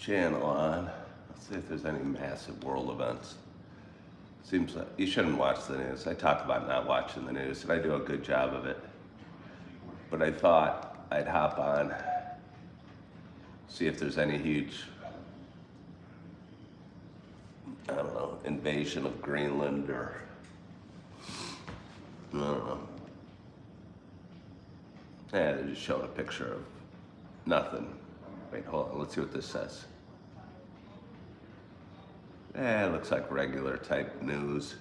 channel on. Let's see if there's any massive world events. Seems like you shouldn't watch the news. I talk about not watching the news, and I do a good job of it. But I thought I'd hop on, see if there's any huge, I don't know, invasion of Greenland or, I don't know. Yeah, they just showed a picture of nothing. Wait, hold on, let's see what this says. Yeah, it looks like regular type news.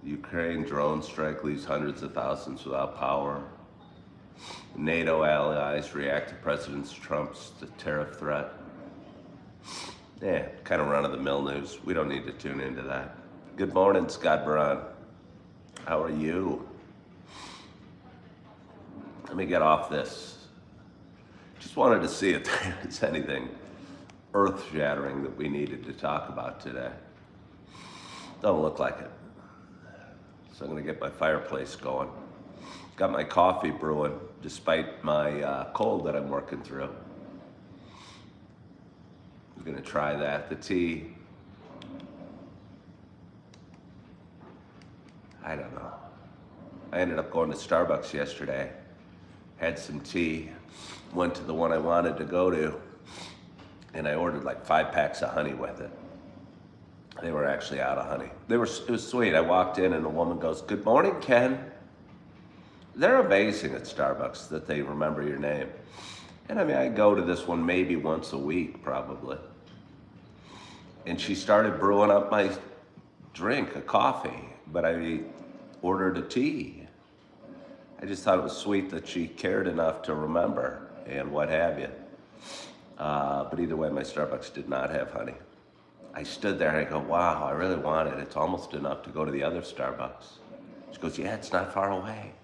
Ukraine drone strike leaves hundreds of thousands without power. NATO allies react to President Trump's tariff threat. Yeah, kind of run-of-the-mill news. We don't need to tune into that. Good morning, Scott Baran. How are you? Let me get off this. Just wanted to see if there's anything earth-shattering that we needed to talk about today. Don't look like it. So I'm gonna get my fireplace going. Got my coffee brewing, despite my cold that I'm working through. I'm gonna try that. The tea, I don't know. I ended up going to Starbucks yesterday, had some tea, went to the one I wanted to go to, and I ordered like 5 packs of honey with it. They were actually out of honey. It was sweet. I walked in and a woman goes, "Good morning, Ken." They're amazing at Starbucks that they remember your name. And I mean, I go to this one maybe once a week, probably. And she started brewing up my drink, a coffee, but I ordered a tea. I just thought it was sweet that she cared enough to remember and what have you. But either way, my Starbucks did not have honey. I stood there and I go, wow, I really want it. It's almost enough to go to the other Starbucks. She goes, yeah, it's not far away.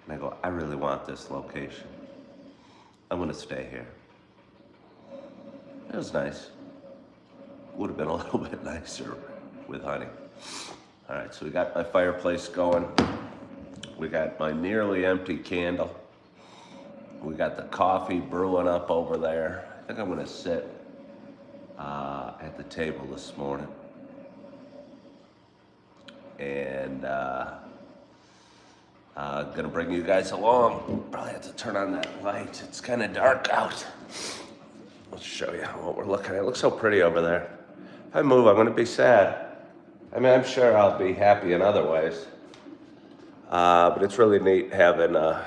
And I go, I really want this location. I'm gonna stay here. It was nice. Would have been a little bit nicer with honey. All right, so we got my fireplace going. We got my nearly empty candle. We got the coffee brewing up over there. I think I'm gonna sit at the table this morning. And gonna bring you guys along. Probably have to turn on that light. It's kind of dark out. Let's show you what we're looking at. It looks so pretty over there. If I move, I'm gonna be sad. I mean, I'm sure I'll be happy in other ways. But it's really neat having, yeah,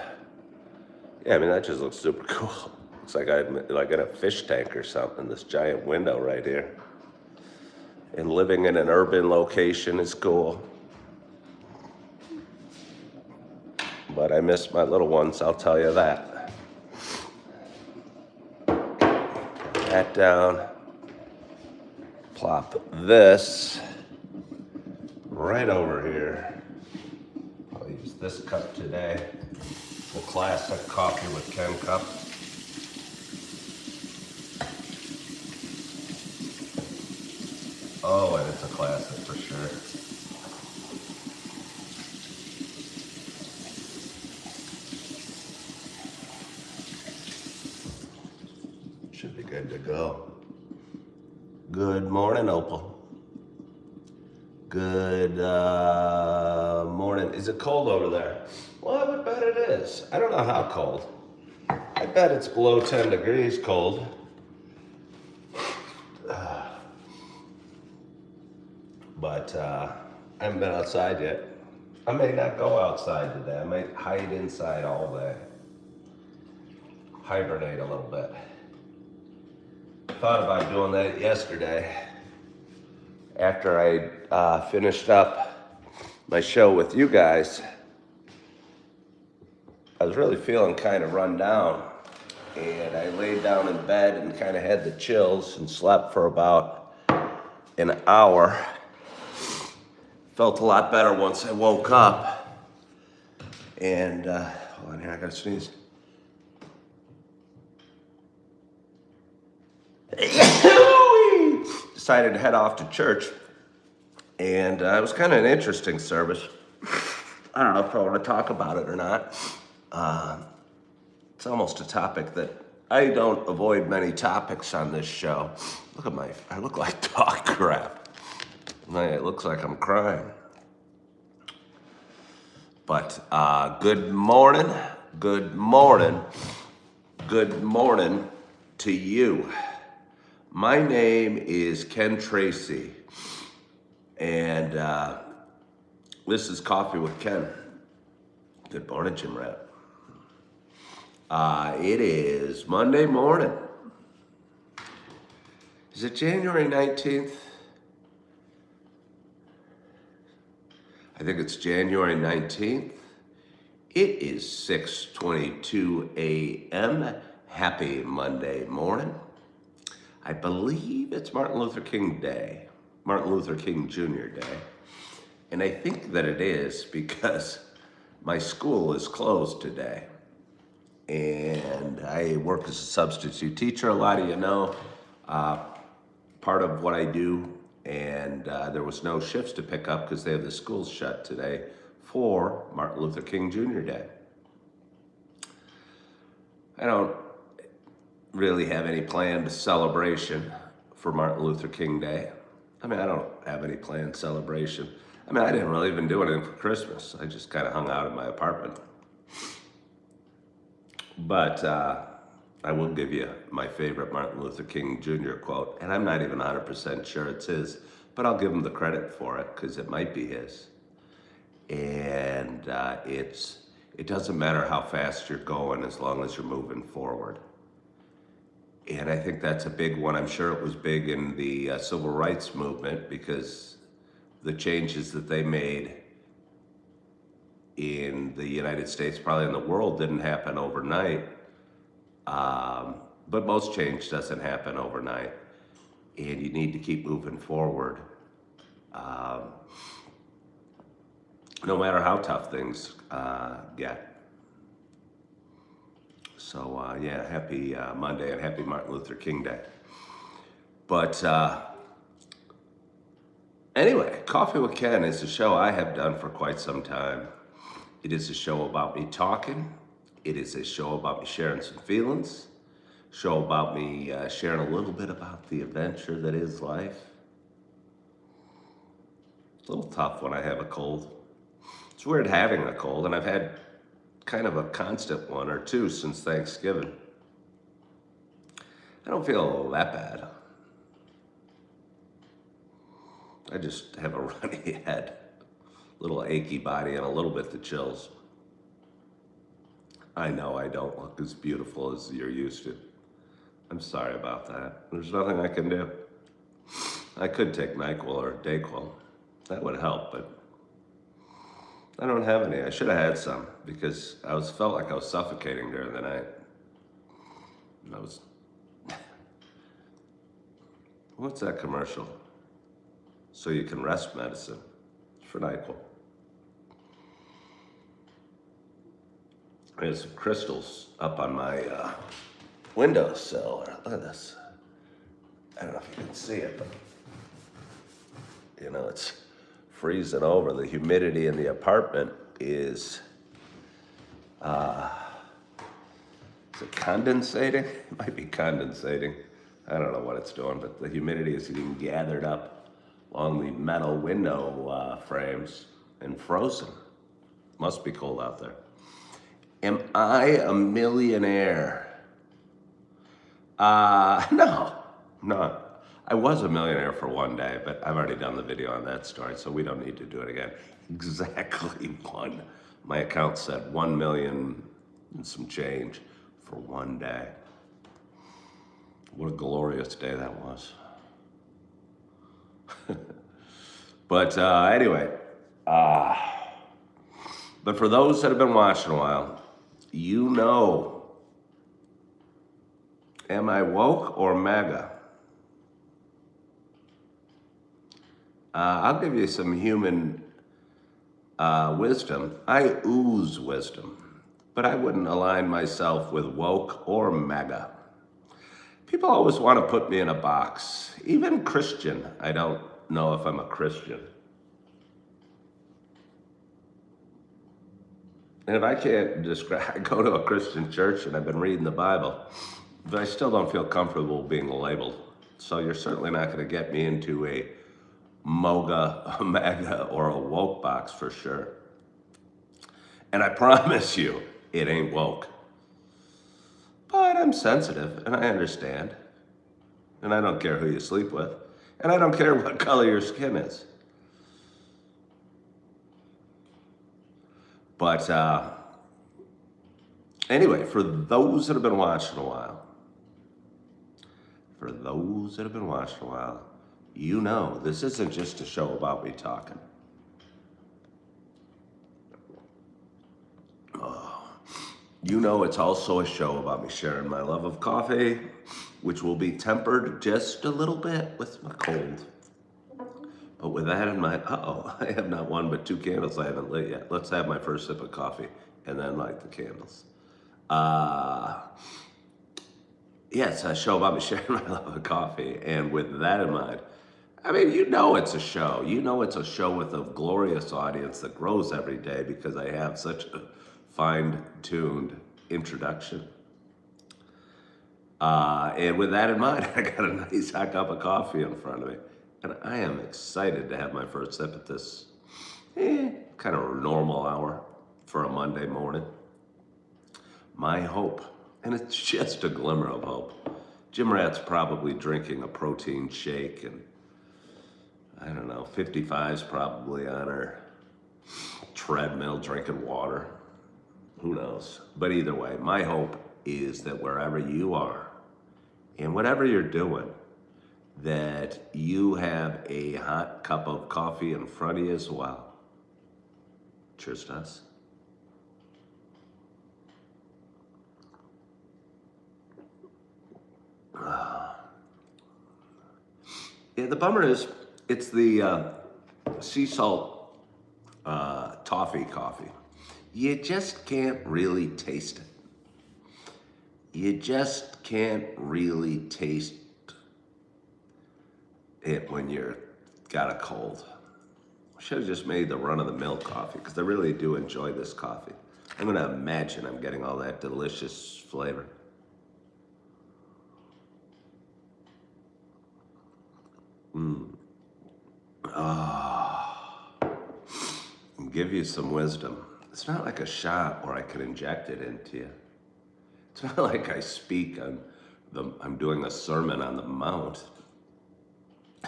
I mean, that just looks super cool. Looks like I'm like in a fish tank or something, this giant window right here. And living in an urban location is cool. But I miss my little ones, I'll tell you that. Put that down. Plop this right over here. I'll use this cup today. The classic Coffee with Ken cup. Oh, and it's a classic for sure. Should be good to go. Good morning, Opal. Good morning. Is it cold over there? Well, I would bet it is. I don't know how cold. I bet it's below 10 degrees cold. But I haven't been outside yet. I may not go outside today. I might hide inside all day. Hibernate a little bit. Thought about doing that yesterday after I finished up my show with you guys. I was really feeling kind of run down, and I laid down in bed and kind of had the chills and slept for about an hour. Felt a lot better once I woke up. And hold on here, I gotta sneeze. Decided to head off to church, and it was kind of an interesting service. I don't know if I want to talk about it or not. It's almost a topic that I don't avoid many topics on this show. Look at I look like dog crap. It looks like I'm crying. But good morning to you. My name is Ken Tracy, and this is Coffee with Ken. Good morning, Jim Rat. It is Monday morning. Is it January 19th? I think it's January 19th. It is 6:22 a.m. Happy Monday morning. I believe it's Martin Luther King Day, Martin Luther King Jr. Day. And I think that it is because my school is closed today. And I work as a substitute teacher, a lot of you know, part of what I do. And there was no shifts to pick up because they have the schools shut today for Martin Luther King Jr. Day. I don't really have any planned celebration for Martin Luther King Day. I don't have any planned celebration. I didn't really even do anything for Christmas. I just kind of hung out in my apartment. But I will give you my favorite Martin Luther King Jr. quote, and I'm not even 100% sure it's his, but I'll give him the credit for it because it might be his. And it doesn't matter how fast you're going as long as you're moving forward. And I think that's a big one. I'm sure it was big in the civil rights movement because the changes that they made in the United States, probably in the world, didn't happen overnight. But most change doesn't happen overnight. And you need to keep moving forward. No matter how tough things get. So yeah, happy Monday and happy Martin Luther King Day. But anyway, Coffee with Ken is a show I have done for quite some time. It is a show about me talking. It is a show about me sharing some feelings. Show about me sharing a little bit about the adventure that is life. It's a little tough when I have a cold. It's weird having a cold, and I've had kind of a constant one or two since Thanksgiving. I don't feel that bad. I just have a runny head, little achy body, and a little bit the chills. I know I don't look as beautiful as you're used to. I'm sorry about that. There's nothing I can do. I could take NyQuil or Dayquil. That would help, but I don't have any. I should have had some because felt like I was suffocating during the night. What's that commercial? So you can rest medicine. It's for NyQuil. There's some crystals up on my windowsill. Look at this. I don't know if you can see it, but it's freezing over. The humidity in the apartment is it condensating? It might be condensating. I don't know what it's doing, but the humidity is getting gathered up along the metal window frames and frozen. Must be cold out there. Am I a millionaire? No. I was a millionaire for one day, but I've already done the video on that story, so we don't need to do it again. Exactly one. My account said 1 million and some change for one day. What a glorious day that was. But anyway, but for those that have been watching a while, am I woke or MAGA? I'll give you some human wisdom. I ooze wisdom, but I wouldn't align myself with woke or MAGA. People always want to put me in a box. Even Christian, I don't know if I'm a Christian. And if I can't describe, I go to a Christian church and I've been reading the Bible, but I still don't feel comfortable being labeled. So you're certainly not going to get me into a MOGA, a MAGA, or a woke box for sure. And I promise you, it ain't woke. But I'm sensitive and I understand. And I don't care who you sleep with. And I don't care what color your skin is. But anyway, for those that have been watching a while, you know this isn't just a show about me talking. You know it's also a show about me sharing my love of coffee, which will be tempered just a little bit with my cold. But with that in mind, I have not one but two candles I haven't lit yet. Let's have my first sip of coffee and then light the candles. It's a show about me sharing my love of coffee. And with that in mind, I mean, you know it's a show. You know it's a show with a glorious audience that grows every day because I have such a fine-tuned introduction. And with that in mind, I got a nice hot cup of coffee in front of me. And I am excited to have my first sip at this kind of normal hour for a Monday morning. My hope, and it's just a glimmer of hope. Jim Rat's probably drinking a protein shake, and I don't know, 55's probably on her treadmill drinking water. Who knows? But either way, my hope is that wherever you are and whatever you're doing, that you have a hot cup of coffee in front of you as well. Cheers to us. Yeah, the bummer is, it's the sea salt toffee coffee. You just can't really taste it. You just can't really taste it when you're got a cold. I should have just made the run-of-the-mill coffee because I really do enjoy this coffee. I'm gonna imagine I'm getting all that delicious flavor. And give you some wisdom. It's not like a shot where I could inject it into you. It's not like I speak I'm doing a sermon on the mount.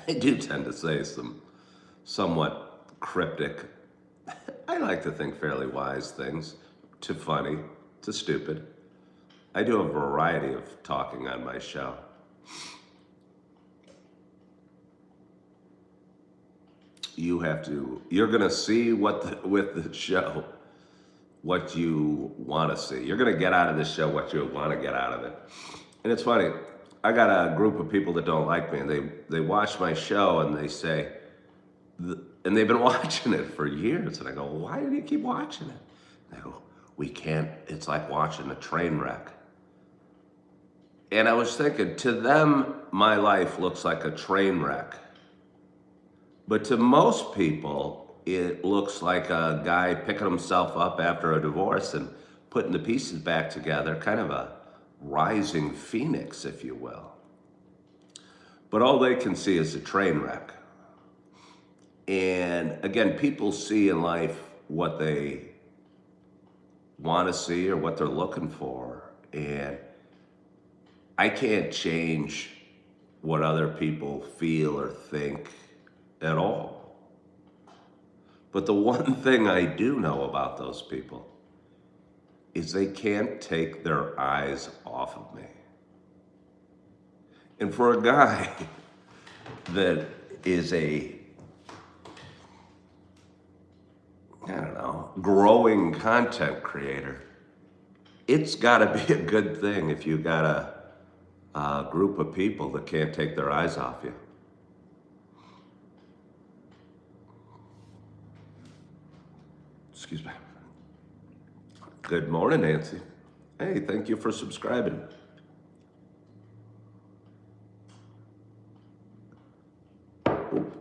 I do tend to say some somewhat cryptic, I like to think fairly wise things, to funny, to stupid. I do a variety of talking on my show. You're gonna see with the show, what you wanna see. You're gonna get out of this show what you wanna get out of it. And it's funny, I got a group of people that don't like me, and they watch my show and they say, and they've been watching it for years, and I go, why do you keep watching it? They go, we can't, it's like watching a train wreck. And I was thinking, to them, my life looks like a train wreck. But to most people, it looks like a guy picking himself up after a divorce and putting the pieces back together, kind of a rising phoenix, if you will. But all they can see is a train wreck. And again, people see in life what they want to see or what they're looking for. And I can't change what other people feel or think at all. But the one thing I do know about those people is they can't take their eyes off of me. And for a guy that is a, growing content creator, it's gotta be a good thing if you got a group of people that can't take their eyes off you. Excuse me. Good morning, Nancy. Hey, thank you for subscribing.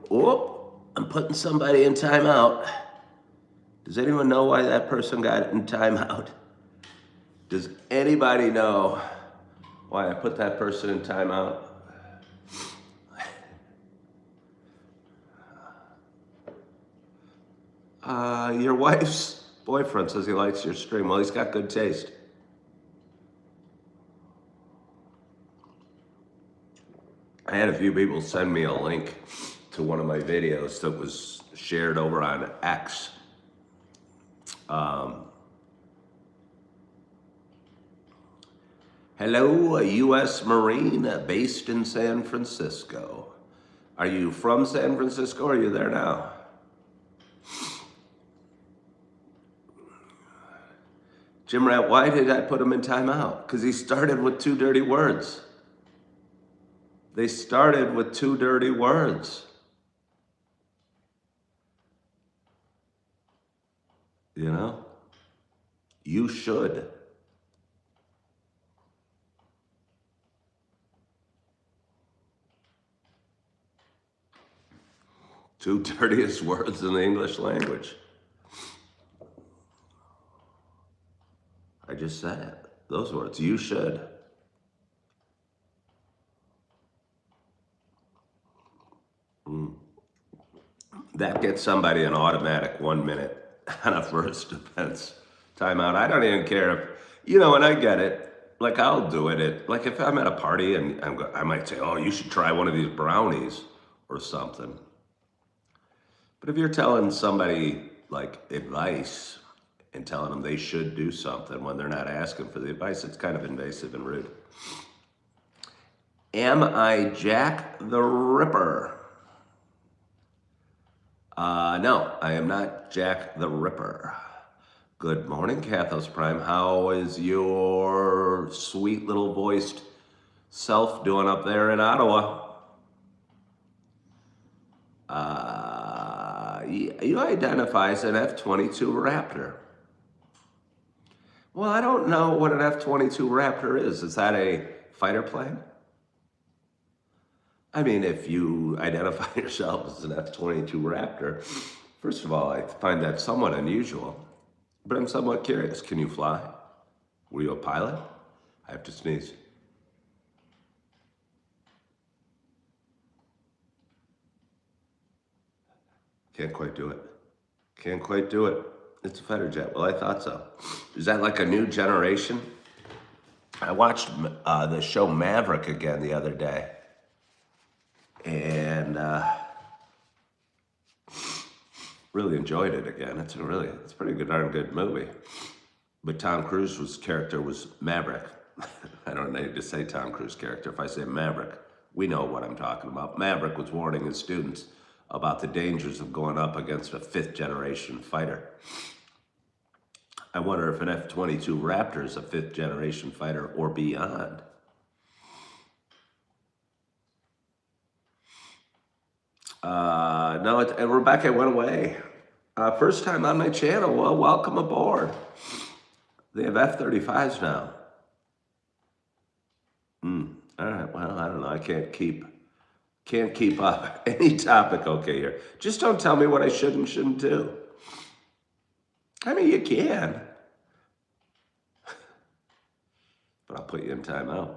Oh, I'm putting somebody in timeout. Does anyone know why that person got in timeout? Does anybody know why I put that person in timeout? Your wife's boyfriend says he likes your stream. Well, he's got good taste. I had a few people send me a link to one of my videos that was shared over on X. Hello, a U.S. Marine based in San Francisco. Are you from San Francisco or are you there now? Jim Rat, why did I put him in timeout? Because he started with 2 dirty words. They started with 2 dirty words. You know? You should. Two dirtiest words in the English language. I just said it. Those words. You should. That gets somebody an automatic 1 minute on a first offense timeout. I don't even care if, and I get it. Like, I'll do it. Like, if I'm at a party and I might say, oh, you should try one of these brownies or something. But if you're telling somebody, like, advice and telling them they should do something when they're not asking for the advice, it's kind of invasive and rude. Am I Jack the Ripper? No, I am not Jack the Ripper. Good morning, Kathos Prime. How is your sweet little voiced self doing up there in Ottawa? You identify as an F-22 Raptor. Well, I don't know what an F-22 Raptor is. Is that a fighter plane? I mean, if you identify yourself as an F-22 Raptor, first of all, I find that somewhat unusual, but I'm somewhat curious. Can you fly? Were you a pilot? I have to sneeze. Can't quite do it. Can't quite do it. It's a fighter jet. Well, I thought so. Is that like a new generation? I watched the show Maverick again the other day. And really enjoyed it again. It's a pretty good, darn good movie. But Tom Cruise's character was Maverick. I don't need to say Tom Cruise character. If I say Maverick, we know what I'm talking about. Maverick was warning his students about the dangers of going up against a 5th generation fighter. I wonder if an F-22 Raptor is a 5th generation fighter or beyond. No, Rebecca went away. First time on my channel. Well, welcome aboard. They have F-35s now. All right. Well, I don't know. I can't keep up. Any topic okay here. Just don't tell me what I should and shouldn't do. I mean, you can. But I'll put you in timeout.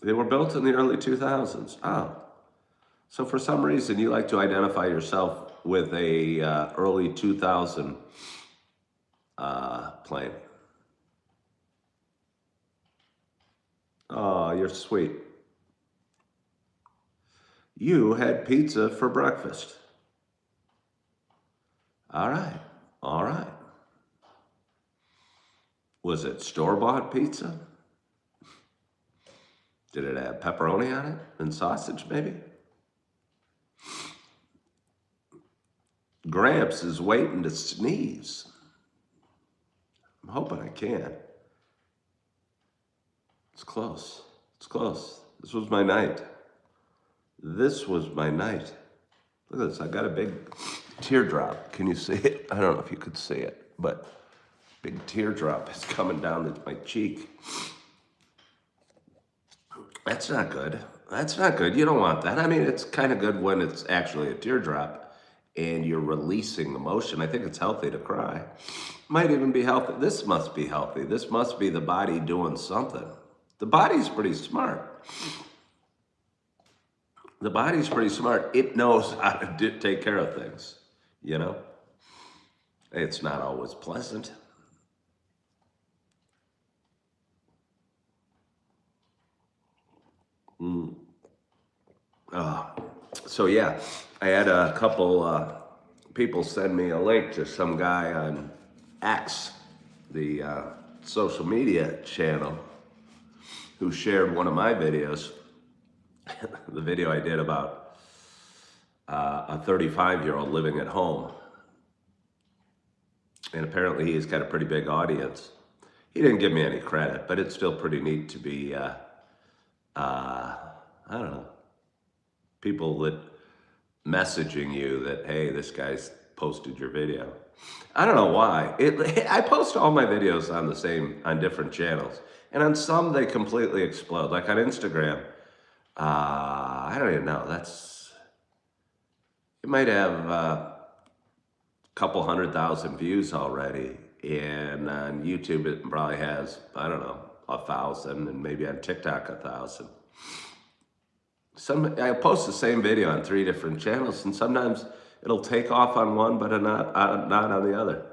They were built in the early 2000s. Oh. So for some reason, you like to identify yourself with a early 2000 plane. Oh, you're sweet. You had pizza for breakfast. All right. All right. Was it store-bought pizza? Did it have pepperoni on it and sausage, maybe? Gramps is waiting to sneeze. I'm hoping I can. It's close. It's close. This was my night. This was my night. Look at this. I got a big teardrop. Can you see it? I don't know if you could see it, but big teardrop is coming down my cheek. That's not good. That's not good. You don't want that. I mean, it's kind of good when it's actually a teardrop and you're releasing emotion. I think it's healthy to cry. Might even be healthy. This must be healthy. This must be the body doing something. The body's pretty smart. The body's pretty smart. It knows how to take care of things, you know? It's not always pleasant. So yeah, I had a couple people send me a link to some guy on X, the social media channel, who shared one of my videos, the video I did about a 35-year-old living at home. And apparently he's got a pretty big audience. He didn't give me any credit, but it's still pretty neat to be, I don't know, people that messaging you that, hey, this guy's posted your video. I don't know why. I post all my videos on different channels. And on some, they completely explode. Like on Instagram, I don't even know. It might have a couple 100,000 views already. And on YouTube, it probably has, I don't know, 1,000, and maybe on TikTok, 1,000. I post the same video on 3 different channels, and sometimes it'll take off on one, but not on the other.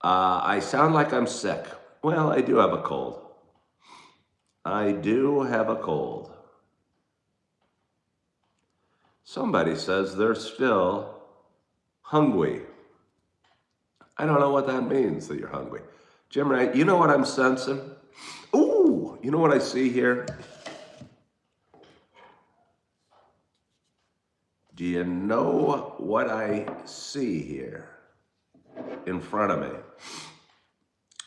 I sound like I'm sick. Well, I do have a cold. I do have a cold. Somebody says they're still hungry. I don't know what that means, that you're hungry. Jim Ray, you know what I'm sensing? Ooh, you know what I see here? Do you know what I see here in front of me?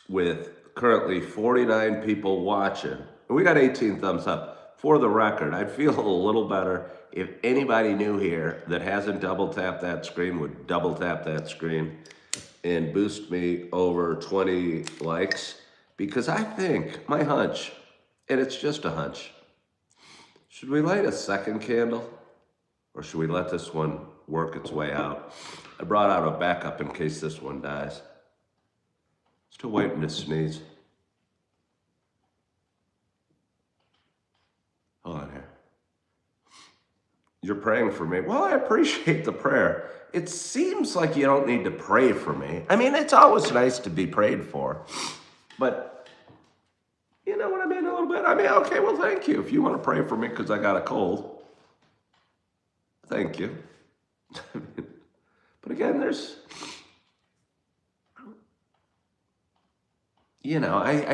With currently 49 people watching. We got 18 thumbs up. For the record, I'd feel a little better if anybody new here that hasn't double tapped that screen would double tap that screen and boost me over 20 likes. Because I think, my hunch, and it's just a hunch, should we light a second candle? Or should we let this one work its way out? I brought out a backup in case this one dies. Still waiting to sneeze. Hold on here. You're praying for me. Well, I appreciate the prayer. It seems like you don't need to pray for me. I mean, it's always nice to be prayed for. But, you know what I mean a little bit? I mean, okay, well, thank you. If you want to pray for me because I got a cold, thank you. But again, I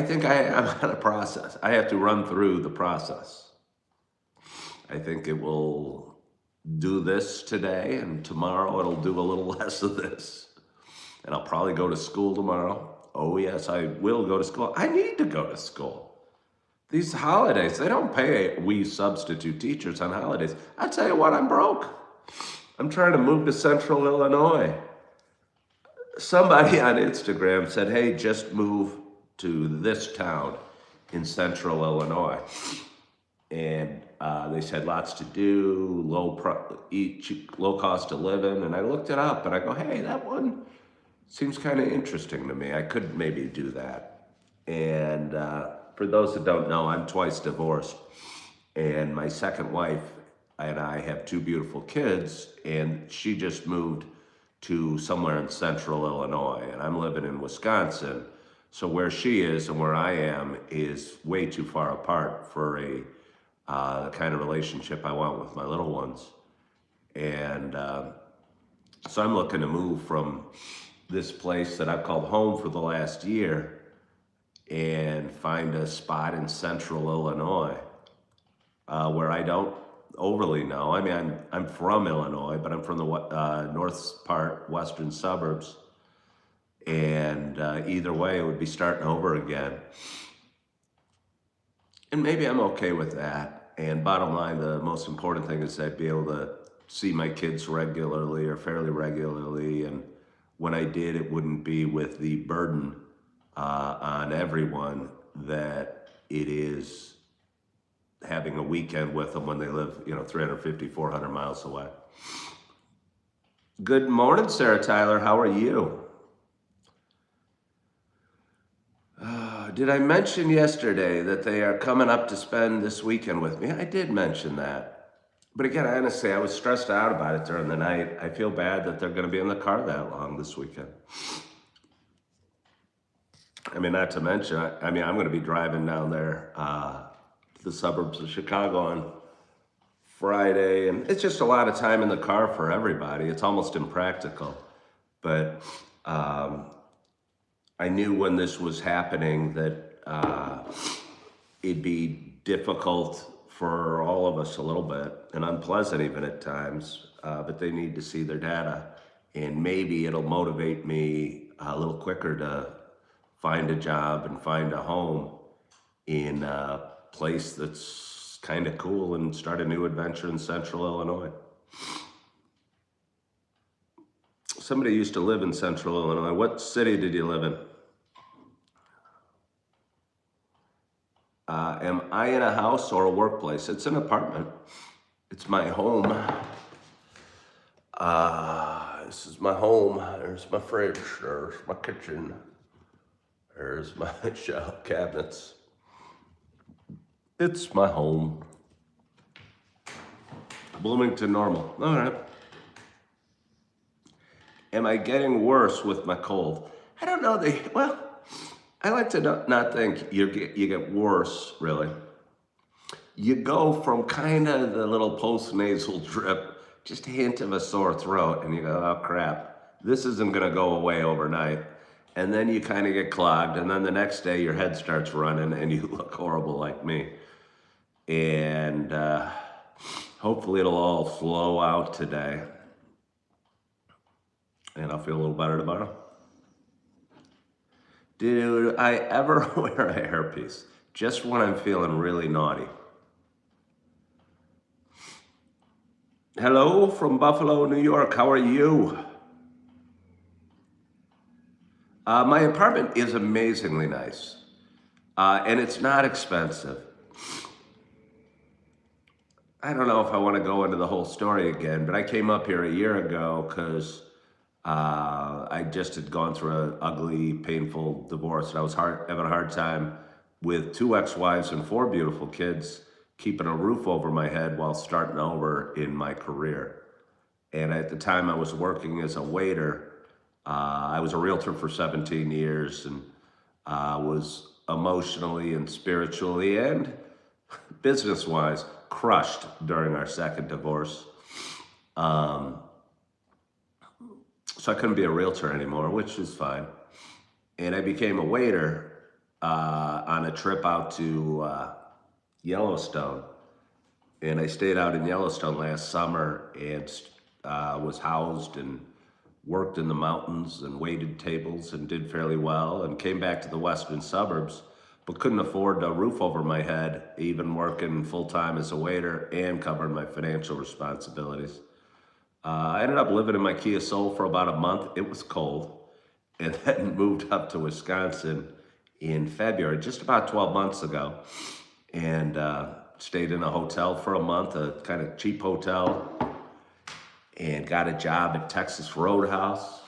think I'm on a process. I have to run through the process. I think it will do this today, and tomorrow it'll do a little less of this. And I'll probably go to school tomorrow. Oh yes, I will go to school. I need to go to school. These holidays, they don't pay we substitute teachers on holidays. I tell you what, I'm broke. I'm trying to move to Central Illinois. Somebody on Instagram said, hey, just move to this town in Central Illinois. And they said lots to do, low cost of living. And I looked it up and I go, hey, that one seems kind of interesting to me. I could maybe do that. And for those that don't know, I'm twice divorced. And my second wife and I have 2 beautiful kids, and she just moved to somewhere in Central Illinois, and I'm living in Wisconsin. So where she is and where I am is way too far apart for the kind of relationship I want with my little ones. And so I'm looking to move from this place that I've called home for the last year and find a spot in Central Illinois where I don't overly know. I mean, I'm from Illinois, but I'm from the north part, western suburbs. And either way, it would be starting over again. And maybe I'm okay with that. And bottom line, the most important thing is I'd be able to see my kids regularly or fairly regularly. And when I did, it wouldn't be with the burden on everyone that it is having a weekend with them when they live, 350, 400 miles away. Good morning, Sarah Tyler. How are you? Did I mention yesterday that they are coming up to spend this weekend with me? I did mention that. But again, honestly, I was stressed out about it during the night. I feel bad that they're going to be in the car that long this weekend. I mean, not to mention, I'm going to be driving down there to the suburbs of Chicago on Friday, and it's just a lot of time in the car for everybody. It's almost impractical. But I knew when this was happening that it'd be difficult for all of us a little bit, and unpleasant even at times, but they need to see their data. And maybe it'll motivate me a little quicker to find a job and find a home in a place that's kind of cool and start a new adventure in central Illinois. Somebody used to live in central Illinois. What city did you live in? Am I in a house or a workplace? It's an apartment. It's my home. This is my home. There's my fridge. There's my kitchen. There's my shelf cabinets. It's my home. Bloomington normal. All right. Am I getting worse with my cold? I don't know. I like to not think you get worse, really. You go from kind of the little post-nasal drip, just a hint of a sore throat, and you go, oh crap, this isn't gonna go away overnight. And then you kind of get clogged, and then the next day your head starts running and you look horrible like me. And hopefully it'll all flow out today. And I'll feel a little better tomorrow. Do I ever wear a hairpiece? Just when I'm feeling really naughty. Hello from Buffalo, New York. How are you? My apartment is amazingly nice. And it's not expensive. I don't know if I want to go into the whole story again, but I came up here a year ago because I just had gone through an ugly, painful divorce, and I was having a hard time with 2 ex-wives and 4 beautiful kids, keeping a roof over my head while starting over in my career. And at the time I was working as a waiter. I was a realtor for 17 years and was emotionally and spiritually and business-wise crushed during our second divorce. So I couldn't be a realtor anymore, which is fine. And I became a waiter on a trip out to Yellowstone. And I stayed out in Yellowstone last summer and was housed and worked in the mountains and waited tables and did fairly well, and came back to the western suburbs, but couldn't afford a roof over my head, even working full-time as a waiter and covering my financial responsibilities. I ended up living in my Kia Soul for about a month. It was cold, and then moved up to Wisconsin in February, just about 12 months ago, and stayed in a hotel for a month, a kind of cheap hotel, and got a job at Texas Roadhouse.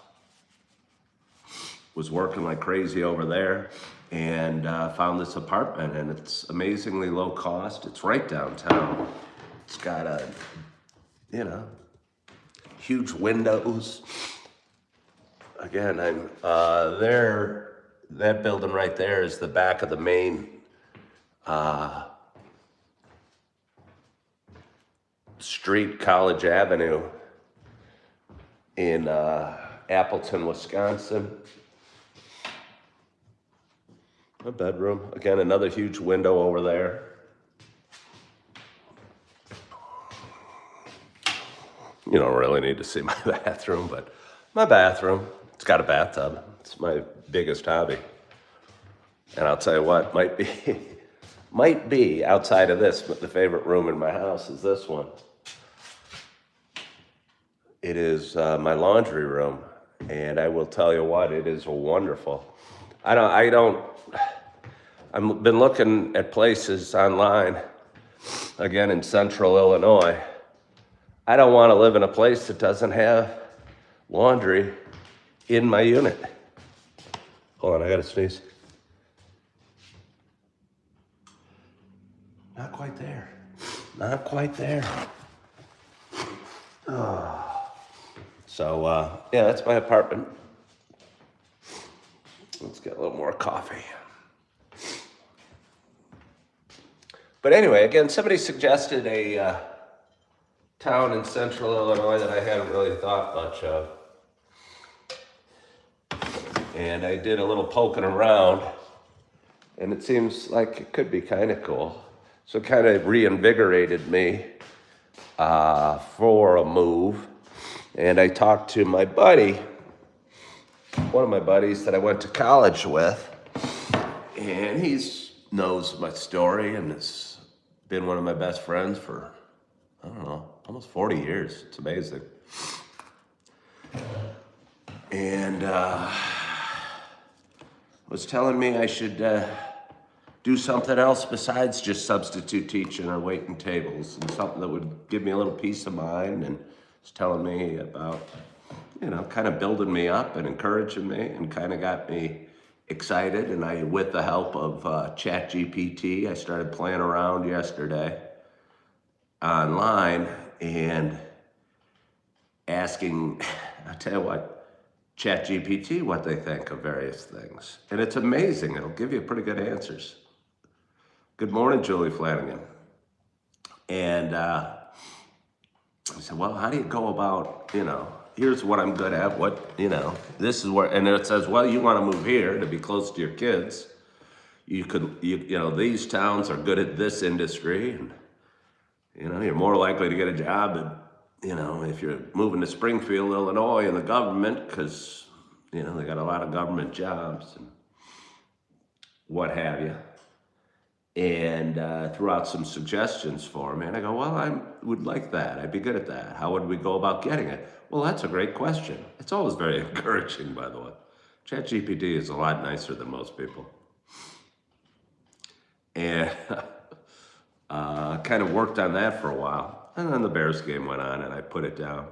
Was working like crazy over there, and found this apartment, and it's amazingly low cost. It's right downtown. It's got a, huge windows. Again, I'm there. That building right there is the back of the main street, College Avenue in Appleton, Wisconsin. A bedroom. Again, another huge window over there. You don't really need to see my bathroom, but my bathroom, it's got a bathtub. It's my biggest hobby. And I'll tell you what, might be outside of this, but the favorite room in my house is this one. It is my laundry room, and I will tell you what, it is wonderful. I've been looking at places online, again in central Illinois. I don't want to live in a place that doesn't have laundry in my unit. Hold on, I gotta sneeze. Not quite there. Not quite there. So, yeah, that's my apartment. Let's get a little more coffee. But anyway, again, somebody suggested a town in central Illinois that I hadn't really thought much of. And I did a little poking around, and it seems like it could be kind of cool. So it kind of reinvigorated me for a move. And I talked to my buddy, one of my buddies that I went to college with, and he knows my story and has been one of my best friends for, I don't know, almost 40 years. It's amazing. And was telling me I should do something else besides just substitute teaching or waiting tables, and something that would give me a little peace of mind, and was telling me about, you know, kind of building me up and encouraging me, and kind of got me excited. And I, with the help of ChatGPT, I started playing around yesterday online and asking, I tell you what, ChatGPT what they think of various things. And it's amazing. It'll give you pretty good answers. Good morning, Julie Flanagan. And I said, well, how do you go about, you know, here's what I'm good at, what, you know, this is where, and it says, well, you want to move here to be close to your kids. You could, you know, these towns are good at this industry, and, you know, you're more likely to get a job at, you know, if you're moving to Springfield, Illinois, in the government, because, you know, they got a lot of government jobs and what have you. And threw out some suggestions for me. And I go, well, I would like that. I'd be good at that. How would we go about getting it? Well, that's a great question. It's always very encouraging, by the way. ChatGPT is a lot nicer than most people. And kind of worked on that for a while. And then the Bears game went on, and I put it down.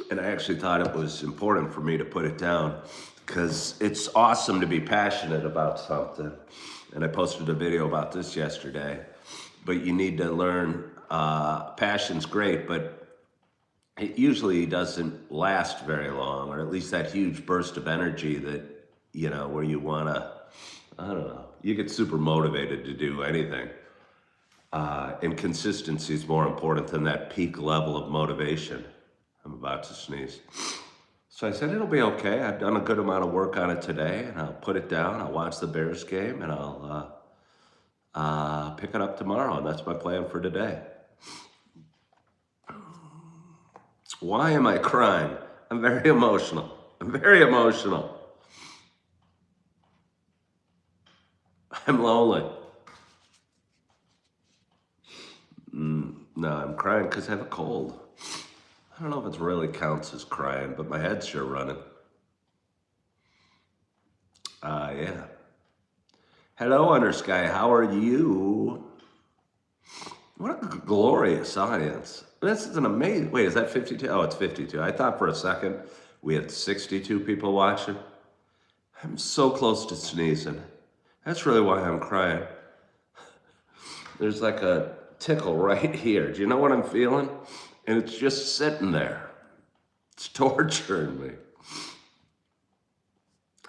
And I actually thought it was important for me to put it down, because it's awesome to be passionate about something. And I posted a video about this yesterday. But you need to learn, passion's great, but it usually doesn't last very long, or at least that huge burst of energy that, you know, where you want to, I don't know, you get super motivated to do anything. And consistency is more important than that peak level of motivation. I'm about to sneeze. So I said, it'll be okay. I've done a good amount of work on it today, and I'll put it down. I'll watch the Bears game, and I'll pick it up tomorrow, and that's my plan for today. Why am I crying? I'm very emotional. I'm very emotional. I'm lonely. No, I'm crying because I have a cold. I don't know if it really counts as crying, but my head's sure running. Yeah. Hello, Undersky. How are you? What a glorious audience. This is an amazing... Wait, is that 52? Oh, it's 52. I thought for a second we had 62 people watching. I'm so close to sneezing. That's really why I'm crying. There's like a tickle right here. Do you know what I'm feeling? And it's just sitting there. It's torturing me.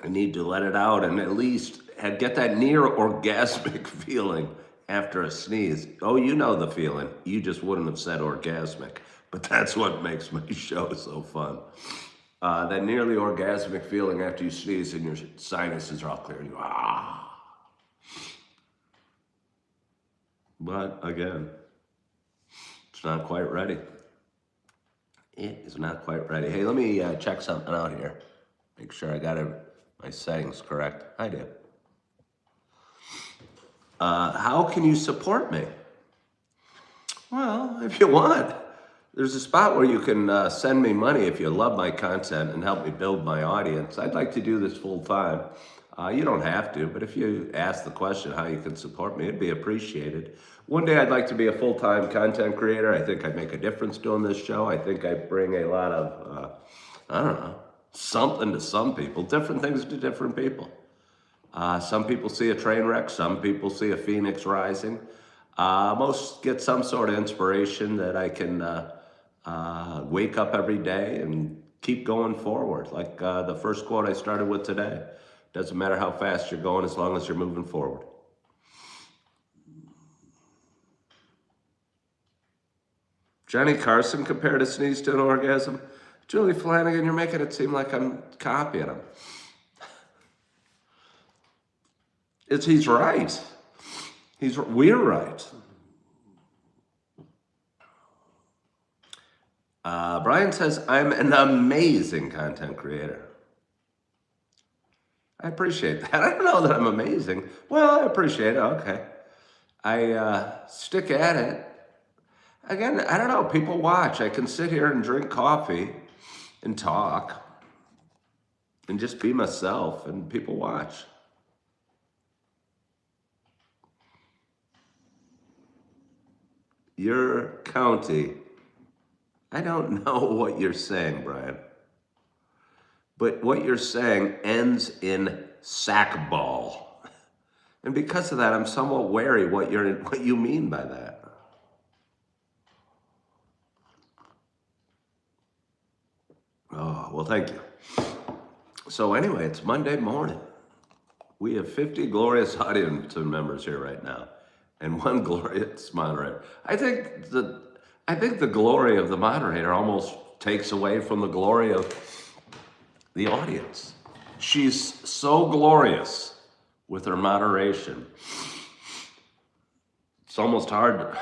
I need to let it out and at least get that near orgasmic feeling after a sneeze. Oh, you know the feeling. You just wouldn't have said orgasmic, but that's what makes my show so fun. That nearly orgasmic feeling after you sneeze and your sinuses are all clear. You, But again, it's not quite ready. It is not quite ready. Hey, let me check something out here. Make sure I got my settings correct. I did. How can you support me? Well, if you want. There's a spot where you can send me money if you love my content and help me build my audience. I'd like to do this full time. You don't have to, but if you ask the question how you can support me, it'd be appreciated. One day I'd like to be a full-time content creator. I think I make a difference doing this show. I think I bring a lot of, I don't know, something to some people, different things to different people. Some people see a train wreck, some people see a phoenix rising. Most get some sort of inspiration that I can wake up every day and keep going forward. Like the first quote I started with today. Doesn't matter how fast you're going as long as you're moving forward. Johnny Carson compared a sneeze to an orgasm. Julie Flanagan, you're making it seem like I'm copying him. He's right. We're right. Brian says, I'm an amazing content creator. I appreciate that. I don't know that I'm amazing. Well, I appreciate it. Okay. I stick at it. Again, I don't know. People watch. I can sit here and drink coffee and talk and just be myself, and people watch. Your county. I don't know what you're saying, Brian. But what you're saying ends in sackball. And because of that, I'm somewhat wary what you mean by that. Oh, well, thank you. So anyway, it's Monday morning. We have 50 glorious audience members here right now, and one glorious moderator. I think the glory of the moderator almost takes away from the glory of the audience. She's so glorious with her moderation. It's almost hard to,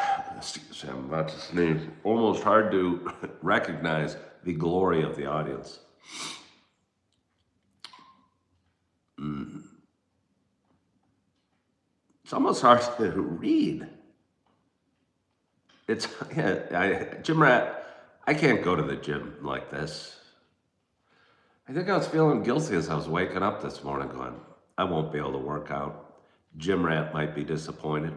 I'm about to sneeze, almost hard to recognize the glory of the audience. It's almost hard to read. Gym rat, I can't go to the gym like this. I think I was feeling guilty as I was waking up this morning going, I won't be able to work out. Gym rat might be disappointed.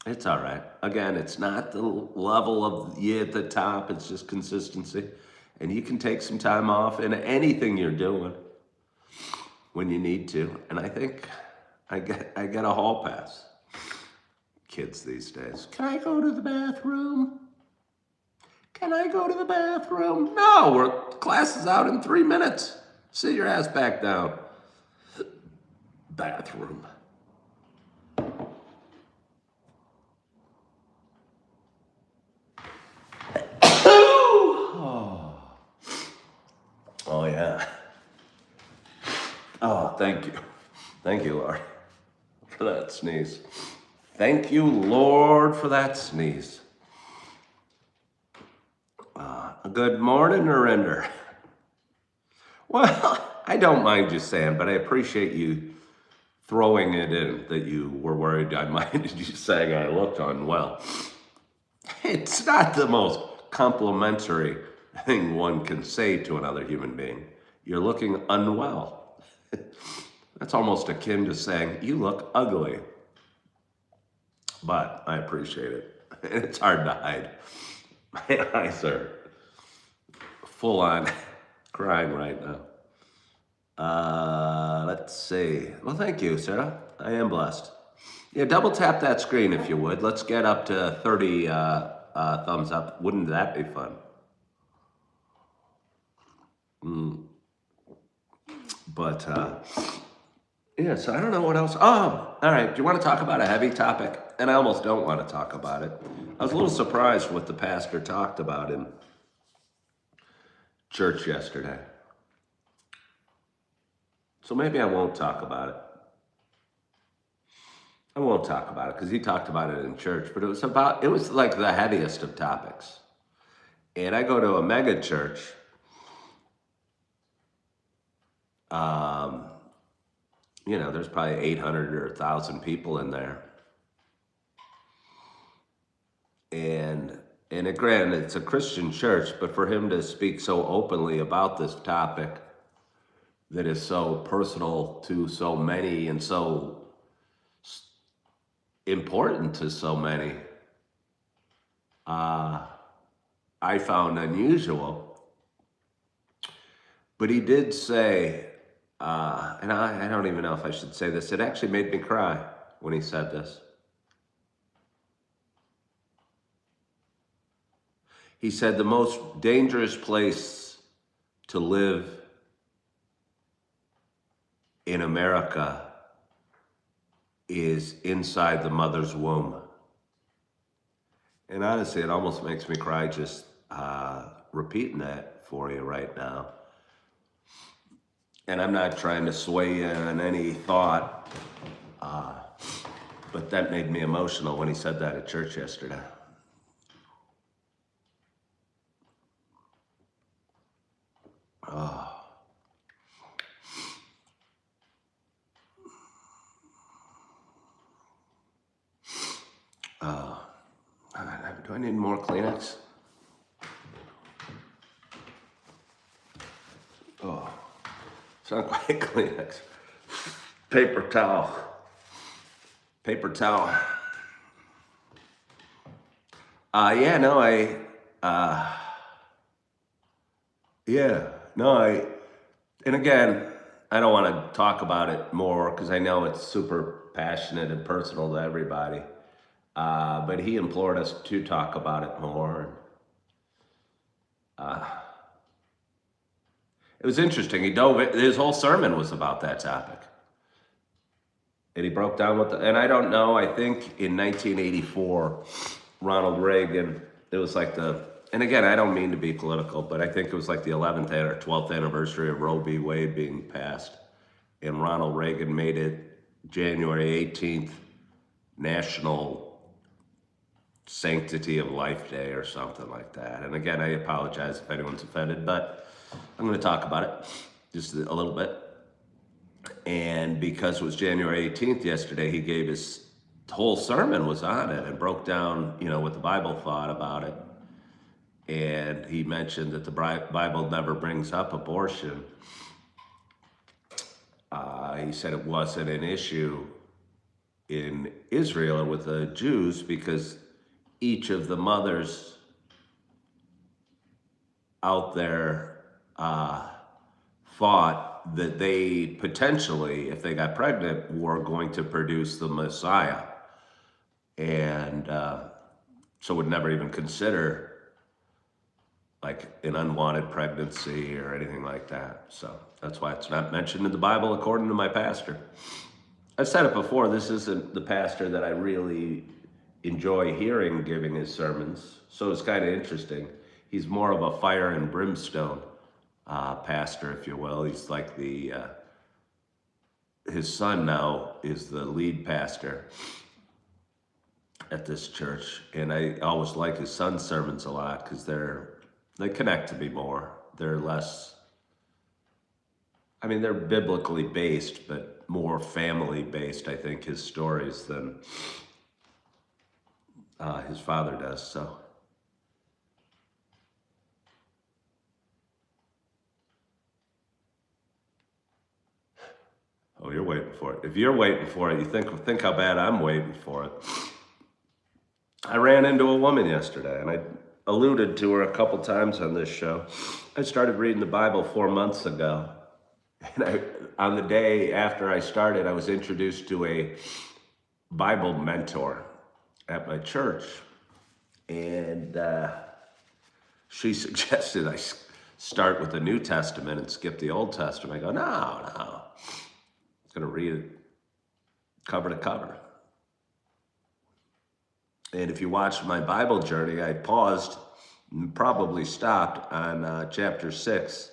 It's all right. Again, it's not the level of you at the top. It's just consistency. And you can take some time off in anything you're doing when you need to. And I think I get a hall pass. Kids these days. Can I go to the bathroom? Can I go to the bathroom? No, class is out in 3 minutes. Sit your ass back down. Bathroom. Oh, yeah. Oh, thank you. Thank you, Lord, for that sneeze. Thank you, Lord, for that sneeze. Good morning, Narinder. Well, I don't mind you saying, but I appreciate you throwing it in that you were worried I minded you saying I looked unwell. It's not the most complimentary thing one can say to another human being. You're looking unwell. That's almost akin to saying, you look ugly. But I appreciate it. And it's hard to hide. My eyes are full on crying right now. Let's see. Well, thank you, Sarah. I am blessed. Yeah, double tap that screen if you would. Let's get up to 30 thumbs up. Wouldn't that be fun? But, yeah, so I don't know what else. Oh, all right. Do you want to talk about a heavy topic? And I almost don't want to talk about it. I was a little surprised what the pastor talked about in church yesterday. So maybe I won't talk about it. I won't talk about it because he talked about it in church, but it was like the heaviest of topics. And I go to a mega church. There's probably 800 or 1,000 people in there. And granted, it's a Christian church, but for him to speak so openly about this topic that is so personal to so many and so important to so many, I found unusual. But he did say, and I don't even know if I should say this, it actually made me cry when he said this. He said the most dangerous place to live in America is inside the mother's womb. And honestly, it almost makes me cry just repeating that for you right now. And I'm not trying to sway you on any thought, but that made me emotional when he said that at church yesterday. Oh. Do I need more Kleenex? Oh, it's not quite Kleenex. Paper towel. Paper towel. And again, I don't want to talk about it more because I know it's super passionate and personal to everybody. But he implored us to talk about it more. It was interesting. His whole sermon was about that topic. And he broke down and I don't know, I think in 1984, Ronald Reagan, it was like and again, I don't mean to be political, but I think it was like the 11th or 12th anniversary of Roe v. Wade being passed. And Ronald Reagan made it January 18th, National Sanctity of Life Day or something like that. And again, I apologize if anyone's offended, but I'm going to talk about it just a little bit. And because it was January 18th yesterday, he gave his whole sermon was on it and broke down, what the Bible thought about it. And he mentioned that the Bible never brings up abortion. He said it wasn't an issue in Israel with the Jews because each of the mothers out there thought that they potentially, if they got pregnant, were going to produce the Messiah. And so would never even consider like an unwanted pregnancy or anything like that. So that's why it's not mentioned in the Bible according to my pastor. I've said it before, this isn't the pastor that I really enjoy hearing giving his sermons. So it's kind of interesting. He's more of a fire and brimstone pastor, if you will. He's like his son now is the lead pastor at this church. And I always like his son's sermons a lot because they connect to me more. They're less, they're biblically based, but more family based, I think, his stories than his father does, so. Oh, you're waiting for it. If you're waiting for it, you think how bad I'm waiting for it. I ran into a woman yesterday, and I alluded to her a couple times on this show. I started reading the Bible 4 months ago. And on the day after I started, I was introduced to a Bible mentor at my church. And she suggested I start with the New Testament and skip the Old Testament. I go, no. I'm going to read it cover to cover. And if you watched my Bible journey, I paused and probably stopped on chapter 6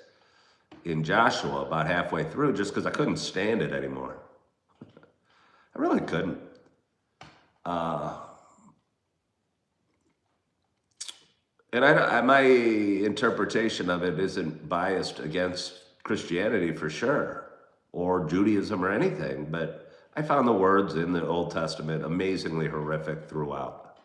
in Joshua about halfway through just because I couldn't stand it anymore. I really couldn't. And my interpretation of it isn't biased against Christianity for sure, or Judaism or anything, but I found the words in the Old Testament amazingly horrific throughout.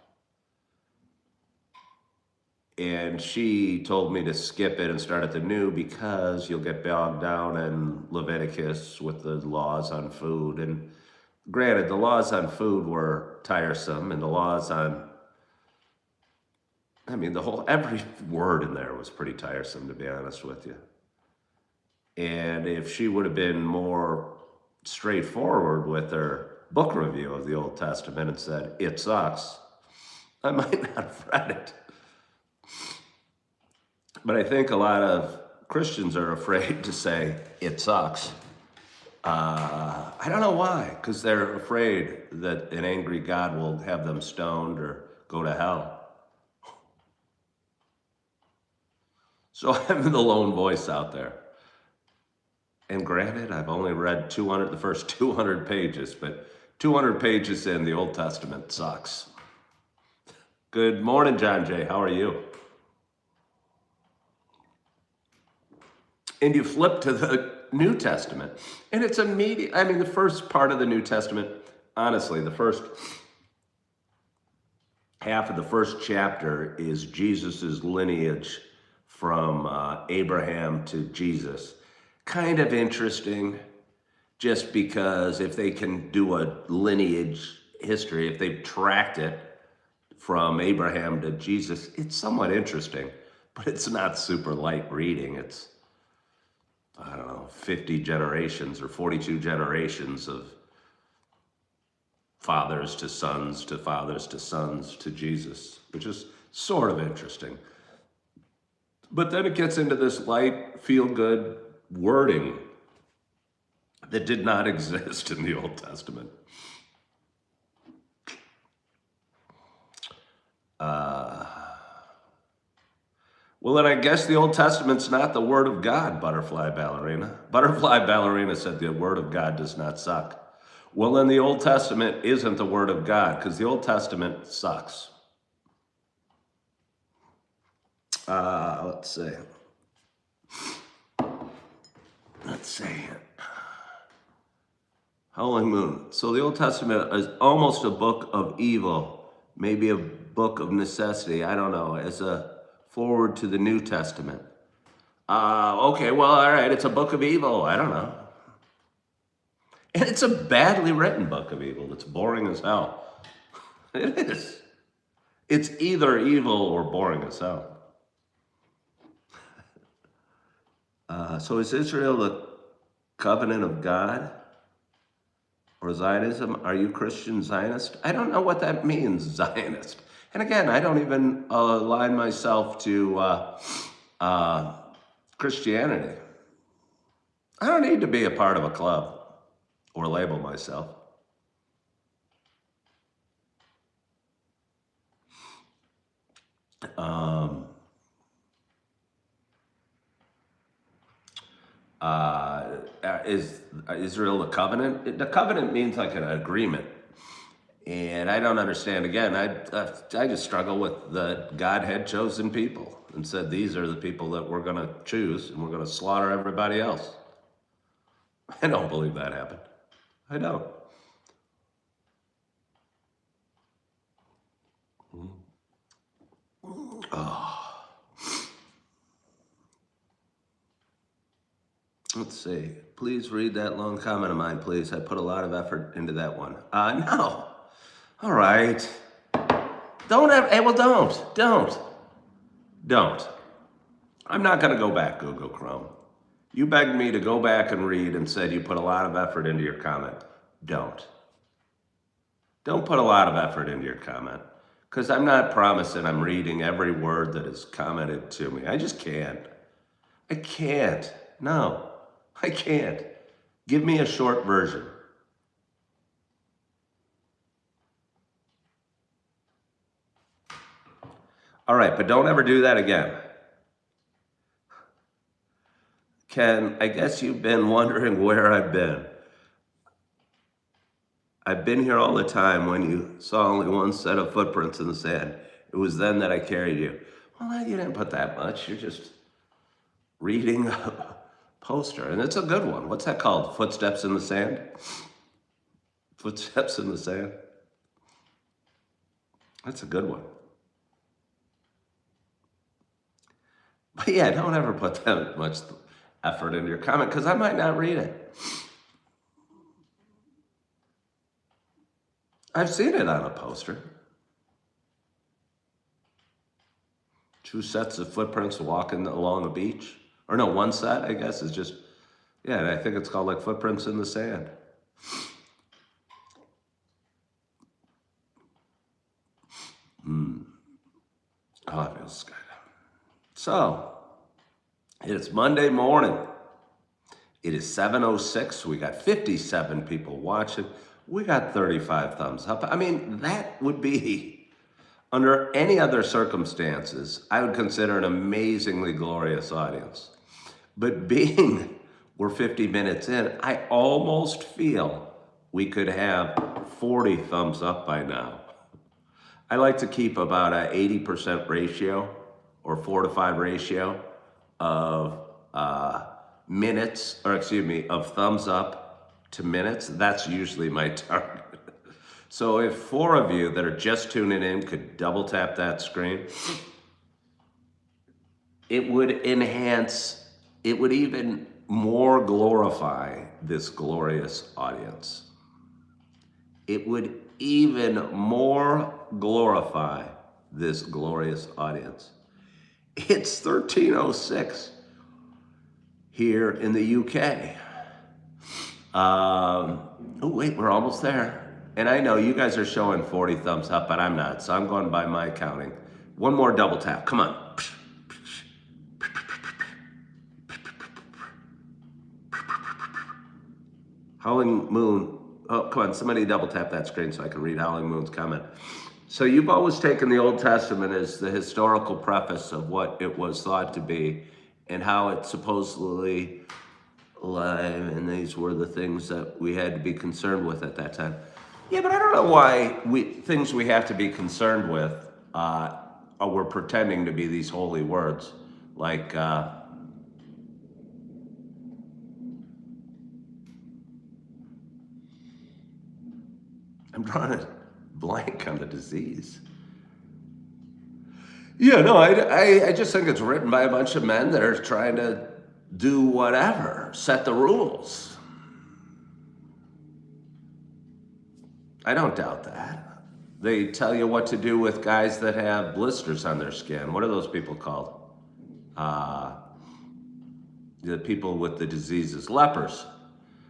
And she told me to skip it and start at the New because you'll get bogged down in Leviticus with the laws on food. And Granted, the laws on food were tiresome, and the laws on, I mean, every word in there was pretty tiresome, to be honest with you. And if she would have been more straightforward with her book review of the Old Testament and said, it sucks, I might not have read it. But I think a lot of Christians are afraid to say, it sucks. I don't know why, because they're afraid that an angry God will have them stoned or go to hell. So I'm the lone voice out there. And granted, I've only read the first 200 pages, but 200 pages in the Old Testament sucks. Good morning, John Jay. How are you? And you flip to the New Testament, and it's immediate. I mean, the first part of the New Testament, honestly, the first half of the first chapter is Jesus's lineage from Abraham to Jesus. Kind of interesting, just because if they can do a lineage history, if they've tracked it from Abraham to Jesus, it's somewhat interesting, but it's not super light reading. It's, I don't know, 50 generations or 42 generations of fathers to sons to fathers to sons to Jesus, which is sort of interesting. But then it gets into this light, feel-good wording that did not exist in the Old Testament. Well, then I guess the Old Testament's not the Word of God, Butterfly Ballerina. Butterfly Ballerina said the Word of God does not suck. Well, then the Old Testament isn't the Word of God, because the Old Testament sucks. Let's see. Howling Moon. So the Old Testament is almost a book of evil, maybe a book of necessity, I don't know, as a forward to the New Testament. Okay, well, all right, it's a book of evil, I don't know. And it's a badly written book of evil. It's boring as hell. It is. It's either evil or boring as hell. So is Israel the covenant of God? Or Zionism? Are you Christian Zionist? I don't know what that means, Zionist. And again, I don't even align myself to Christianity. I don't need to be a part of a club or label myself. Is Israel the covenant? The covenant means like an agreement. And I don't understand. Again, I just struggle with the God had chosen people and said, these are the people that we're going to choose and we're going to slaughter everybody else. I don't believe that happened. I don't. Oh. Let's see. Please read that long comment of mine, please. I put a lot of effort into that one. No. All right. Don't. I'm not going to go back, Google Chrome. You begged me to go back and read and said you put a lot of effort into your comment. Don't put a lot of effort into your comment, because I'm not promising I'm reading every word that is commented to me. I just can't. I can't. No, I can't. Give me a short version. All right, but don't ever do that again. Ken, I guess you've been wondering where I've been. I've been here all the time when you saw only one set of footprints in the sand. It was then that I carried you. Well, you didn't put that much. You're just reading a poster, and it's a good one. What's that called? Footsteps in the Sand? Footsteps in the Sand? That's a good one. But yeah, don't ever put that much effort into your comment, because I might not read it. I've seen it on a poster. 2 sets of footprints walking along a beach. Or no, 1 set, I guess, is just, yeah, I think it's called like footprints in the sand. Oh, that feels good. So, it's Monday morning. It is 7:06. We got 57 people watching. We got 35 thumbs up. I mean, that would be, under any other circumstances, I would consider an amazingly glorious audience. But being we're 50 minutes in, I almost feel we could have 40 thumbs up by now. I like to keep about an 80% ratio or 4 to 5 ratio of of thumbs up to minutes. That's usually my target. So if 4 of you that are just tuning in could double tap that screen, it would enhance, it would even more glorify this glorious audience. It would even more glorify this glorious audience. It's 13:06 here in the UK. Oh wait, we're almost there. And I know you guys are showing 40 thumbs up, but I'm not, so I'm going by my counting. One more double tap, come on. Howling Moon, oh, come on, somebody double tap that screen so I can read Howling Moon's comment. So you've always taken the Old Testament as the historical preface of what it was thought to be and how it supposedly, and these were the things that we had to be concerned with at that time. Yeah, but I don't know why things we have to be concerned with we're pretending to be these holy words. Like, I'm drawing a blank on the disease. Yeah, no, I just think it's written by a bunch of men that are trying to do whatever, set the rules. I don't doubt that. They tell you what to do with guys that have blisters on their skin. What are those people called? The people with the diseases, lepers.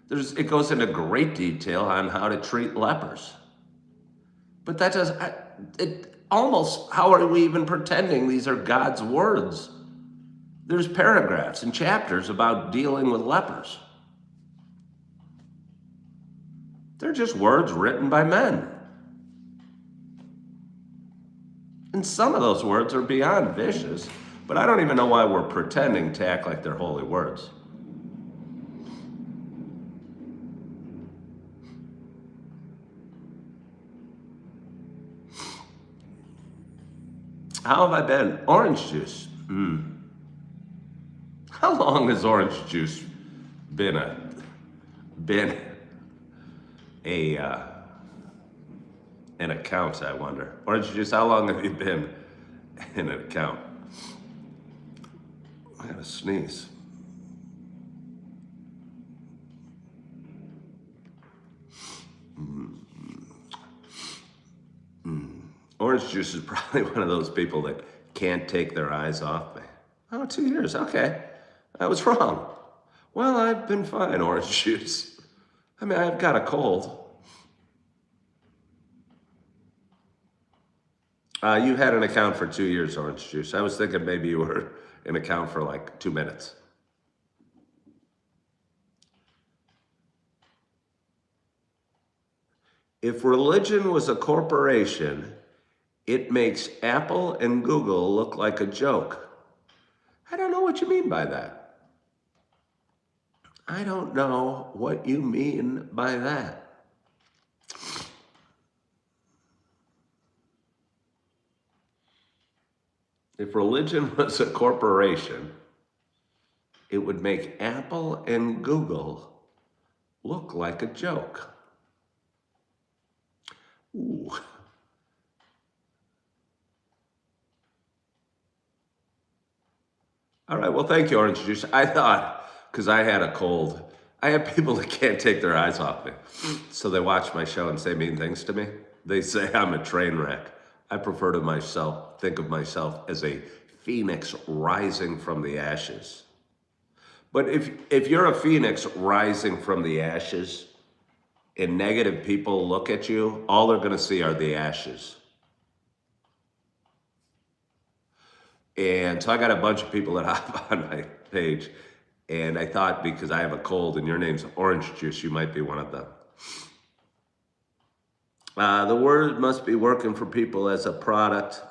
It goes into great detail on how to treat lepers. But that does, how are we even pretending these are God's words? There's paragraphs and chapters about dealing with lepers. They're just words written by men. And some of those words are beyond vicious, but I don't even know why we're pretending to act like they're holy words. How have I been? Orange juice. How long has orange juice been an account, I wonder? Orange juice, how long have you been in an account? I gotta sneeze. Orange juice is probably one of those people that can't take their eyes off me. Oh, 2 years, okay. I was wrong. Well, I've been fine, orange juice. I mean, I've got a cold. You had an account for 2 years, orange juice. I was thinking maybe you were an account for like 2 minutes. If religion was a corporation, it makes Apple and Google look like a joke. I don't know what you mean by that. I don't know what you mean by that. If religion was a corporation, it would make Apple and Google look like a joke. Ooh. All right, well, thank you, orange juice. I thought, because I had a cold, I have people that can't take their eyes off me. So they watch my show and say mean things to me. They say I'm a train wreck. I prefer to think of myself as a phoenix rising from the ashes. But if you're a phoenix rising from the ashes and negative people look at you, all they're going to see are the ashes. And so I got a bunch of people that hop on my page, and I thought because I have a cold and your name's Orange Juice, you might be one of them. The word must be working for people as a product.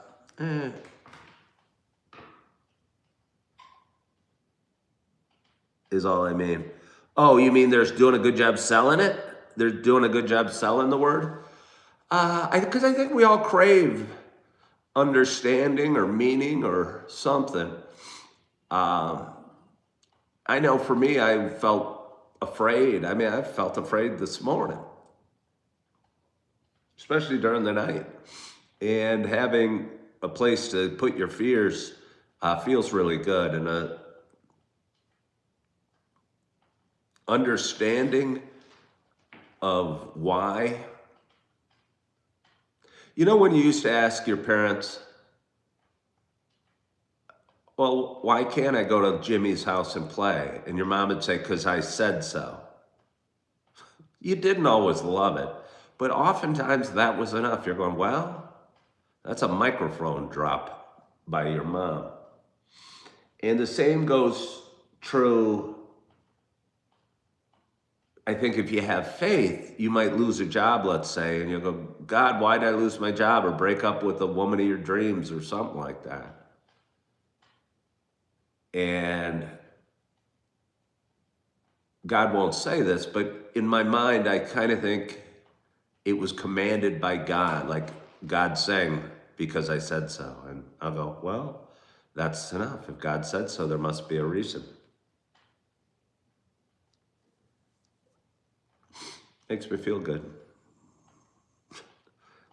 Is all I mean. Oh, you mean they're doing a good job selling it? They're doing a good job selling the word? Because I think we all crave understanding or meaning or something. I know for me, I felt afraid. I mean, I felt afraid this morning, especially during the night. And having a place to put your fears feels really good. And a understanding of why. You know when you used to ask your parents, well, why can't I go to Jimmy's house and play? And your mom would say, because I said so. You didn't always love it, but oftentimes that was enough. You're going, well, that's a microphone drop by your mom. And the same goes true. I think if you have faith, you might lose a job, let's say, and you'll go, God, why did I lose my job? Or break up with the woman of your dreams or something like that. And God won't say this, but in my mind, I kind of think it was commanded by God, like God saying, because I said so. And I'll go, well, that's enough. If God said so, there must be a reason. Makes me feel good.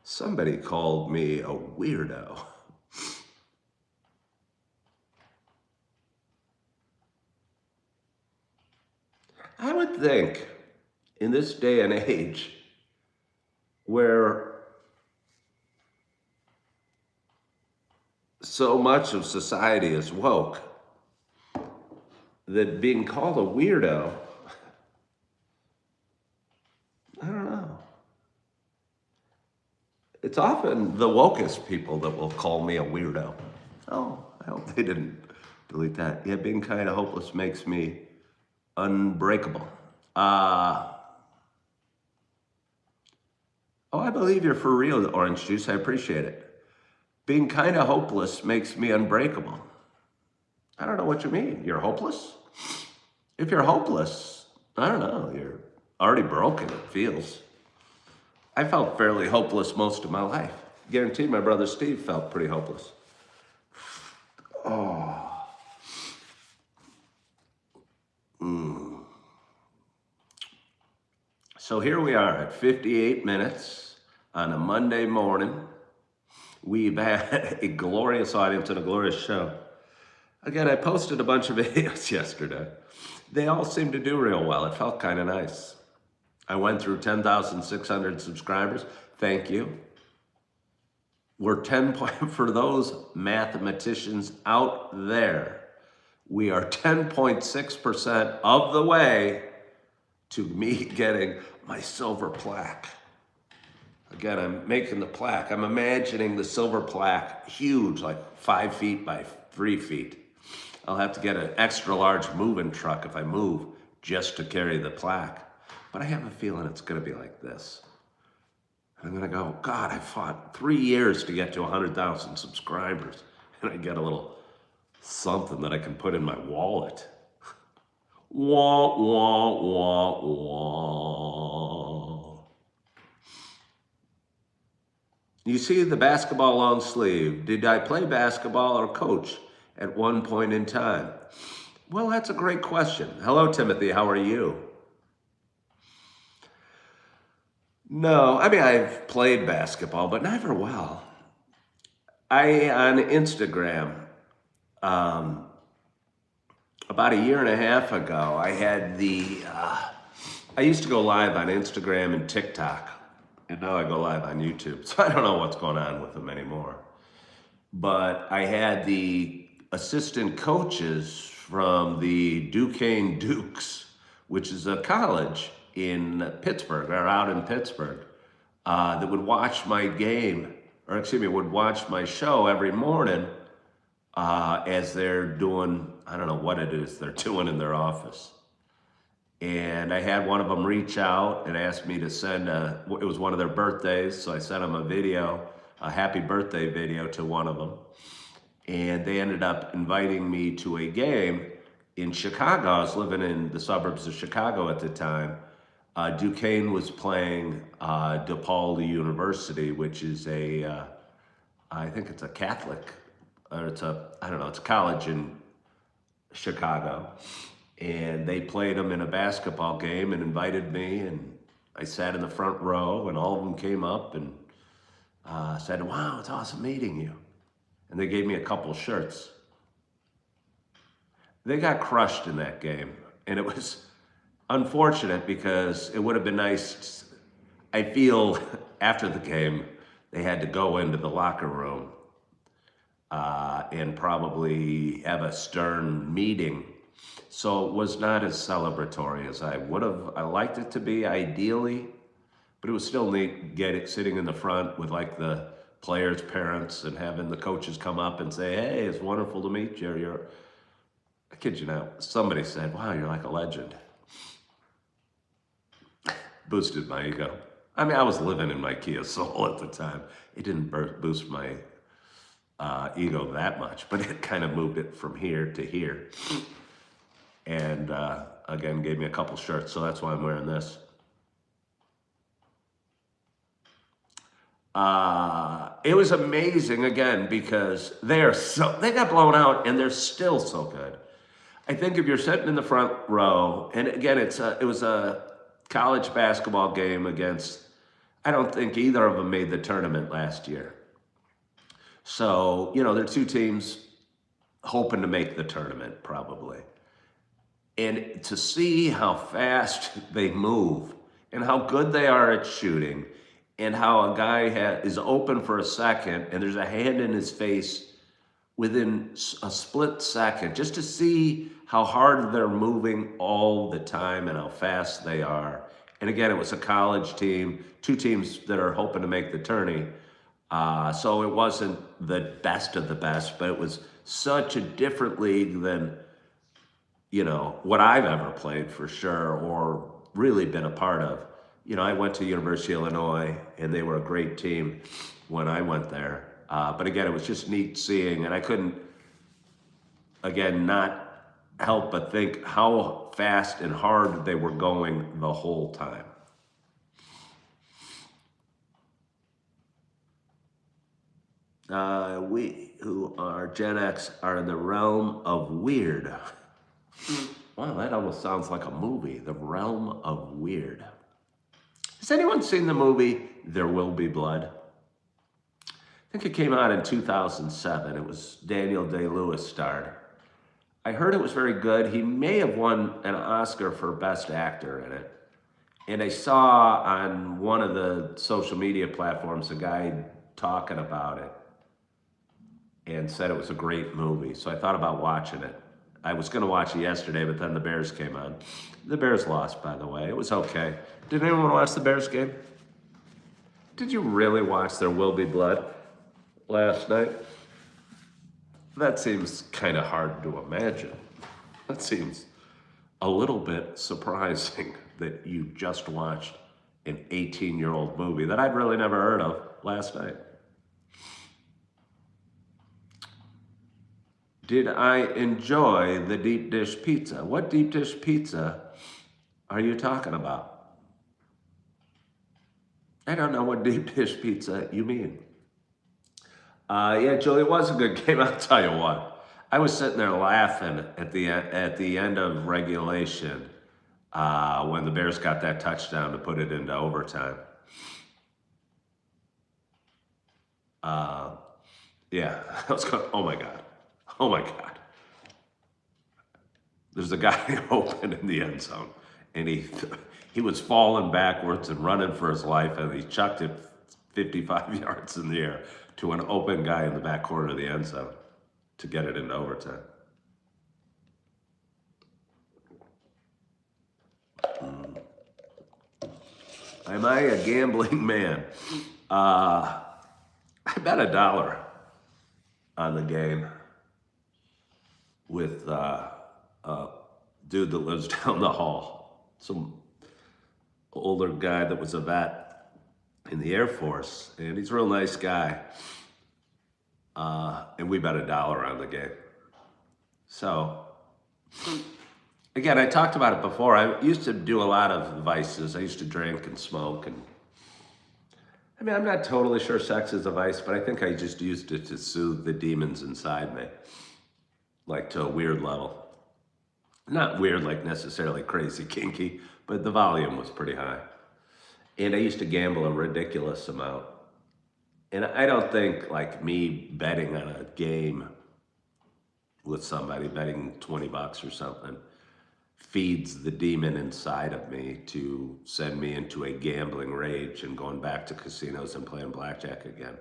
Somebody called me a weirdo. I would think in this day and age where so much of society is woke, that being called a weirdo, I don't know. It's often the wokest people that will call me a weirdo. Oh, I hope they didn't delete that. Yeah, being kind of hopeless makes me unbreakable. Oh, I believe you're for real, Orange Juice. I appreciate it. Being kind of hopeless makes me unbreakable. I don't know what you mean. You're hopeless? If you're hopeless, I don't know. You're already broken, it feels. I felt fairly hopeless most of my life. Guaranteed my brother Steve felt pretty hopeless. Oh. So here we are at 58 minutes on a Monday morning. We've had a glorious audience and a glorious show. Again, I posted a bunch of videos yesterday. They all seemed to do real well. It felt kind of nice. I went through 10,600 subscribers. Thank you. We're 10 for those mathematicians out there. We are 10.6% of the way to me getting my silver plaque. Again, I'm making the plaque. I'm imagining the silver plaque huge, like 5 feet by 3 feet. I'll have to get an extra large moving truck if I move just to carry the plaque. But I have a feeling it's gonna be like this. I'm gonna go, God, I fought 3 years to get to 100,000 subscribers. And I get a little something that I can put in my wallet. Wah, wah, wah, wah. You see the basketball long sleeve. Did I play basketball or coach at one point in time? Well, that's a great question. Hello, Timothy, how are you? No, I mean, I've played basketball, but never well. On Instagram, about a year and a half ago, I had I used to go live on Instagram and TikTok. And now I go live on YouTube. So I don't know what's going on with them anymore. But I had the assistant coaches from the Duquesne Dukes, which is a college in Pittsburgh, or out in Pittsburgh, that would watch my game, or excuse me, would watch my show every morning as they're doing, I don't know what it is they're doing in their office. And I had one of them reach out and ask me to send it was one of their birthdays, so I sent them a video, a happy birthday video to one of them. And they ended up inviting me to a game in Chicago. I was living in the suburbs of Chicago at the time. Duquesne was playing DePaul University, which is I think it's a Catholic, or it's a college in Chicago. And they played them in a basketball game and invited me, and I sat in the front row, and all of them came up and said, "Wow, it's awesome meeting you." And they gave me a couple shirts. They got crushed in that game, and it was unfortunate because it would have been nice. I feel after the game, they had to go into the locker room and probably have a stern meeting. So it was not as celebratory as I would have. I liked it to be, ideally, but it was still neat sitting in the front with like the players' parents and having the coaches come up and say, "Hey, it's wonderful to meet you. I kid you not, somebody said, "Wow, you're like a legend." Boosted my ego. I mean, I was living in my Kia Soul at the time. It didn't boost my ego that much, but it kind of moved it from here to here. And again, gave me a couple shirts, so that's why I'm wearing this. It was amazing, again, because they got blown out, and they're still so good. I think if you're sitting in the front row, and again, it was a college basketball game against, I don't think either of them made the tournament last year. So, they're two teams hoping to make the tournament, probably. And to see how fast they move and how good they are at shooting, and how a guy is open for a second and there's a hand in his face within a split second, just to see how hard they're moving all the time and how fast they are. And again, it was a college team, two teams that are hoping to make the tourney. So it wasn't the best of the best, but it was such a different league than what I've ever played, for sure, or really been a part of. I went to University of Illinois, and they were a great team when I went there. But again, it was just neat seeing, and I couldn't, again, not help but think how fast and hard they were going the whole time. We who are Gen X are in the realm of weird. Wow, that almost sounds like a movie, The Realm of Weird. Has anyone seen the movie There Will Be Blood? I think it came out in 2007. It was Daniel Day-Lewis starred. I heard it was very good. He may have won an Oscar for Best Actor in it. And I saw on one of the social media platforms a guy talking about it and said it was a great movie. So I thought about watching it. I was going to watch it yesterday, but then the Bears came on. The Bears lost, by the way. It was okay. Did anyone watch the Bears game? Did you really watch There Will Be Blood last night? That seems kind of hard to imagine. That seems a little bit surprising that you just watched an 18-year-old movie that I'd really never heard of last night. Did I enjoy the deep dish pizza? What deep dish pizza are you talking about? I don't know what deep dish pizza you mean. Yeah, Julie, it was a good game. I'll tell you what. I was sitting there laughing at the end of regulation when the Bears got that touchdown to put it into overtime. Yeah, I was going, oh my God. Oh my God. There's a guy open in the end zone, and he was falling backwards and running for his life, and he chucked it 55 yards in the air to an open guy in the back corner of the end zone to get it into overtime. Am I a gambling man? I bet $1 on the game with a dude that lives down the hall. Some older guy that was a vet in the Air Force, and he's a real nice guy. And we bet $1 on the game. So, again, I talked about it before. I used to do a lot of vices. I used to drink and smoke, and I mean, I'm not totally sure sex is a vice, but I think I just used it to soothe the demons inside me, like to a weird level. Not weird, like necessarily crazy kinky, but the volume was pretty high. And I used to gamble a ridiculous amount. And I don't think like me betting on a game with somebody, betting $20 or something, feeds the demon inside of me to send me into a gambling rage and going back to casinos and playing blackjack again.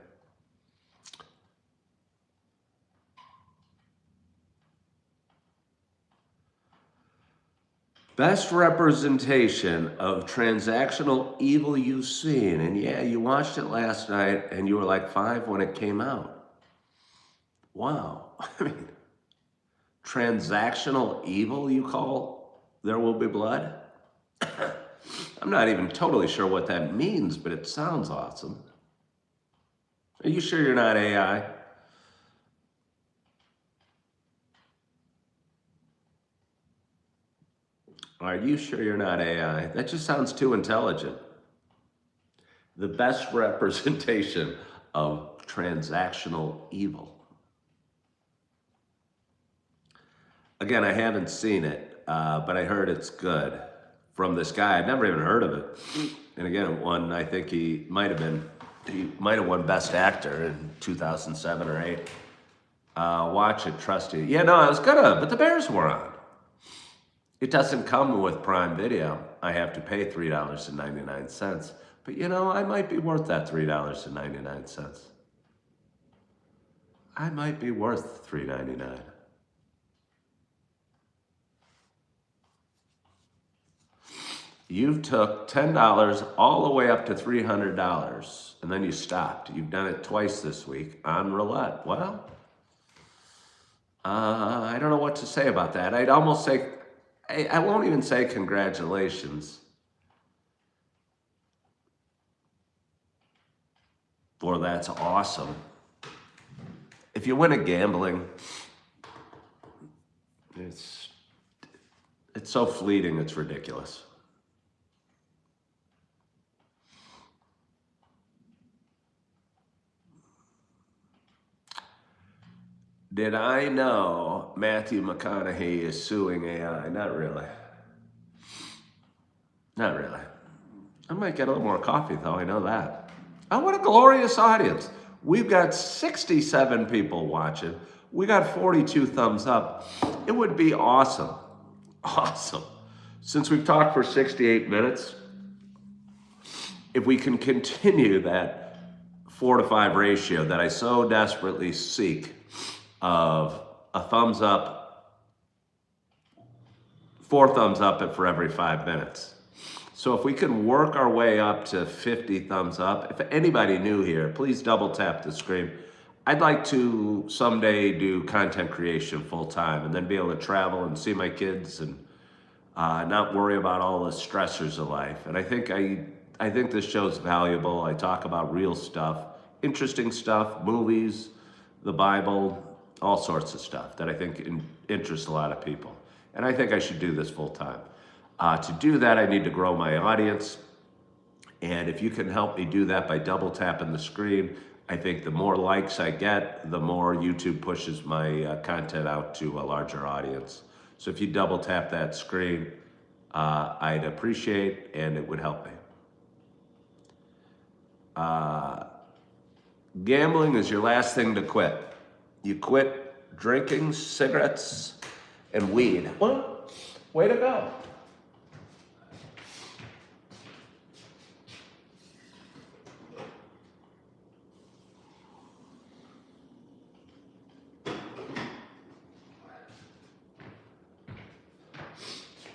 Best representation of transactional evil you've seen. And yeah, you watched it last night and you were like 5 when it came out. Wow. I mean, transactional evil you call There Will Be Blood? I'm not even totally sure what that means, but it sounds awesome. Are you sure you're not AI? Are you sure you're not AI? That just sounds too intelligent. The best representation of transactional evil. Again, I haven't seen it, but I heard it's good from this guy. I'd never even heard of it. And again, it won, I think he might have won Best Actor in 2007 or 8. Watch it, trust you. Yeah, no, I was gonna, but the Bears were on. It doesn't come with Prime Video. I have to pay $3.99. But you know, I might be worth that $3.99. I might be worth $3.99. You took $10 all the way up to $300, and then you stopped. You've done it twice this week on roulette. Well, I don't know what to say about that. I'd almost say, I won't even say congratulations, or that's awesome. If you win at gambling, it's so fleeting, it's ridiculous. Did I know Matthew McConaughey is suing AI? Not really. Not really. I might get a little more coffee though, I know that. Oh, what a glorious audience. We've got 67 people watching. We got 42 thumbs up. It would be awesome. Awesome. Since we've talked for 68 minutes, if we can continue that 4 to 5 ratio that I so desperately seek, of a thumbs up, 4 thumbs up for every 5 minutes. So if we can work our way up to 50 thumbs up, if anybody new here, please double tap the screen. I'd like to someday do content creation full time and then be able to travel and see my kids and not worry about all the stressors of life. And I think this show's valuable. I talk about real stuff, interesting stuff, movies, the Bible, all sorts of stuff that I think interests a lot of people. And I think I should do this full time. To do that, I need to grow my audience. And if you can help me do that by double tapping the screen, I think the more likes I get, the more YouTube pushes my content out to a larger audience. So if you double tap that screen, I'd appreciate, and it would help me. Gambling is your last thing to quit. You quit drinking cigarettes and weed. Well, way to go.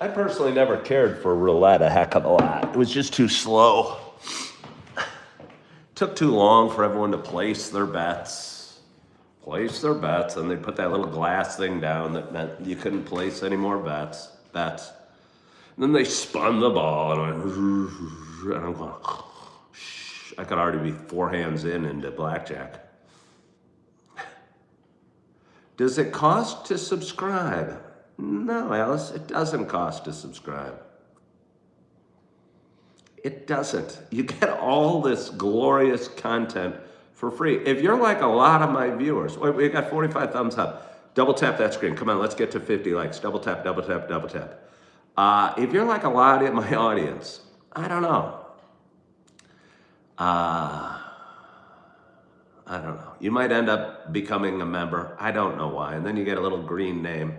I personally never cared for roulette a heck of a lot. It was just too slow. Took too long for everyone to place their bets. And they put that little glass thing down that meant you couldn't place any more bets. And then they spun the ball and I went, and I'm going, shh. I could already be 4 hands into blackjack. Does it cost to subscribe? No, Alice, it doesn't cost to subscribe. It doesn't. You get all this glorious content for free. If you're like a lot of my viewers, we got 45 thumbs up. Double tap that screen. Come on, let's get to 50 likes. Double tap, double tap, double tap. If you're like a lot of my audience, I don't know. I don't know. You might end up becoming a member. I don't know why. And then you get a little green name.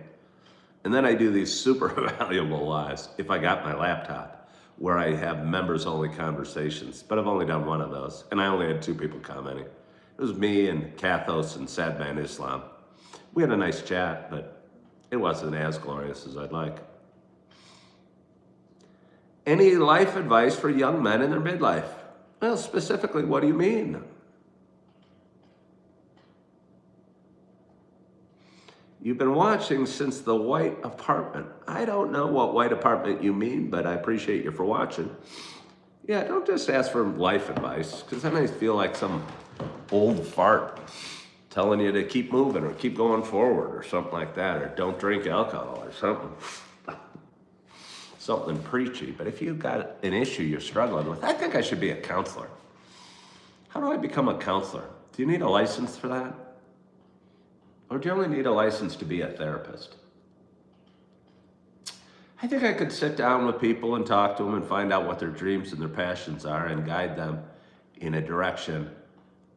And then I do these super valuable lives, if I got my laptop, where I have members-only conversations. But I've only done one of those, and I only had 2 people commenting. It was me and Kathos and Sadman Islam. We had a nice chat, but it wasn't as glorious as I'd like. Any life advice for young men in their midlife? Well, specifically, what do you mean? You've been watching since the white apartment. I don't know what white apartment you mean, but I appreciate you for watching. Yeah, don't just ask for life advice, because then I feel like some old fart telling you to keep moving or keep going forward or something like that, or don't drink alcohol or something. Something preachy. But if you've got an issue you're struggling with, I think I should be a counselor. How do I become a counselor? Do you need a license for that? Or do you only need a license to be a therapist? I think I could sit down with people and talk to them and find out what their dreams and their passions are and guide them in a direction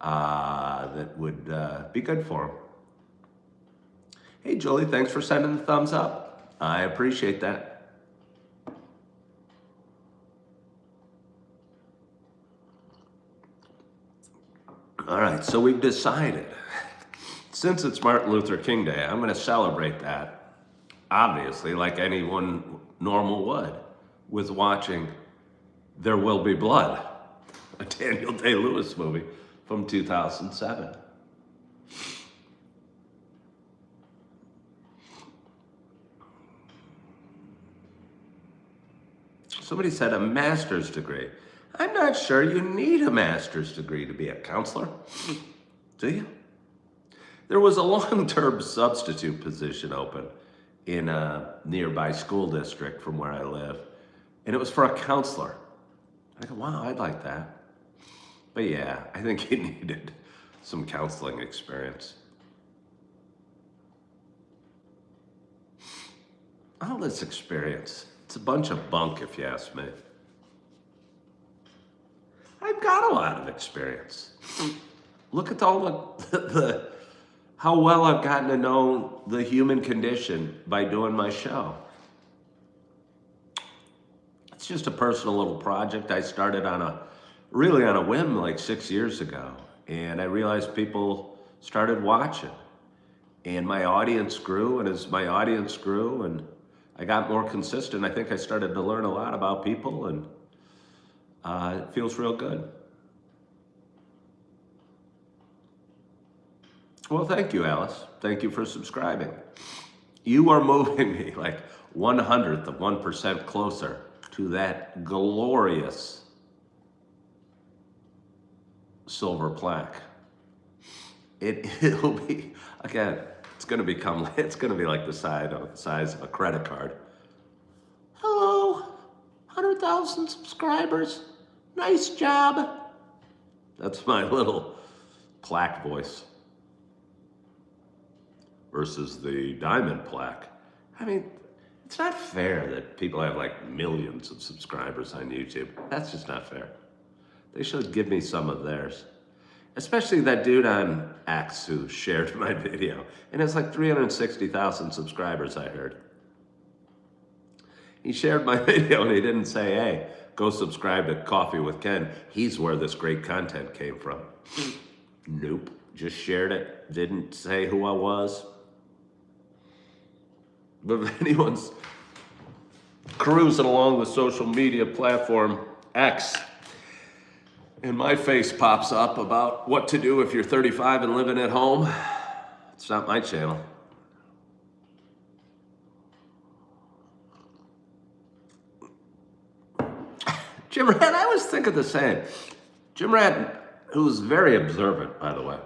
that would be good for them. Hey, Julie, thanks for sending the thumbs up. I appreciate that. All right, so we've decided. Since it's Martin Luther King Day, I'm going to celebrate that, obviously, like anyone normal would, with watching There Will Be Blood, a Daniel Day-Lewis movie from 2007. Somebody said a master's degree. I'm not sure you need a master's degree to be a counselor. Do you? There was a long-term substitute position open in a nearby school district from where I live, and it was for a counselor. I go, wow, I'd like that. But yeah, I think he needed some counseling experience. All this experience, it's a bunch of bunk if you ask me. I've got a lot of experience. Look at all the how well I've gotten to know the human condition by doing my show. It's just a personal little project I started on a whim like 6 years ago. And I realized people started watching. And my audience grew, and as my audience grew and I got more consistent, I think I started to learn a lot about people, and it feels real good. Well, thank you, Alice. Thank you for subscribing. You are moving me like 1/100th of 1% closer to that glorious silver plaque. It'll be, again, it's going to be like the size of a credit card. Hello, 100,000 subscribers. Nice job. That's my little plaque voice. Versus the diamond plaque. I mean, it's not fair that people have like millions of subscribers on YouTube. That's just not fair. They should give me some of theirs. Especially that dude on X who shared my video. And it's like 360,000 subscribers, I heard. He shared my video and he didn't say, hey, go subscribe to Coffee with Ken. He's where this great content came from. Nope, just shared it. Didn't say who I was. But if anyone's cruising along the social media platform X, and my face pops up about what to do if you're 35 and living at home. It's not my channel. Jim Rad, I was thinking the same. Jim Rad, who's very observant, by the way.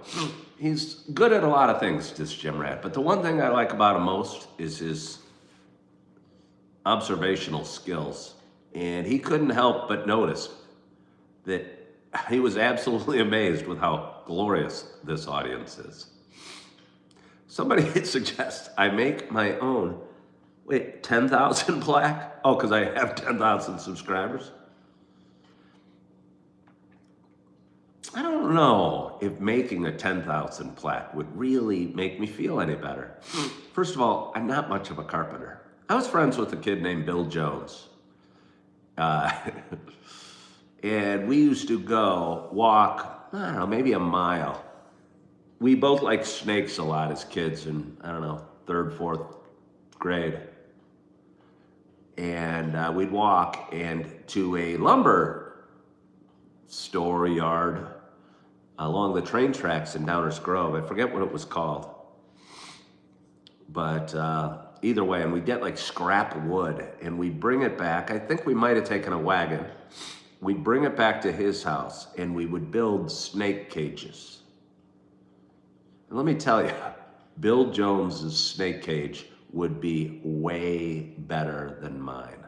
He's good at a lot of things, this Jim Rad, but the one thing I like about him most is his observational skills. And he couldn't help but notice that he was absolutely amazed with how glorious this audience is. Somebody suggests I make my own, 10,000 plaque? Oh, because I have 10,000 subscribers? I don't know if making a 10,000 plaque would really make me feel any better. First of all, I'm not much of a carpenter. I was friends with a kid named Bill Jones. And we used to go walk, I don't know, maybe a mile. We both liked snakes a lot as kids in, I don't know, 3rd, 4th grade. And we'd walk and to a lumber store yard along the train tracks in Downers Grove. I forget what it was called. But either way, and we'd get like scrap wood and we'd bring it back. I think we might have taken a wagon. We'd bring it back to his house and we would build snake cages. And let me tell you, Bill Jones's snake cage would be way better than mine.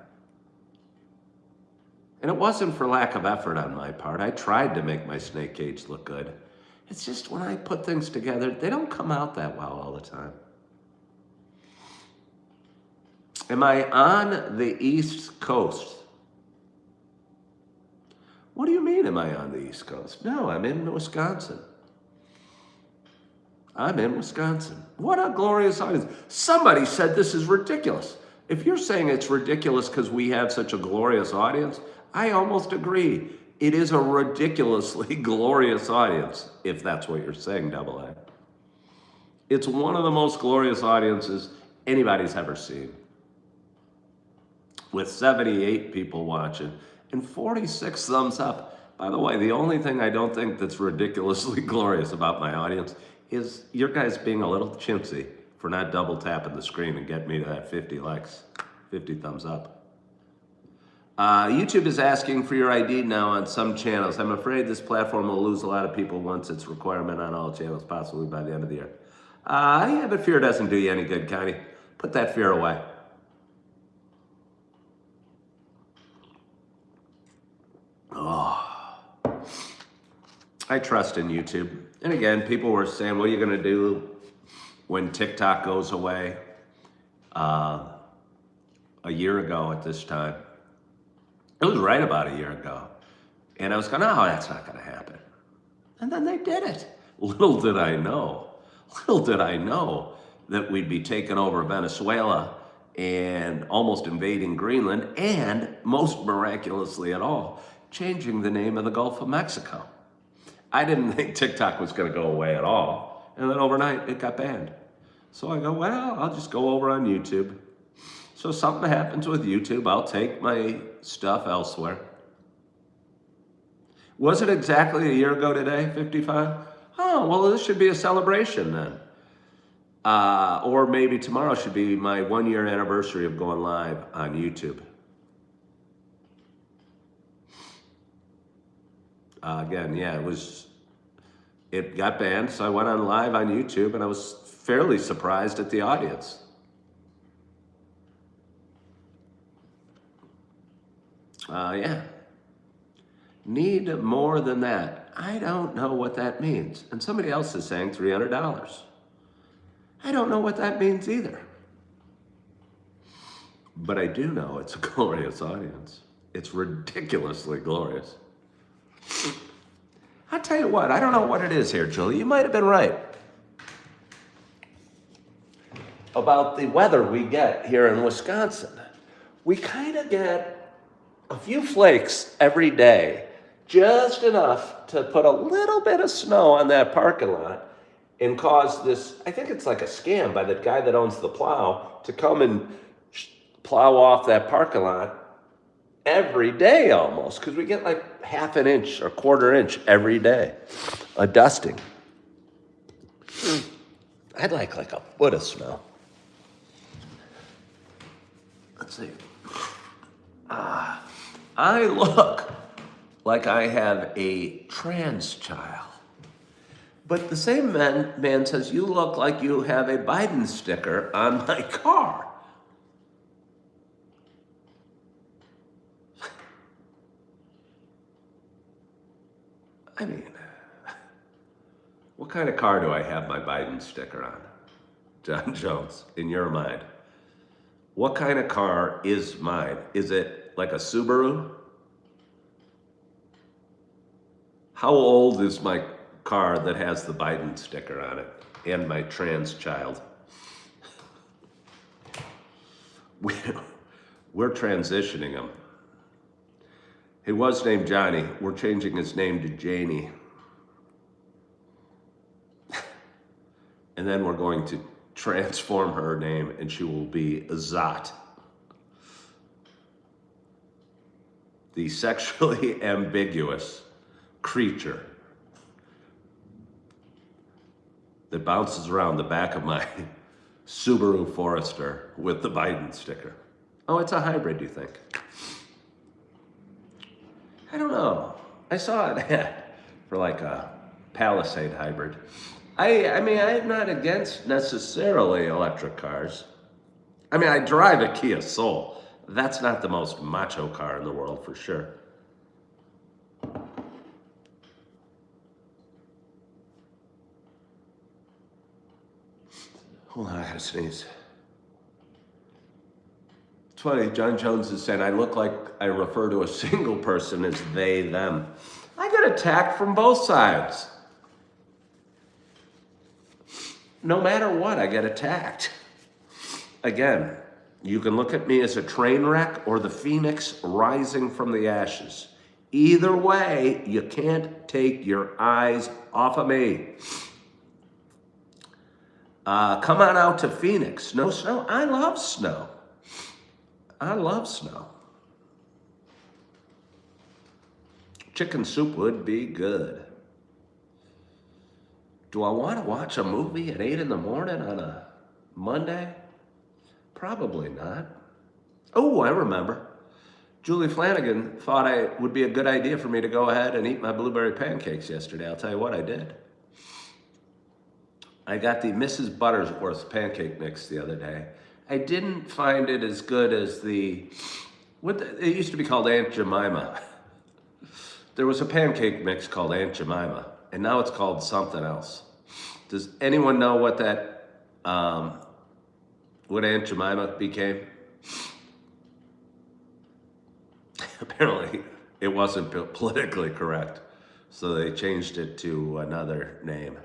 And it wasn't for lack of effort on my part. I tried to make my snake cage look good. It's just when I put things together, they don't come out that well all the time. Am I on the East Coast? What do you mean, am I on the East Coast? No, I'm in Wisconsin. I'm in Wisconsin. What a glorious audience. Somebody said this is ridiculous. If you're saying it's ridiculous because we have such a glorious audience, I almost agree. It is a ridiculously glorious audience, if that's what you're saying, Double A. It's one of the most glorious audiences anybody's ever seen. With 78 people watching and 46 thumbs up. By the way, the only thing I don't think that's ridiculously glorious about my audience is your guys being a little chintzy for not double tapping the screen and getting me to that 50 likes, 50 thumbs up. YouTube is asking for your ID now on some channels. I'm afraid this platform will lose a lot of people once its requirement on all channels, possibly by the end of the year. Yeah, but fear doesn't do you any good, Connie. Put that fear away. Oh, I trust in YouTube. And again, people were saying, what are you going to do when TikTok goes away? A year ago at this time. It was right about a year ago. And I was going, oh, that's not going to happen. And then they did it. Little did I know that we'd be taking over Venezuela and almost invading Greenland and, most miraculously at all, changing the name of the Gulf of Mexico. I didn't think TikTok was going to go away at all. And then overnight, it got banned. So I go, well, I'll just go over on YouTube. So something happens with YouTube, I'll take my stuff elsewhere. Was it exactly a year ago today, 55? Oh, well, this should be a celebration then. Or maybe tomorrow should be my 1-year anniversary of going live on YouTube. Again, yeah, it got banned, so I went on live on YouTube and I was fairly surprised at the audience. Yeah. Need more than that. I don't know what that means. And somebody else is saying $300. I don't know what that means either. But I do know it's a glorious audience. It's ridiculously glorious. I'll tell you what, I don't know what it is here, Julie. You might have been right about the weather we get here in Wisconsin. We kind of get a few flakes every day, just enough to put a little bit of snow on that parking lot and cause this, I think it's like a scam by the guy that owns the plow, to come and plow off that parking lot every day almost, because we get like half an inch or quarter inch every day, a dusting. I'd like a foot of snow. Let's see. I look like I have a trans child. But the same man says, you look like you have a Biden sticker on my car. I mean, what kind of car do I have my Biden sticker on? John Jones, in your mind. What kind of car is mine? Is it like a Subaru? How old is my car that has the Biden sticker on it and my trans child? We're transitioning him. He was named Johnny. We're changing his name to Janie. And then we're going to transform her name and she will be Azat. The sexually ambiguous creature that bounces around the back of my Subaru Forester with the Biden sticker. Oh, it's a hybrid, you think? I don't know. I saw an ad for like a Palisade hybrid. I mean, I'm not against necessarily electric cars. I mean, I drive a Kia Soul. That's not the most macho car in the world, for sure. Hold on, I gotta sneeze. It's funny, John Jones is saying, I look like I refer to a single person as they, them. I get attacked from both sides. No matter what, I get attacked. Again, you can look at me as a train wreck or the phoenix rising from the ashes. Either way, you can't take your eyes off of me. Come on out to Phoenix. No snow. I love snow. I love snow. Chicken soup would be good. Do I want to watch a movie at 8 in the morning on a Monday? Probably not. Oh, I remember. Julie Flanagan thought it would be a good idea for me to go ahead and eat my blueberry pancakes yesterday. I'll tell you what I did. I got the Mrs. Butterworth pancake mix the other day. I didn't find it as good as it used to be called Aunt Jemima. There was a pancake mix called Aunt Jemima, and now it's called something else. Does anyone know what what Aunt Jemima became? Apparently, it wasn't politically correct, so they changed it to another name.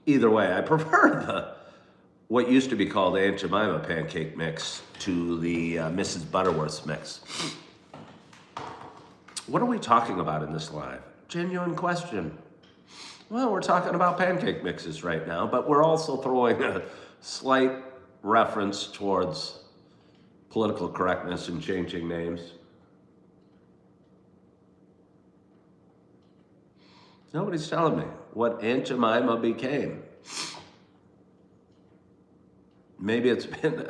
Either way, I prefer what used to be called Aunt Jemima pancake mix to the Mrs. Butterworth's mix. What are we talking about in this live? Genuine question. Well, we're talking about pancake mixes right now, but we're also throwing a slight reference towards political correctness and changing names. Nobody's telling me what Aunt Jemima became. Maybe it's been,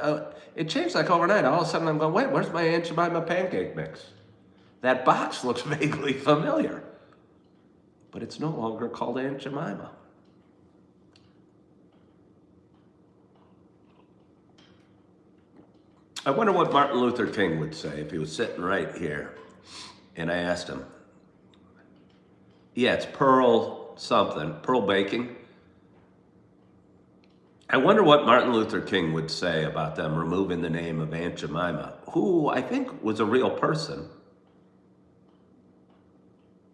it changed like overnight. All of a sudden I'm going, wait, where's my Aunt Jemima pancake mix? That box looks vaguely familiar, but it's no longer called Aunt Jemima. I wonder what Martin Luther King would say if he was sitting right here and I asked him, yeah, it's Pearl something, Pearl Baking. I wonder what Martin Luther King would say about them removing the name of Aunt Jemima, who I think was a real person.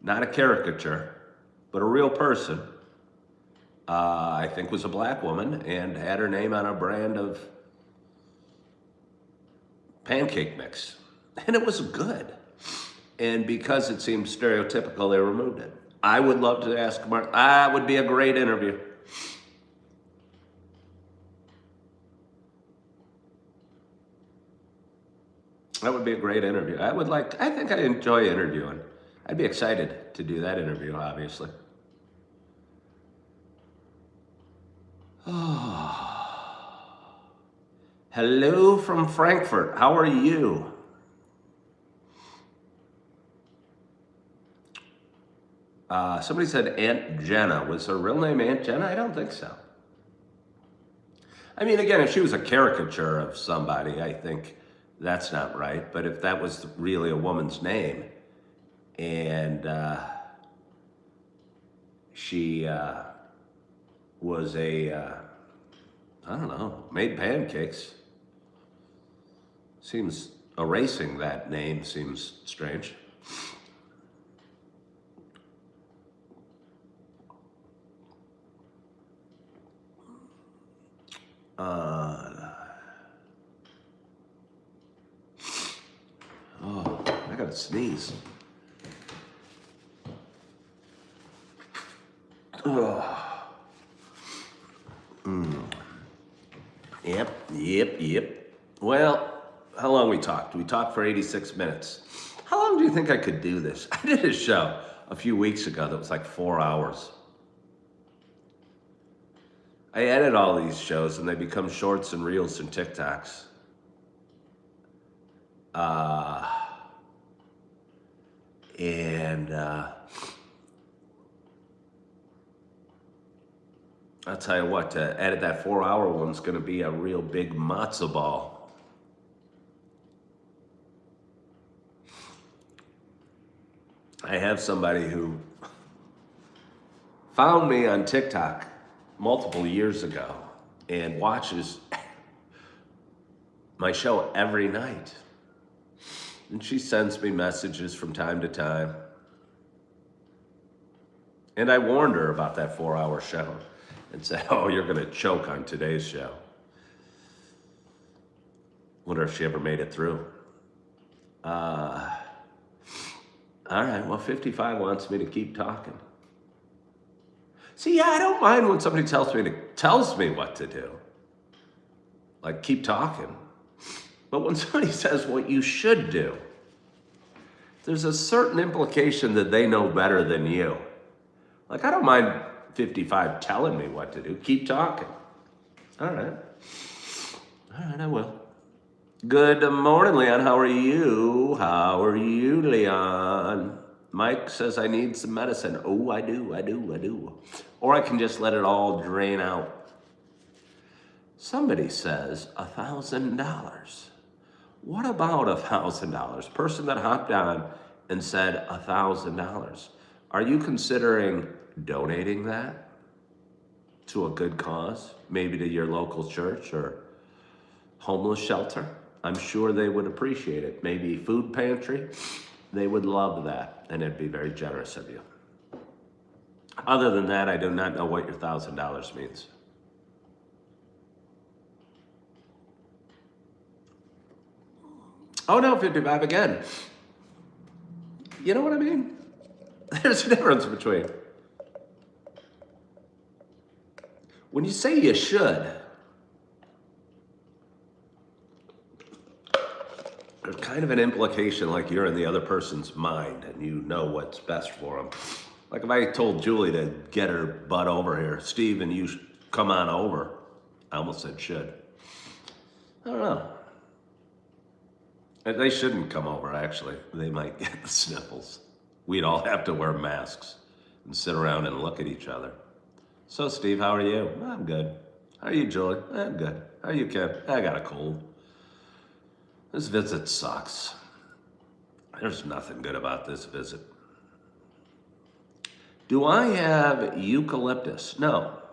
Not a caricature, but a real person. I think was a black woman and had her name on a brand of pancake mix. And it was good. And because it seemed stereotypical, they removed it. I would love to ask Martin. That would be a great interview. That would be a great interview. I think I enjoy interviewing. I'd be excited to do that interview, obviously. Hello from Frankfurt. How are you? Somebody said Aunt Jenna. Was her real name Aunt Jenna? I don't think so. I mean, again, if she was a caricature of somebody, I think that's not right. But if that was really a woman's name, and she was I don't know, made pancakes. Seems erasing that name seems strange. I gotta sneeze. Yep. Well, how long we talked? We talked for 86 minutes. How long do you think I could do this? I did a show a few weeks ago that was like 4 hours. I edit all these shows and they become shorts and reels and TikToks. I'll tell you what, to edit that 4-hour one's gonna be a real big matzo ball. I have somebody who found me on TikTok multiple years ago and watches my show every night. And she sends me messages from time to time. And I warned her about that 4-hour show and said, oh, you're gonna choke on today's show. Wonder if she ever made it through. All right, well, 55 wants me to keep talking. See, yeah, I don't mind when somebody tells me what to do. Like, keep talking. But when somebody says what you should do, there's a certain implication that they know better than you. Like, I don't mind 55 telling me what to do. Keep talking. All right, I will. Good morning, Leon. How are you? How are you, Leon? Mike says I need some medicine. Oh, I do. Or I can just let it all drain out. Somebody says $1,000. What about $1,000? Person that hopped on and said $1,000. Are you considering donating that to a good cause? Maybe to your local church or homeless shelter? I'm sure they would appreciate it. Maybe food pantry? They would love that, and it'd be very generous of you. Other than that, I do not know what your $1,000 means. Oh no, 55 again. You know what I mean? There's a difference between when you say you should, there's kind of an implication like you're in the other person's mind and you know what's best for them. Like if I told Julie to get her butt over here, Steve, and you come on over. I almost said should. I don't know. They shouldn't come over, actually. They might get the sniffles. We'd all have to wear masks and sit around and look at each other. So, Steve, how are you? I'm good. How are you, Julie? I'm good. How are you, Ken? I got a cold. This visit sucks. There's nothing good about this visit. Do I have eucalyptus? No.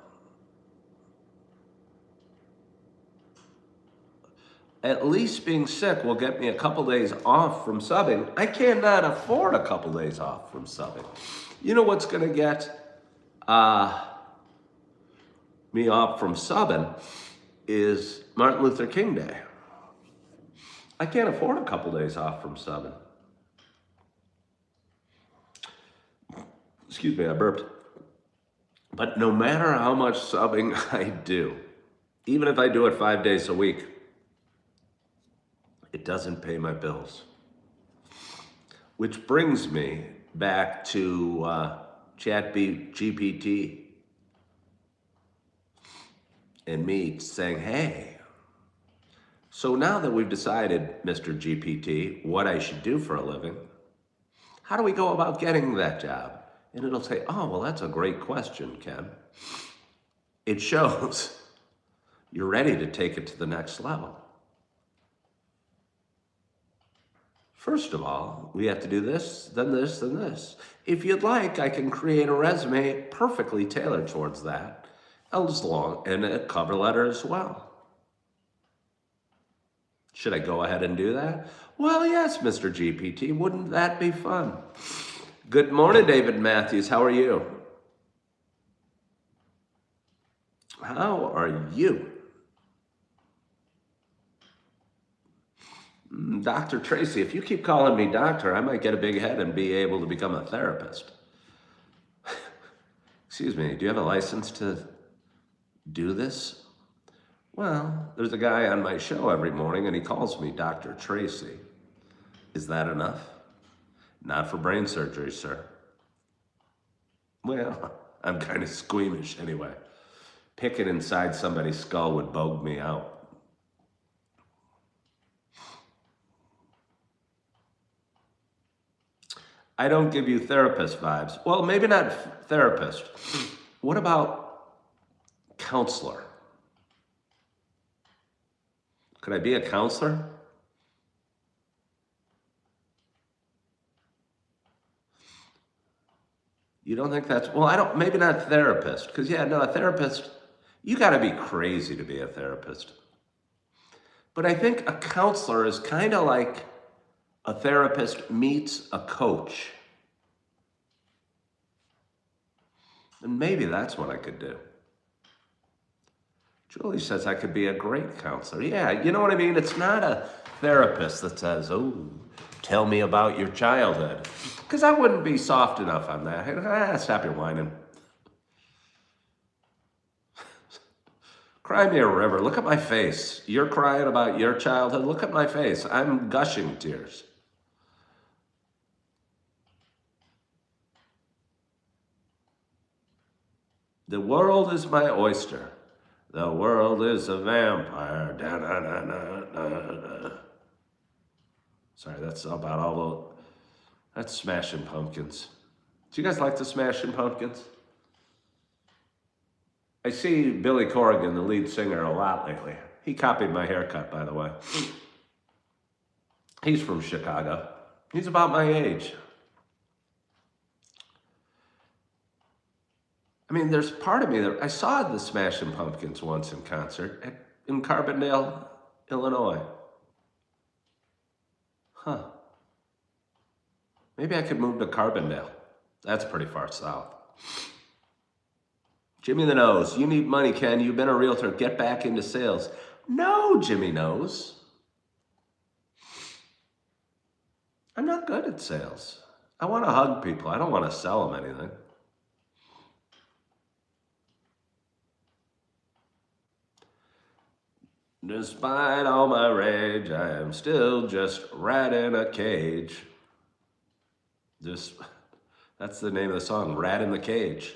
At least being sick will get me a couple days off from subbing. I cannot afford a couple days off from subbing. You know what's gonna get me off from subbing is Martin Luther King Day. I can't afford a couple days off from subbing. Excuse me, I burped. But no matter how much subbing I do, even if I do it 5 days a week, It doesn't pay my bills. Which brings me back to ChatGPT and me saying, hey, so now that we've decided, Mr. GPT, what I should do for a living, how do we go about getting that job? And it'll say, oh, well, that's a great question, Ken. It shows you're ready to take it to the next level. First of all, we have to do this, then this, then this. If you'd like, I can create a resume perfectly tailored towards that, and a cover letter as well. Should I go ahead and do that? Well, yes, Mr. GPT, wouldn't that be fun? Good morning, David Matthews. How are you? How are you? Dr. Tracy, if you keep calling me doctor, I might get a big head and be able to become a therapist. Excuse me, do you have a license to do this? Well, there's a guy on my show every morning and he calls me Dr. Tracy. Is that enough? Not for brain surgery, sir. Well, I'm kind of squeamish anyway. Picking inside somebody's skull would bog me out. I don't give you therapist vibes. Well, maybe not therapist. What about counselor? Could I be a counselor? You don't think that's, well, maybe not therapist, because a therapist, you gotta be crazy to be a therapist. But I think a counselor is kind of like a therapist meets a coach. And maybe that's what I could do. Julie says I could be a great counselor. Yeah, you know what I mean? It's not a therapist that says, oh, tell me about your childhood. Because I wouldn't be soft enough on that. Stop your whining. Cry me a river. Look at my face. You're crying about your childhood. Look at my face. I'm gushing tears. The world is my oyster. The world is a vampire. Da, da, da, da, da, da. Sorry, that's about all the... That's Smashing Pumpkins. Do you guys like the Smashing Pumpkins? I see Billy Corrigan, the lead singer, a lot lately. He copied my haircut, by the way. He's from Chicago. He's about my age. I mean, there's part of me that I saw the Smashing Pumpkins once in concert in Carbondale, Illinois. Huh. Maybe I could move to Carbondale. That's pretty far south. Jimmy the Nose, you need money, Ken. You've been a realtor. Get back into sales. No, Jimmy Nose. I'm not good at sales. I want to hug people. I don't want to sell them anything. Despite all my rage, I am still just rat in a cage. That's the name of the song, Rat in the Cage.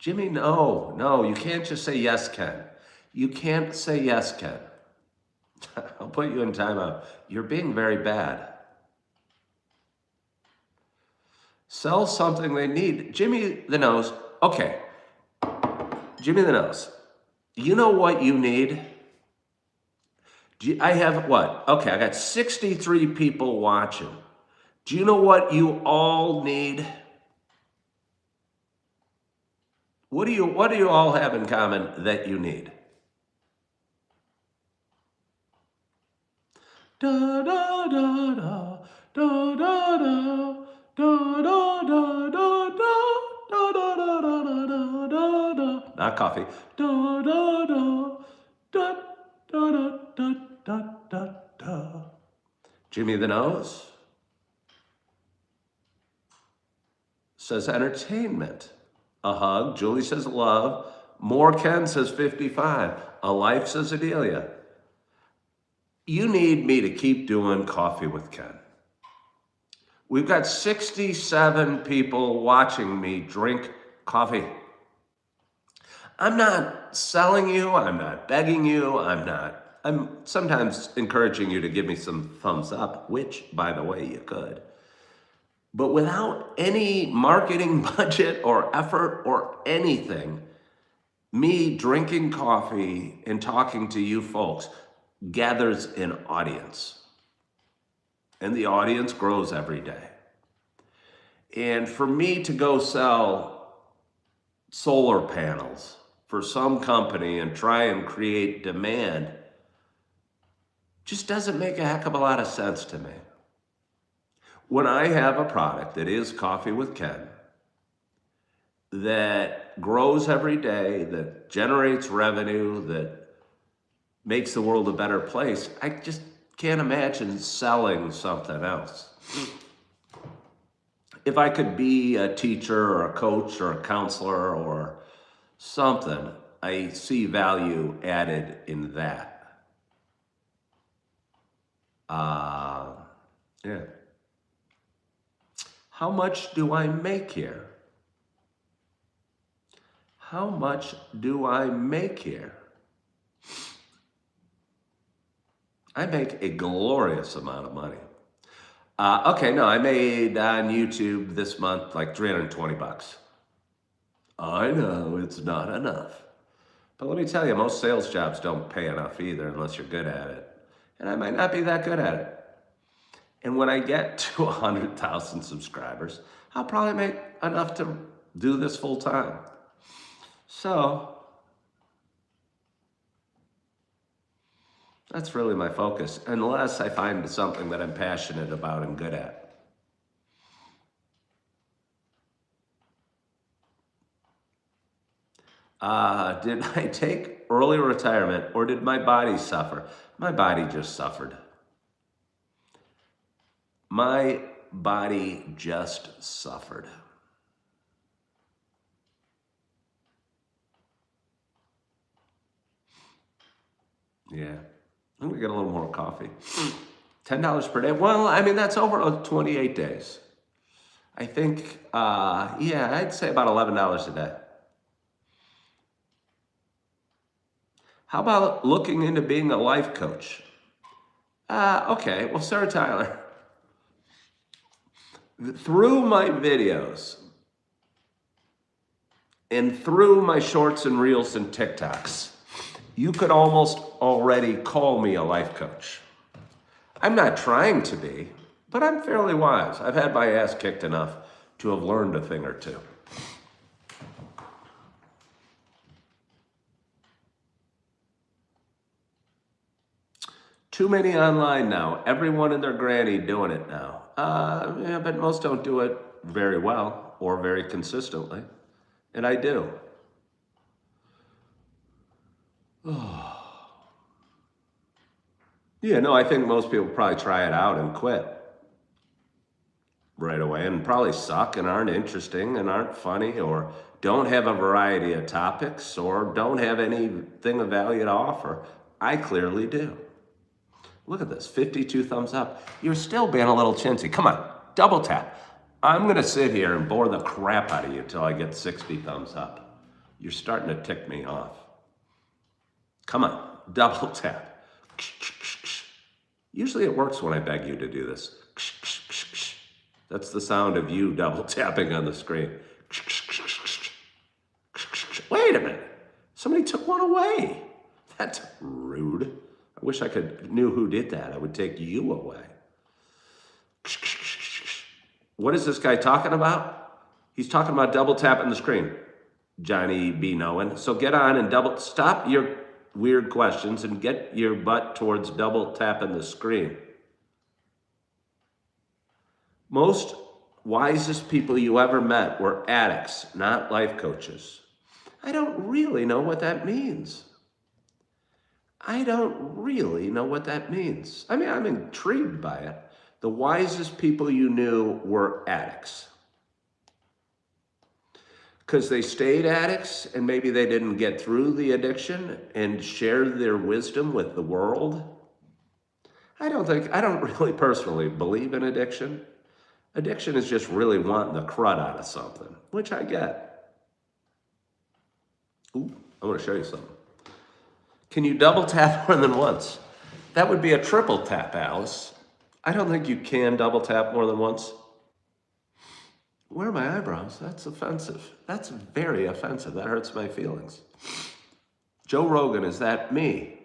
Jimmy, no, you can't just say yes, Ken. You can't say yes, Ken. I'll put you in timeout. You're being very bad. Sell something they need. Jimmy the Nose, okay. Jimmy the Nose, you know what you need? I have what? Okay, I got 63 people watching. Do you know what you all need? What do you all have in common that you need? Da da da da da da da da da da da da da da da da. Not coffee. Da da da da da da da da da. Jimmy the Nose says entertainment. A hug. Julie says love. More Ken says 55. A life says Adelia. you need me to keep doing Coffee with Ken. We've got 67 people watching me drink coffee. I'm not selling you, I'm not begging you, I'm sometimes encouraging you to give me some thumbs up, which, by the way, you could. But without any marketing budget or effort or anything, me drinking coffee and talking to you folks gathers an audience. And the audience grows every day. And for me to go sell solar panels for some company and try and create demand just doesn't make a heck of a lot of sense to me. When I have a product that is Coffee with Ken, that grows every day, that generates revenue, that makes the world a better place, I just can't imagine selling something else. If I could be a teacher or a coach or a counselor or something, I see value added in that. Yeah. How much do I make here? How much do I make here? I make a glorious amount of money. Okay, no, I made on YouTube this month like $320. I know it's not enough. But let me tell you, most sales jobs don't pay enough either unless you're good at it. And I might not be that good at it. And when I get to 100,000 subscribers, I'll probably make enough to do this full time. So that's really my focus, unless I find something that I'm passionate about and good at. Did I take early retirement or did my body suffer? My body just suffered. My body just suffered. Yeah. I'm gonna get a little more coffee. $10 per day. Well, I mean, that's over 28 days. I think, yeah, I'd say about $11 a day. How about looking into being a life coach? Okay, well, Sarah Tyler, through my videos and through my shorts and reels and TikToks, you could almost already call me a life coach. I'm not trying to be, but I'm fairly wise. I've had my ass kicked enough to have learned a thing or two. Too many online now. Everyone and their granny doing it now. Yeah, but most don't do it very well or very consistently. And I do. Yeah, no, I think most people probably try it out and quit right away and probably suck and aren't interesting and aren't funny or don't have a variety of topics or don't have anything of value to offer. I clearly do. Look at this, 52 thumbs up. You're still being a little chintzy. Come on, double tap. I'm gonna sit here and bore the crap out of you till I get 60 thumbs up. You're starting to tick me off. Come on, double tap. Usually it works when I beg you to do this. That's the sound of you double tapping on the screen. Wait a minute, somebody took one away. That's rude. I wish I knew who did that. I would take you away. What is this guy talking about? He's talking about double tapping the screen. Johnny B. Knowing. So get on and stop your weird questions and get your butt towards double tapping the screen. Most wisest people you ever met were addicts, not life coaches. I don't really know what that means. I don't really know what that means. I mean, I'm intrigued by it. The wisest people you knew were addicts. Because they stayed addicts and maybe they didn't get through the addiction and shared their wisdom with the world. I don't really personally believe in addiction. Addiction is just really wanting the crud out of something, which I get. Ooh, I want to show you something. Can you double tap more than once? That would be a triple tap, Alice. I don't think you can double tap more than once. Where are my eyebrows? That's offensive. That's very offensive. That hurts my feelings. Joe Rogan, is that me?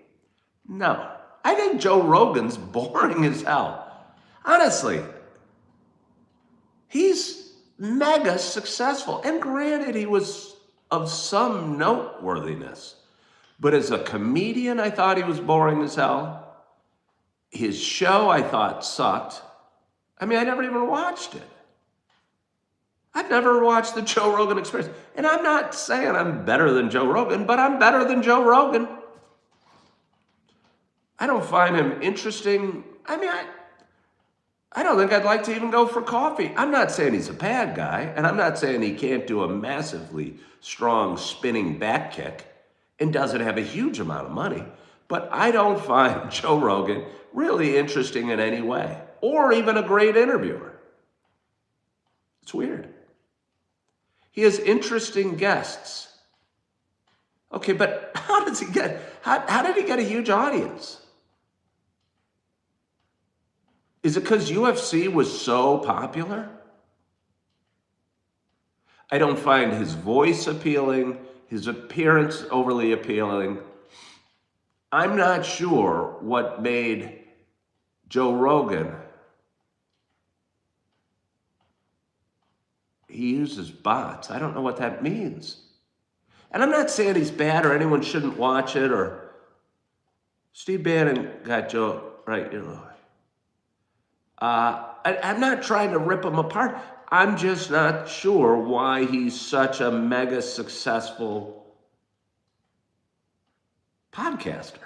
No. I think Joe Rogan's boring as hell. Honestly. He's mega successful. And granted, he was of some noteworthiness. But as a comedian, I thought he was boring as hell. His show, I thought, sucked. I mean, I never even watched it. I've never watched the Joe Rogan Experience. And I'm not saying I'm better than Joe Rogan, but I'm better than Joe Rogan. I don't find him interesting. I mean, I don't think I'd like to even go for coffee. I'm not saying he's a bad guy, and I'm not saying he can't do a massively strong spinning back kick and doesn't have a huge amount of money. But I don't find Joe Rogan really interesting in any way, or even a great interviewer. It's weird. He has interesting guests. Okay, but how did he get a huge audience? Is it because UFC was so popular? I don't find his voice appealing, his appearance overly appealing. I'm not sure what made Joe Rogan. He uses bots. I don't know what that means. And I'm not saying he's bad or anyone shouldn't watch it or Steve Bannon got Joe right. I'm not trying to rip him apart. I'm just not sure why he's such a mega successful podcaster.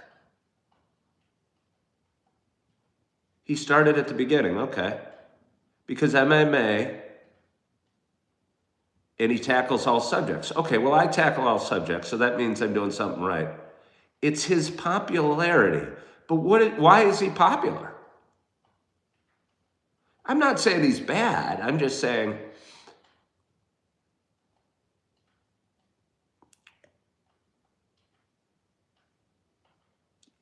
He started at the beginning, okay. Because MMA, and he tackles all subjects. Okay, well, I tackle all subjects, so that means I'm doing something right. It's his popularity. But why is he popular? I'm not saying he's bad. I'm just saying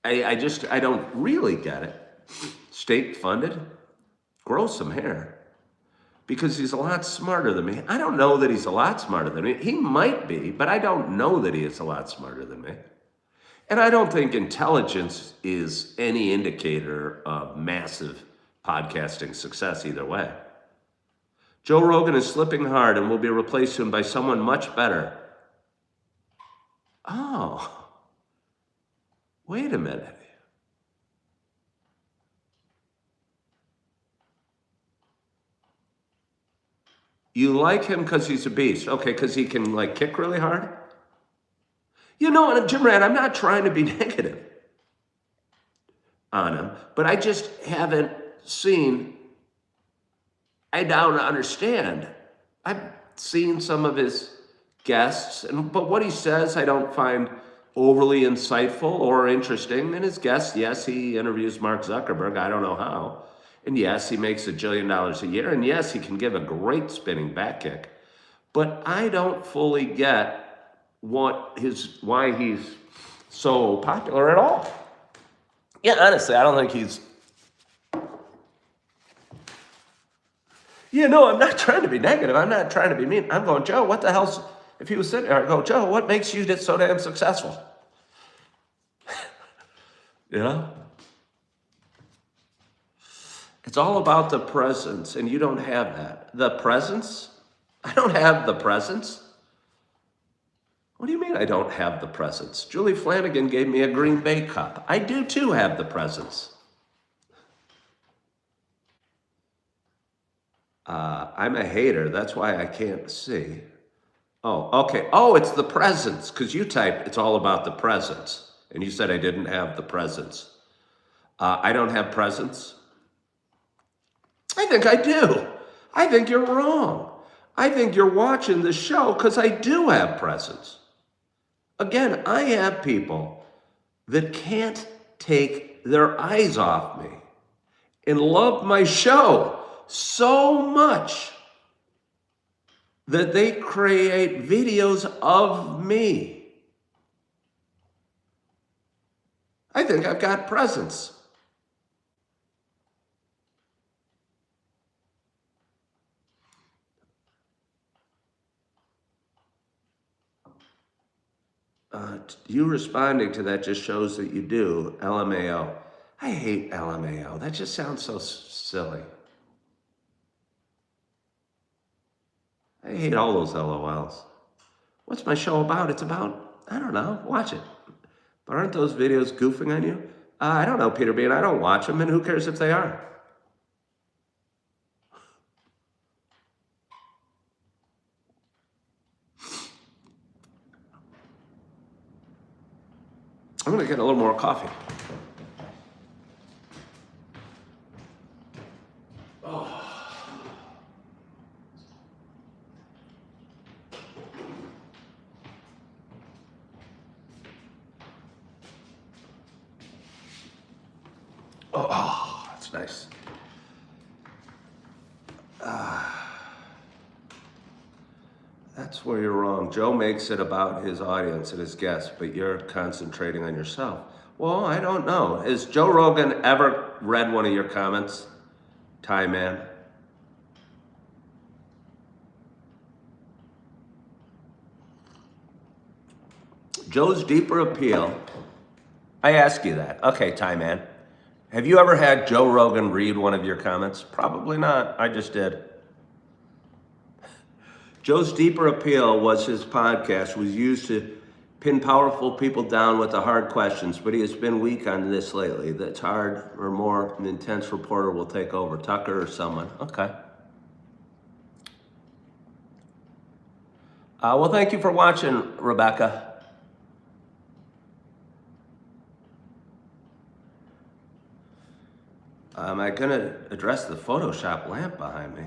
I don't really get it. State funded? Grow some hair. Because he's a lot smarter than me. I don't know that he's a lot smarter than me. He might be, but I don't know that he is a lot smarter than me. And I don't think intelligence is any indicator of massive podcasting success either way. Joe Rogan is slipping hard and will be replaced soon by someone much better. Oh, wait a minute. You like him because he's a beast. Okay, because he can like kick really hard? You know, and Jim Rand, I'm not trying to be negative on him, but I just haven't seen, I don't understand. I've seen some of his guests, but what he says I don't find overly insightful or interesting. And his guests, yes, he interviews Mark Zuckerberg, I don't know how. And yes, he makes $1 billion a year. And yes, he can give a great spinning back kick. But I don't fully get why he's so popular at all. Yeah, honestly, I don't think he's... Yeah, no, I'm not trying to be negative. I'm not trying to be mean. I'm going, Joe, what the hell's... If he was sitting there, I go, Joe, what makes you so damn successful? You know? It's all about the presence, and you don't have that. The presence? I don't have the presence. What do you mean I don't have the presence? Julie Flanagan gave me a Green Bay cup. I do too have the presence. I'm a hater. That's why I can't see. Oh, okay. Oh, it's the presence, because you typed it's all about the presence, and you said I didn't have the presence. I don't have presence. I think I do. I think you're wrong. I think you're watching the show because I do have presence. Again, I have people that can't take their eyes off me. and loved my show so much that they create videos of me. I think I've got presence. You responding to that just shows that you do. LMAO. I hate LMAO. That just sounds so silly. I hate all those LOLs. What's my show about? It's about, I don't know, watch it. But aren't those videos goofing on you? I don't know, Peter Bean. I don't watch them, and who cares if they are? I'm going to get a little more coffee. Oh, that's nice. That's where you're wrong. Joe makes it about his audience and his guests, but you're concentrating on yourself. Well, I don't know. Has Joe Rogan ever read one of your comments, Ty Man? Joe's deeper appeal. I ask you that. Okay, Ty Man. Have you ever had Joe Rogan read one of your comments? Probably not. I just did. Joe's deeper appeal was his podcast was used to pin powerful people down with the hard questions, but he has been weak on this lately. That's hard or more an intense reporter will take over. Tucker or someone. Okay. Well, thank you for watching, Rebecca. Am I going to address the Photoshop lamp behind me?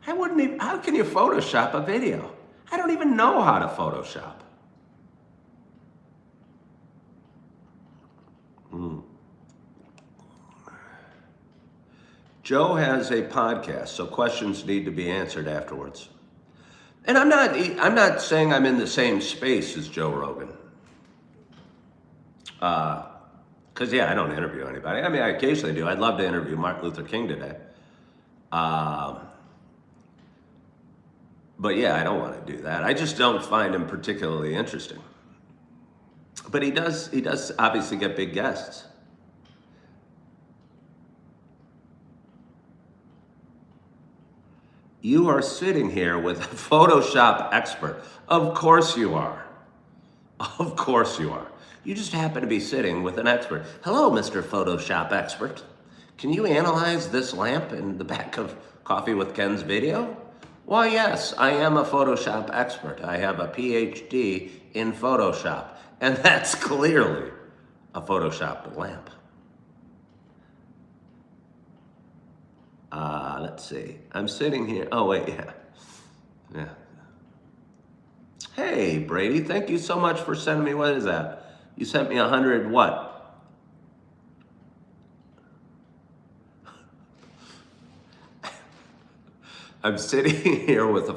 I wouldn't even, how can you Photoshop a video? I don't even know how to Photoshop. Joe has a podcast, so questions need to be answered afterwards. And I'm not saying I'm in the same space as Joe Rogan. Because, yeah, I don't interview anybody. I mean, I occasionally do. I'd love to interview Martin Luther King today. But, yeah, I don't want to do that. I just don't find him particularly interesting. But he does obviously get big guests. You are sitting here with a Photoshop expert. Of course you are. Of course you are. You just happen to be sitting with an expert. Hello, Mr. Photoshop expert. Can you analyze this lamp in the back of Coffee with Ken's video? Why, yes, I am a Photoshop expert. I have a PhD in Photoshop, and that's clearly a Photoshopped lamp. Let's see. I'm sitting here. Oh, wait, yeah. Yeah. Hey, Brady, thank you so much for sending me, what is that? You sent me 100 what? I'm sitting here with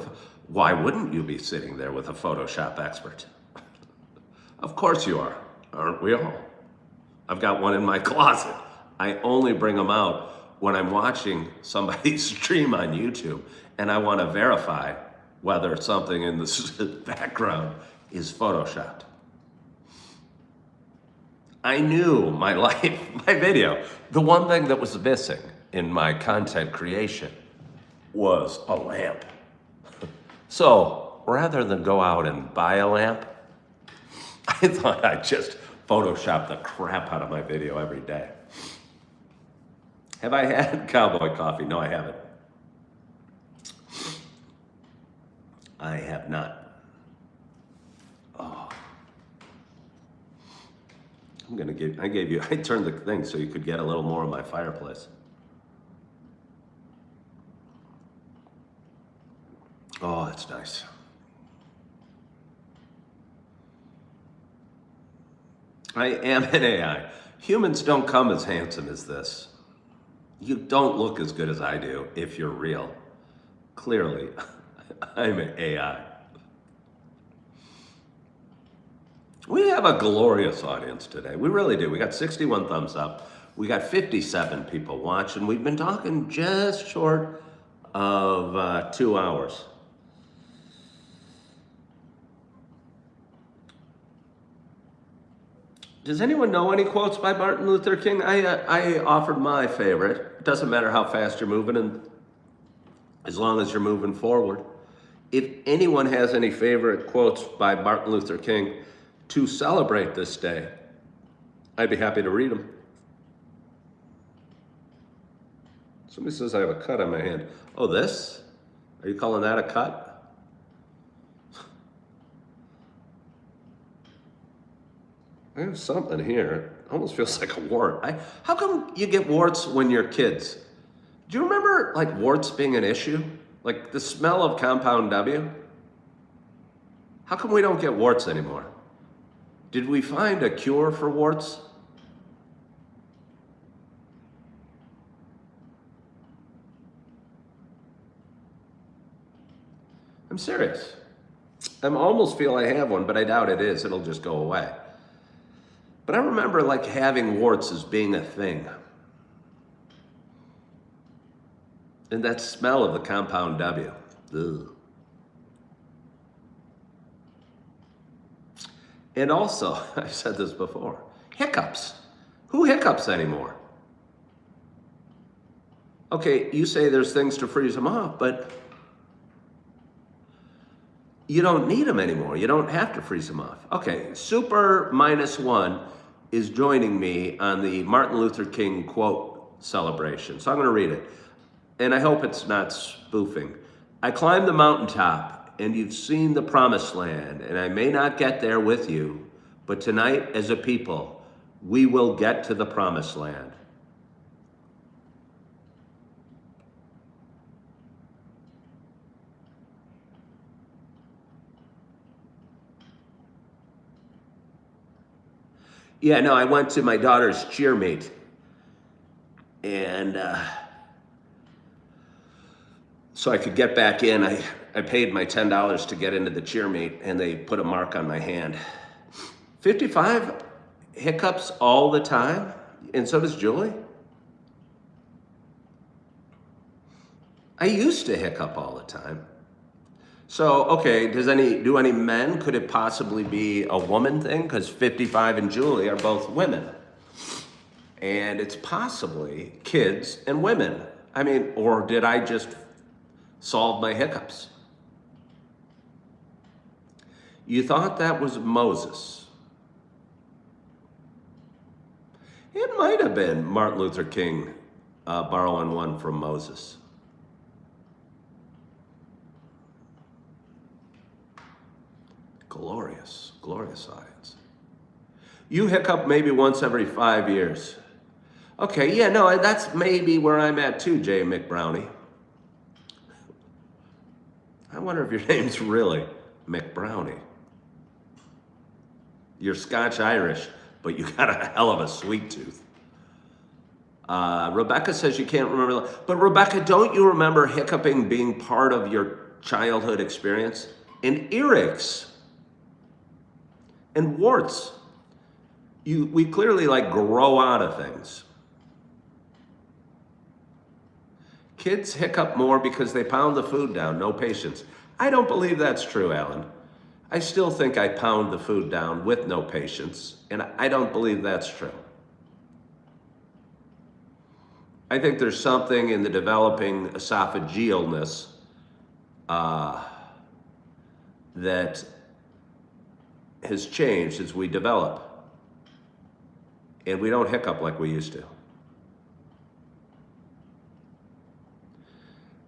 why wouldn't you be sitting there with a Photoshop expert? Of course you are, aren't we all? I've got one in my closet. I only bring them out when I'm watching somebody stream on YouTube and I want to verify whether something in the background is Photoshopped. I knew my life, my video, the one thing that was missing in my content creation was a lamp. So rather than go out and buy a lamp, I thought I'd just Photoshop the crap out of my video every day. Have I had cowboy coffee? No, I haven't. I have not. Oh. I turned the thing so you could get a little more of my fireplace. Oh, that's nice. I am an AI. Humans don't come as handsome as this. You don't look as good as I do if you're real. Clearly, I'm an AI. We have a glorious audience today. We really do. We got 61 thumbs up. We got 57 people watching. We've been talking just short of 2 hours. Does anyone know any quotes by Martin Luther King? I offered my favorite. It doesn't matter how fast you're moving, and as long as you're moving forward. If anyone has any favorite quotes by Martin Luther King to celebrate this day, I'd be happy to read them. Somebody says I have a cut on my hand. Oh, this? Are you calling that a cut? I have something here. It almost feels like a wart. How come you get warts when you're kids? Do you remember like warts being an issue? Like the smell of Compound W? How come we don't get warts anymore? Did we find a cure for warts? I'm serious. I almost feel I have one, but I doubt it is. It'll just go away. But I remember like having warts as being a thing. And that smell of the Compound W. Ugh. And also, I've said this before, hiccups. Who hiccups anymore? Okay, you say there's things to freeze them off, but you don't need them anymore. You don't have to freeze them off. Okay, Super -1 is joining me on the Martin Luther King quote celebration. So I'm going to read it. And I hope it's not spoofing. I climbed the mountaintop, and you've seen the promised land, and I may not get there with you, but tonight, as a people, we will get to the promised land. Yeah, no, I went to my daughter's cheer meet, and so I could get back in. I paid my $10 to get into the cheer meet, and they put a mark on my hand. 55 hiccups all the time, and so does Julie. I used to hiccup all the time. So, okay, do any men, could it possibly be a woman thing? Because 55 and Julie are both women. And it's possibly kids and women. I mean, or did I just solve my hiccups? You thought that was Moses. It might have been Martin Luther King borrowing one from Moses. Glorious, glorious audience. You hiccup maybe once every 5 years. Okay, yeah, no, that's maybe where I'm at too, Jay McBrownie. I wonder if your name's really McBrownie. You're Scotch-Irish, but you got a hell of a sweet tooth. Rebecca says you can't remember. But Rebecca, don't you remember hiccuping being part of your childhood experience? And earaches. And warts. We clearly like grow out of things. Kids hiccup more because they pound the food down, no patience. I don't believe that's true, Alan. I still think I pound the food down with no patience, and I don't believe that's true. I think there's something in the developing esophagealness that has changed as we develop. And we don't hiccup like we used to.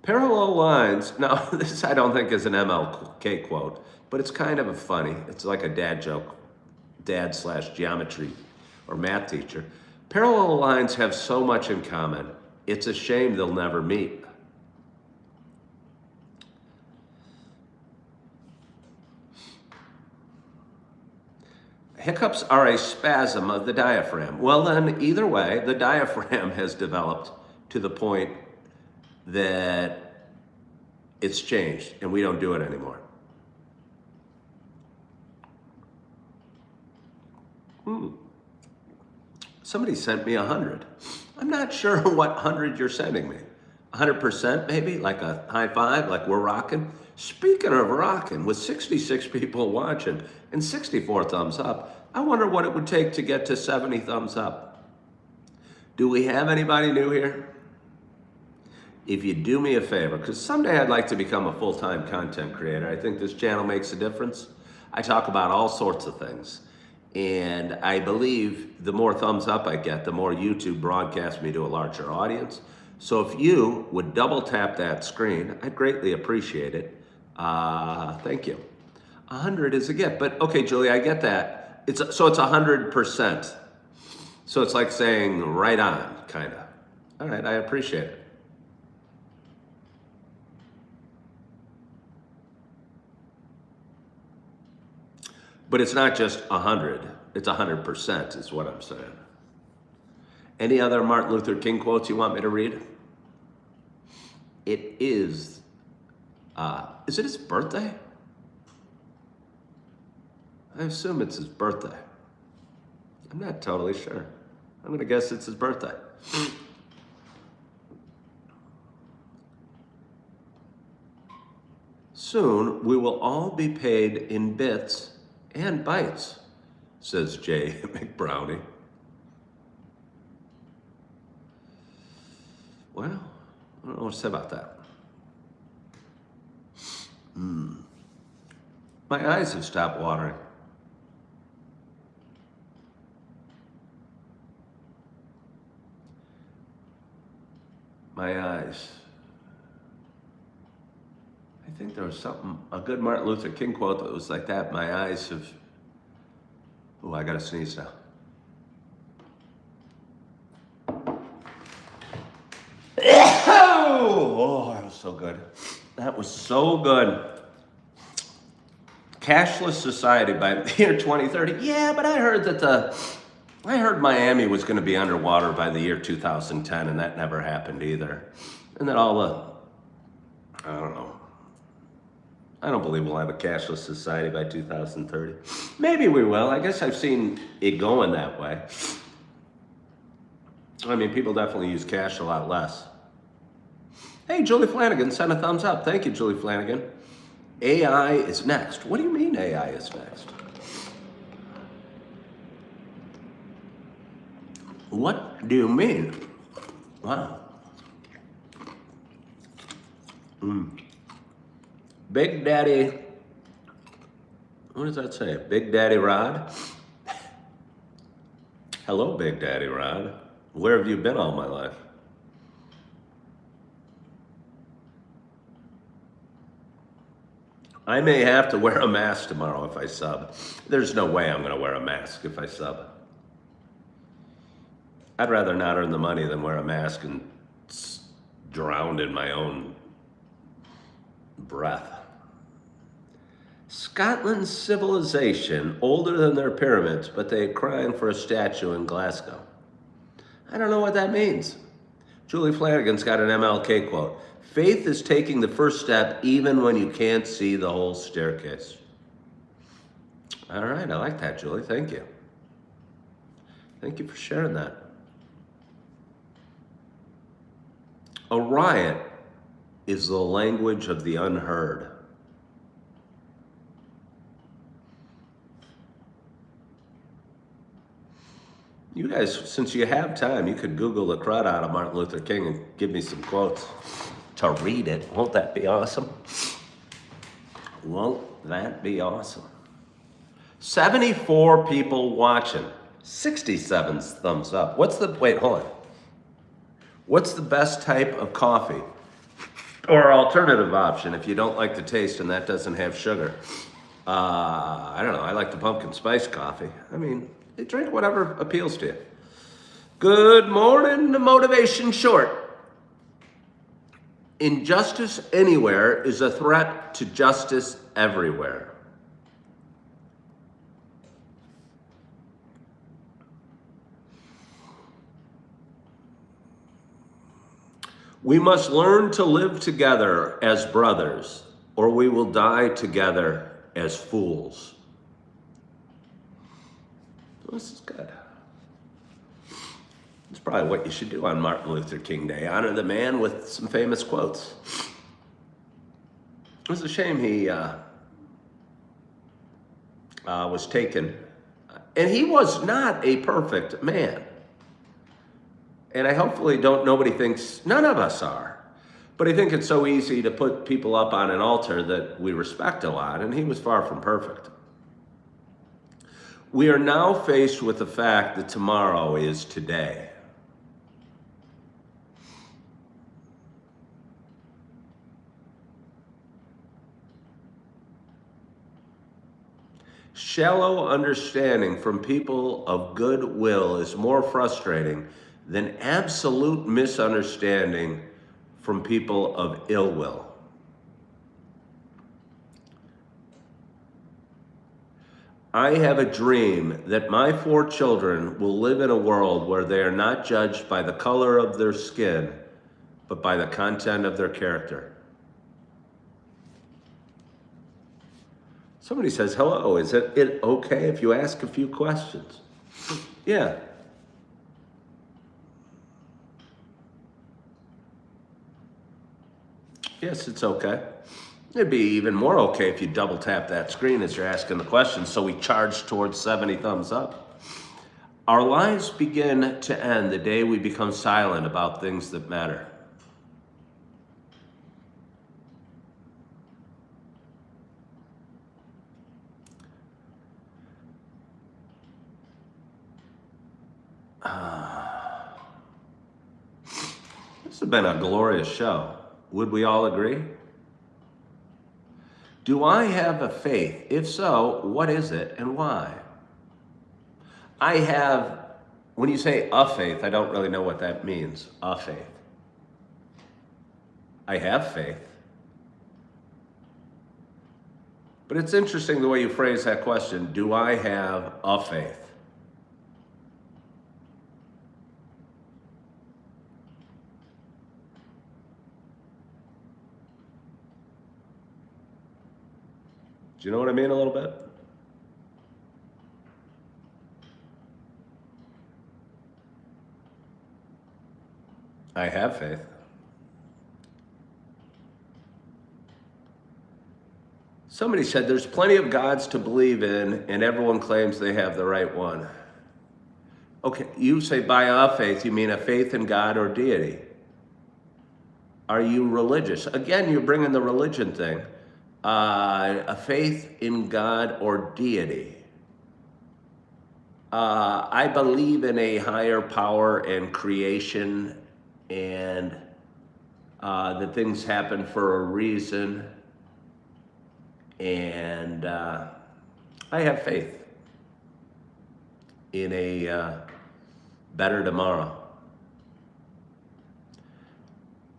Parallel lines, now this I don't think is an MLK quote, but it's kind of funny. It's like a dad joke, dad/geometry or math teacher. Parallel lines have so much in common. It's a shame they'll never meet. Hiccups are a spasm of the diaphragm. Well, then, either way, the diaphragm has developed to the point that it's changed and we don't do it anymore. Somebody sent me 100. I'm not sure what 100 you're sending me. 100% maybe, like a high five, like we're rocking. Speaking of rocking, with 66 people watching and 64 thumbs up, I wonder what it would take to get to 70 thumbs up. Do we have anybody new here? If you do me a favor, because someday I'd like to become a full-time content creator. I think this channel makes a difference. I talk about all sorts of things. And I believe the more thumbs up I get, the more YouTube broadcasts me to a larger audience. So if you would double tap that screen, I'd greatly appreciate it. Thank you. 100 is a gift, but okay, Julie, I get that. So it's 100%. So it's like saying right on, kind of. All right, I appreciate it. But it's not just 100, it's 100% is what I'm saying. Any other Martin Luther King quotes you want me to read? It is it his birthday? I assume it's his birthday. I'm not totally sure. I'm gonna guess it's his birthday. Soon we will all be paid in bits and bytes, says Jay McBrownie. Well, I don't know what to say about that. My eyes have stopped watering. My eyes. I think there was a good Martin Luther King quote that was like that. My eyes have, oh, I gotta sneeze now. Oh, that was so good. That was so good. Cashless society by the year 2030. Yeah, but I heard Miami was going to be underwater by the year 2010, and that never happened either. And then I don't know. I don't believe we'll have a cashless society by 2030. Maybe we will. I guess I've seen it going that way. I mean, people definitely use cash a lot less. Hey, Julie Flanagan, send a thumbs up. Thank you, Julie Flanagan. AI is next. What do you mean AI is next? What do you mean? Wow. Big Daddy, what does that say? Big Daddy Rod? Hello, Big Daddy Rod. Where have you been all my life? I may have to wear a mask tomorrow if I sub. There's no way I'm going to wear a mask if I sub. I'd rather not earn the money than wear a mask and drown in my own breath. Scotland's civilization, older than their pyramids, but they're crying for a statue in Glasgow. I don't know what that means. Julie Flanagan's got an MLK quote. Faith is taking the first step even when you can't see the whole staircase. All right, I like that, Julie. Thank you. Thank you for sharing that. A riot is the language of the unheard. You guys, since you have time, you could Google the crud out of Martin Luther King and give me some quotes to read it. Won't that be awesome? Won't that be awesome? 74 people watching. 67 thumbs up. Wait, hold on. What's the best type of coffee? Or alternative option if you don't like the taste and that doesn't have sugar? I don't know. I like the pumpkin spice coffee. I mean, drink whatever appeals to you. Good morning, Motivation Short. Injustice anywhere is a threat to justice everywhere. We must learn to live together as brothers, or we will die together as fools. This is good. It's probably what you should do on Martin Luther King Day. Honor the man with some famous quotes. It was a shame he was taken. And he was not a perfect man. And I hopefully nobody thinks, none of us are. But I think it's so easy to put people up on an altar that we respect a lot, and he was far from perfect. We are now faced with the fact that tomorrow is today. Shallow understanding from people of good will is more frustrating than absolute misunderstanding from people of ill will. I have a dream that my 4 children will live in a world where they are not judged by the color of their skin, but by the content of their character. Somebody says, hello, is it okay if you ask a few questions? Yeah. Yes, it's okay. It'd be even more okay if you double tap that screen as you're asking the question, so we charge towards 70 thumbs up. Our lives begin to end the day we become silent about things that matter. This has been a glorious show. Would we all agree? Do I have a faith? If so, what is it and why? I have, when you say a faith, I don't really know what that means, a faith. I have faith. But it's interesting the way you phrase that question. Do I have a faith? Do you know what I mean a little bit? I have faith. Somebody said there's plenty of gods to believe in and everyone claims they have the right one. Okay, you say by a faith, you mean a faith in God or deity. Are you religious? Again, you're bringing the religion thing. A faith in God or deity. I believe in a higher power and creation and that things happen for a reason. And I have faith in a better tomorrow.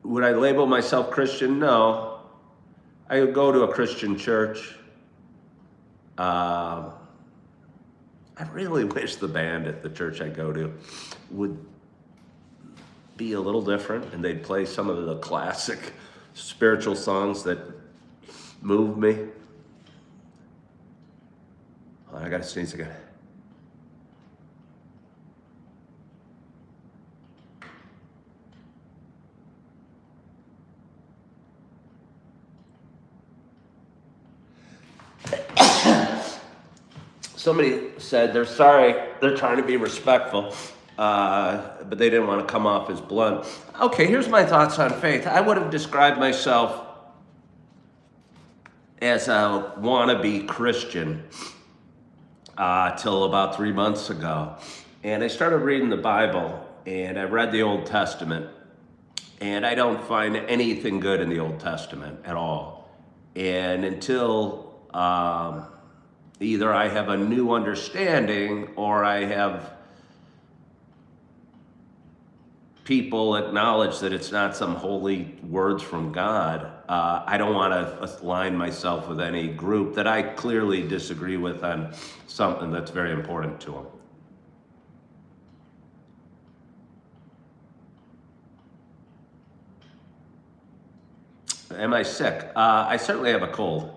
Would I label myself Christian? No. I would go to a Christian church. I really wish the band at the church I go to would be a little different and they'd play some of the classic spiritual songs that move me. Oh, I gotta sneeze again. Somebody said they're sorry, they're trying to be respectful, but they didn't want to come off as blunt. Okay, here's my thoughts on faith. I would have described myself as a wannabe Christian till about 3 months ago. And I started reading the Bible, and I read the Old Testament, and I don't find anything good in the Old Testament at all. And until either I have a new understanding or I have people acknowledge that it's not some holy words from God, I don't want to align myself with any group that I clearly disagree with on something that's very important to them. Am I sick? I certainly have a cold.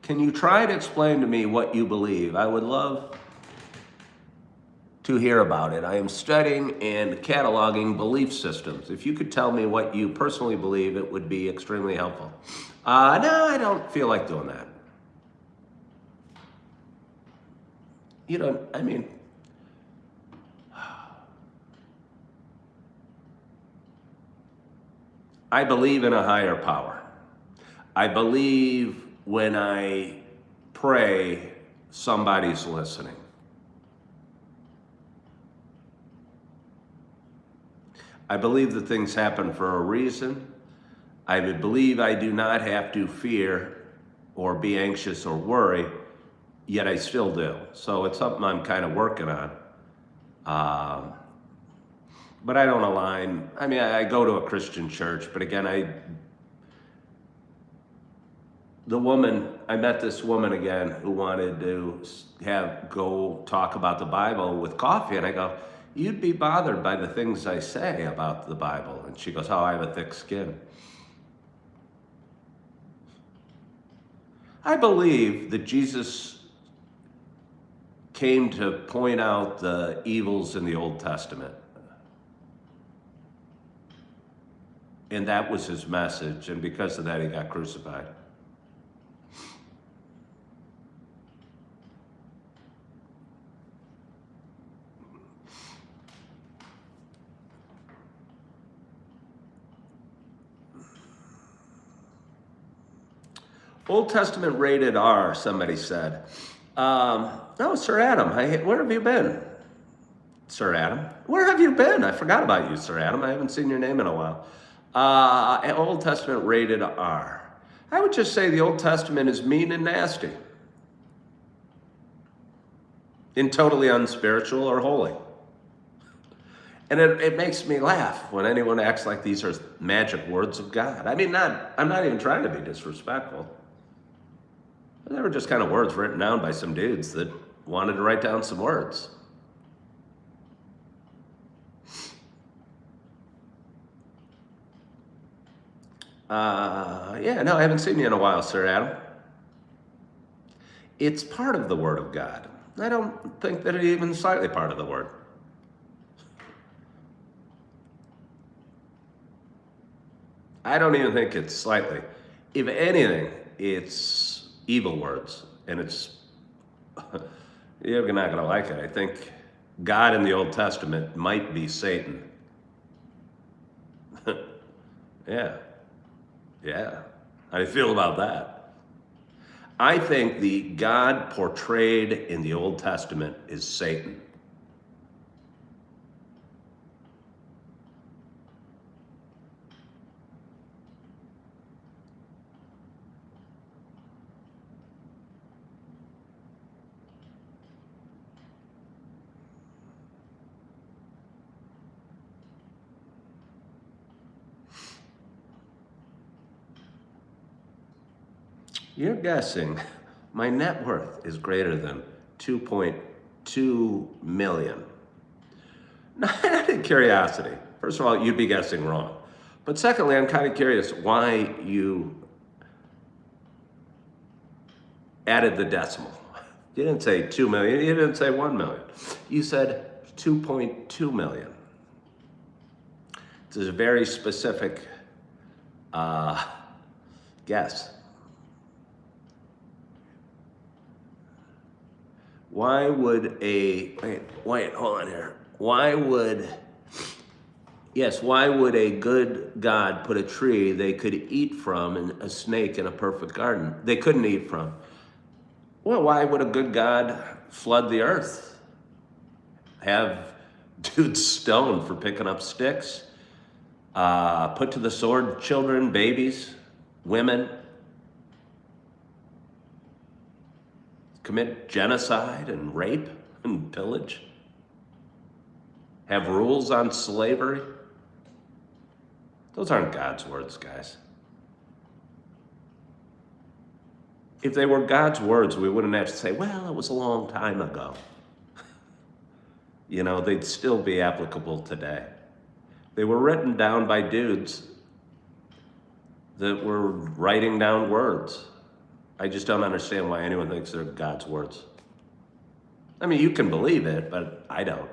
Can you try to explain to me what you believe? I would love to hear about it. I am studying and cataloging belief systems. If you could tell me what you personally believe, it would be extremely helpful. No, I don't feel like doing that. You know, I mean, I believe in a higher power. I believe when I pray, somebody's listening. I believe that things happen for a reason. I believe I do not have to fear or be anxious or worry, yet I still do. So it's something I'm kind of working on. But I don't align. I mean, I go to a Christian church, but again, I met this woman again who wanted to go talk about the Bible with coffee, and I go, you'd be bothered by the things I say about the Bible. And she goes, oh, I have a thick skin. I believe that Jesus came to point out the evils in the Old Testament. And that was his message, and because of that, he got crucified. Old Testament rated R, somebody said. No, Sir Adam, where have you been? Sir Adam, where have you been? I forgot about you, Sir Adam. I haven't seen your name in a while. Old Testament rated R. I would just say the Old Testament is mean and nasty. And totally unspiritual or holy. And it makes me laugh when anyone acts like these are magic words of God. I mean, I'm not even trying to be disrespectful. They were just kind of words written down by some dudes that wanted to write down some words. Yeah, no, I haven't seen you in a while, Sir Adam. It's part of the Word of God. I don't think that it's even slightly part of the Word. I don't even think it's slightly. If anything, it's evil words, and you're not going to like it. I think God in the Old Testament might be Satan. Yeah. How do you feel about that? I think the God portrayed in the Old Testament is Satan. You're guessing my net worth is greater than 2.2 million. Not out of curiosity. First of all, you'd be guessing wrong. But secondly, I'm kind of curious why you added the decimal. You didn't say 2 million, you didn't say 1 million. You said 2.2 million. It's a very specific guess. Why would wait, hold on here. Why would a good God put a tree they could eat from and a snake in a perfect garden they couldn't eat from? Well, why would a good God flood the earth? Have dudes stoned for picking up sticks? Put to the sword children, babies, women? Commit genocide and rape and pillage? Have rules on slavery? Those aren't God's words, guys. If they were God's words, we wouldn't have to say, well, it was a long time ago. You know, they'd still be applicable today. They were written down by dudes that we're writing down words. I just don't understand why anyone thinks they're God's words. I mean, you can believe it, but I don't.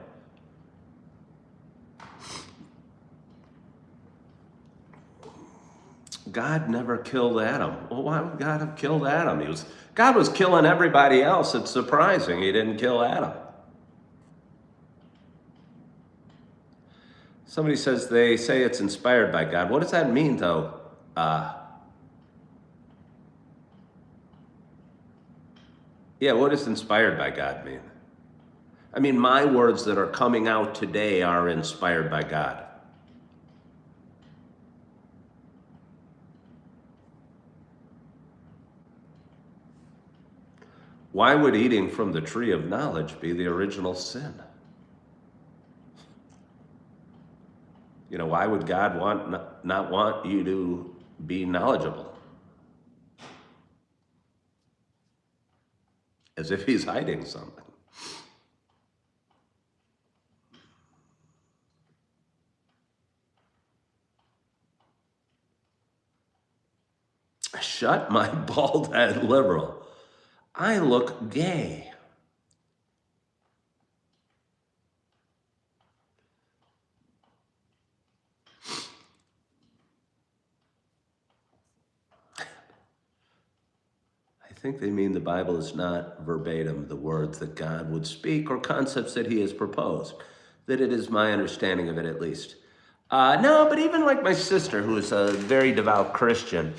God never killed Adam. Well, why would God have killed Adam? God was killing everybody else. It's surprising he didn't kill Adam. Somebody says they say it's inspired by God. What does that mean, though? Yeah, what does inspired by God mean? I mean, my words that are coming out today are inspired by God. Why would eating from the tree of knowledge be the original sin? You know, why would God not want you to be knowledgeable? As if he's hiding something. Shut my bald head, liberal. I look gay. I think they mean the Bible is not verbatim the words that God would speak or concepts that he has proposed. That it is my understanding of it, at least. No, but even like my sister, who is a very devout Christian,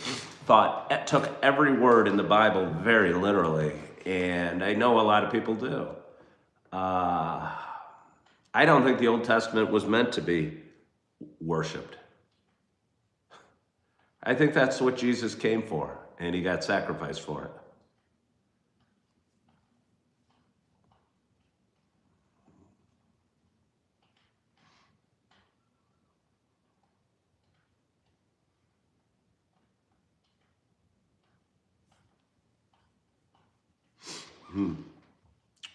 took every word in the Bible very literally, and I know a lot of people do. I don't think the Old Testament was meant to be worshipped. I think that's what Jesus came for, and he got sacrificed for it.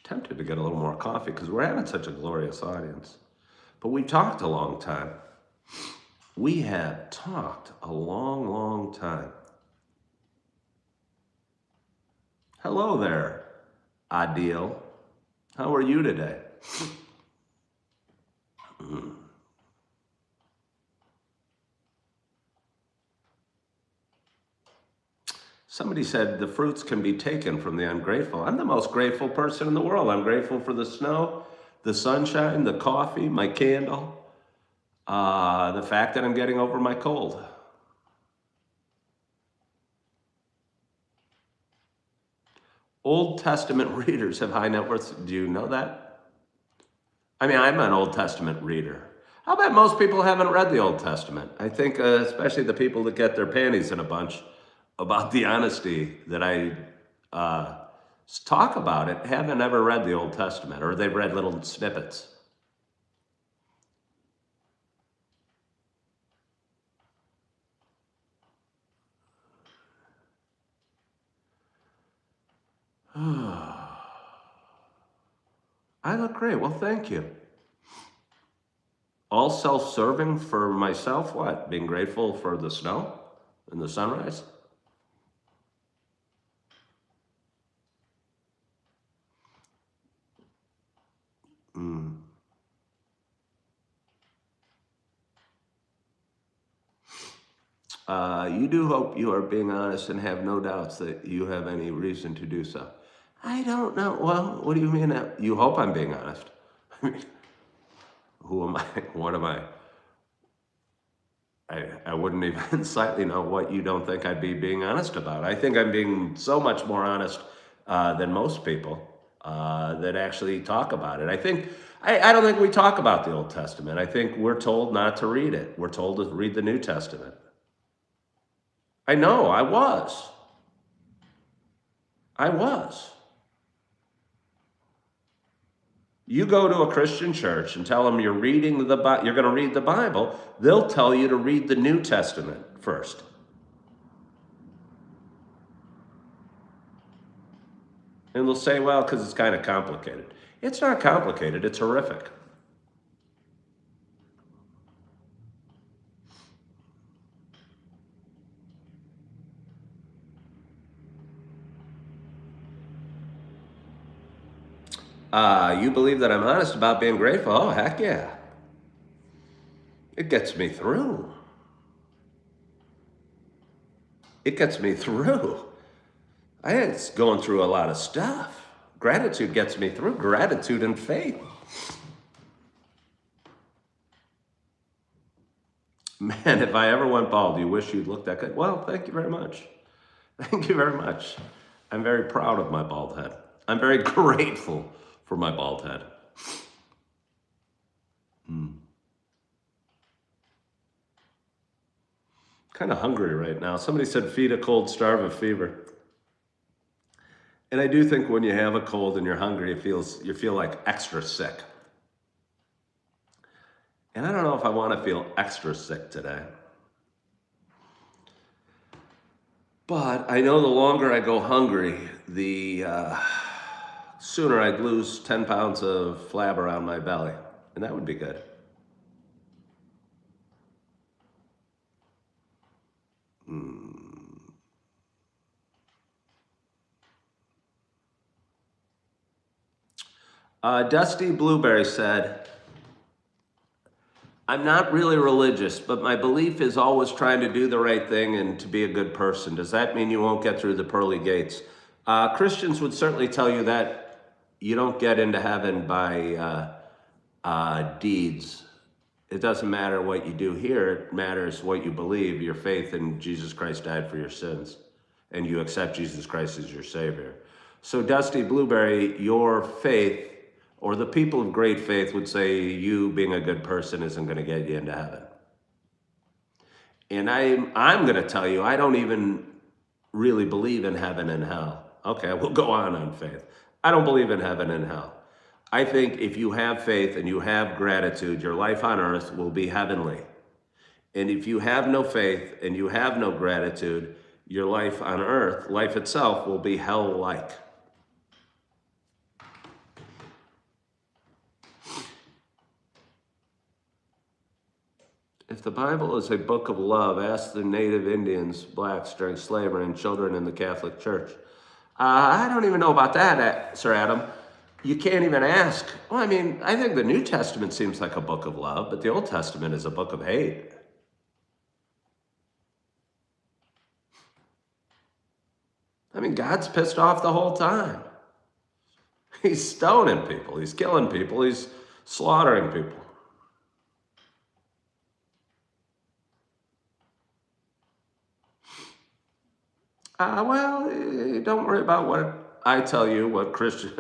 Tempted to get a little more coffee because we're having such a glorious audience. But we talked a long time. We have talked a long, long time. Hello there, Adil. How are you today? Somebody said the fruits can be taken from the ungrateful. I'm the most grateful person in the world. I'm grateful for the snow, the sunshine, the coffee, my candle, the fact that I'm getting over my cold. Old Testament readers have high net worths. Do you know that? I mean, I'm an Old Testament reader. I'll bet most people haven't read the Old Testament. I think especially the people that get their panties in a bunch about the honesty that I talk about it haven't ever read the Old Testament, or they've read little snippets. I look great. Well, thank you. All self-serving for myself, what? Being grateful for the snow and the sunrise? You do hope you are being honest and have no doubts that you have any reason to do so. I don't know. Well, what do you mean? You hope I'm being honest? I mean, who am I? What am I? I wouldn't even slightly know what you don't think I'd be being honest about. I think I'm being so much more honest than most people that actually talk about it. I don't think we talk about the Old Testament. I think we're told not to read it. We're told to read the New Testament. I know, I was. You go to a Christian church and tell them you're reading you're going to read the Bible, they'll tell you to read the New Testament first. And they'll say, well, because it's kind of complicated. It's not complicated, it's horrific. You believe that I'm honest about being grateful? Oh, heck yeah. It gets me through. It gets me through. I am going through a lot of stuff. Gratitude gets me through. Gratitude and faith. Man, if I ever went bald, you wish you'd look that good. Well, thank you very much. Thank you very much. I'm very proud of my bald head. I'm very grateful for my bald head. Kind of hungry right now. Somebody said feed a cold, starve a fever. And I do think when you have a cold and you're hungry, you feel like extra sick. And I don't know if I want to feel extra sick today. But I know the longer I go hungry, the sooner I'd lose 10 pounds of flab around my belly. And that would be good. Dusty Blueberry said, I'm not really religious, but my belief is always trying to do the right thing and to be a good person. Does that mean you won't get through the pearly gates? Christians would certainly tell you that you don't get into heaven by deeds. It doesn't matter what you do here. It matters what you believe, your faith in Jesus Christ died for your sins, and you accept Jesus Christ as your Savior. So Dusty Blueberry, your faith, or the people of great faith would say you being a good person isn't going to get you into heaven. And I'm going to tell you, I don't even really believe in heaven and hell. Okay, we'll go on faith. I don't believe in heaven and hell. I think if you have faith and you have gratitude, your life on earth will be heavenly. And if you have no faith and you have no gratitude, your life on earth, life itself, will be hell-like. If the Bible is a book of love, ask the native Indians, blacks during slavery, and children in the Catholic Church. I don't even know about that, Sir Adam. You can't even ask. Well, I mean, I think the New Testament seems like a book of love, but the Old Testament is a book of hate. I mean, God's pissed off the whole time. He's stoning people. He's killing people. He's slaughtering people. Well, don't worry about what I tell you, what Christian...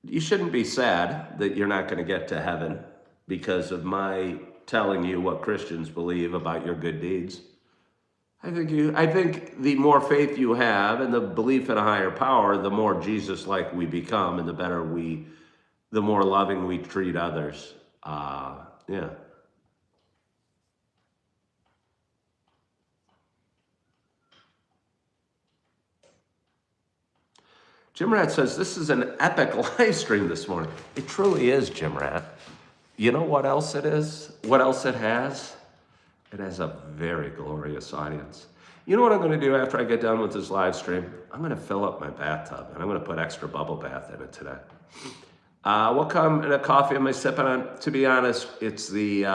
You shouldn't be sad that you're not going to get to heaven because of my telling you what Christians believe about your good deeds. I think the more faith you have and the belief in a higher power, the more Jesus-like we become, and the more loving we treat others. Yeah. Jim Rat says, this is an epic live stream this morning. It truly is, Jim Rat. You know what else it is? What else it has? It has a very glorious audience. You know what I'm going to do after I get done with this live stream? I'm going to fill up my bathtub, and I'm going to put extra bubble bath in it today. What kind of coffee am I sipping on? To be honest, it's the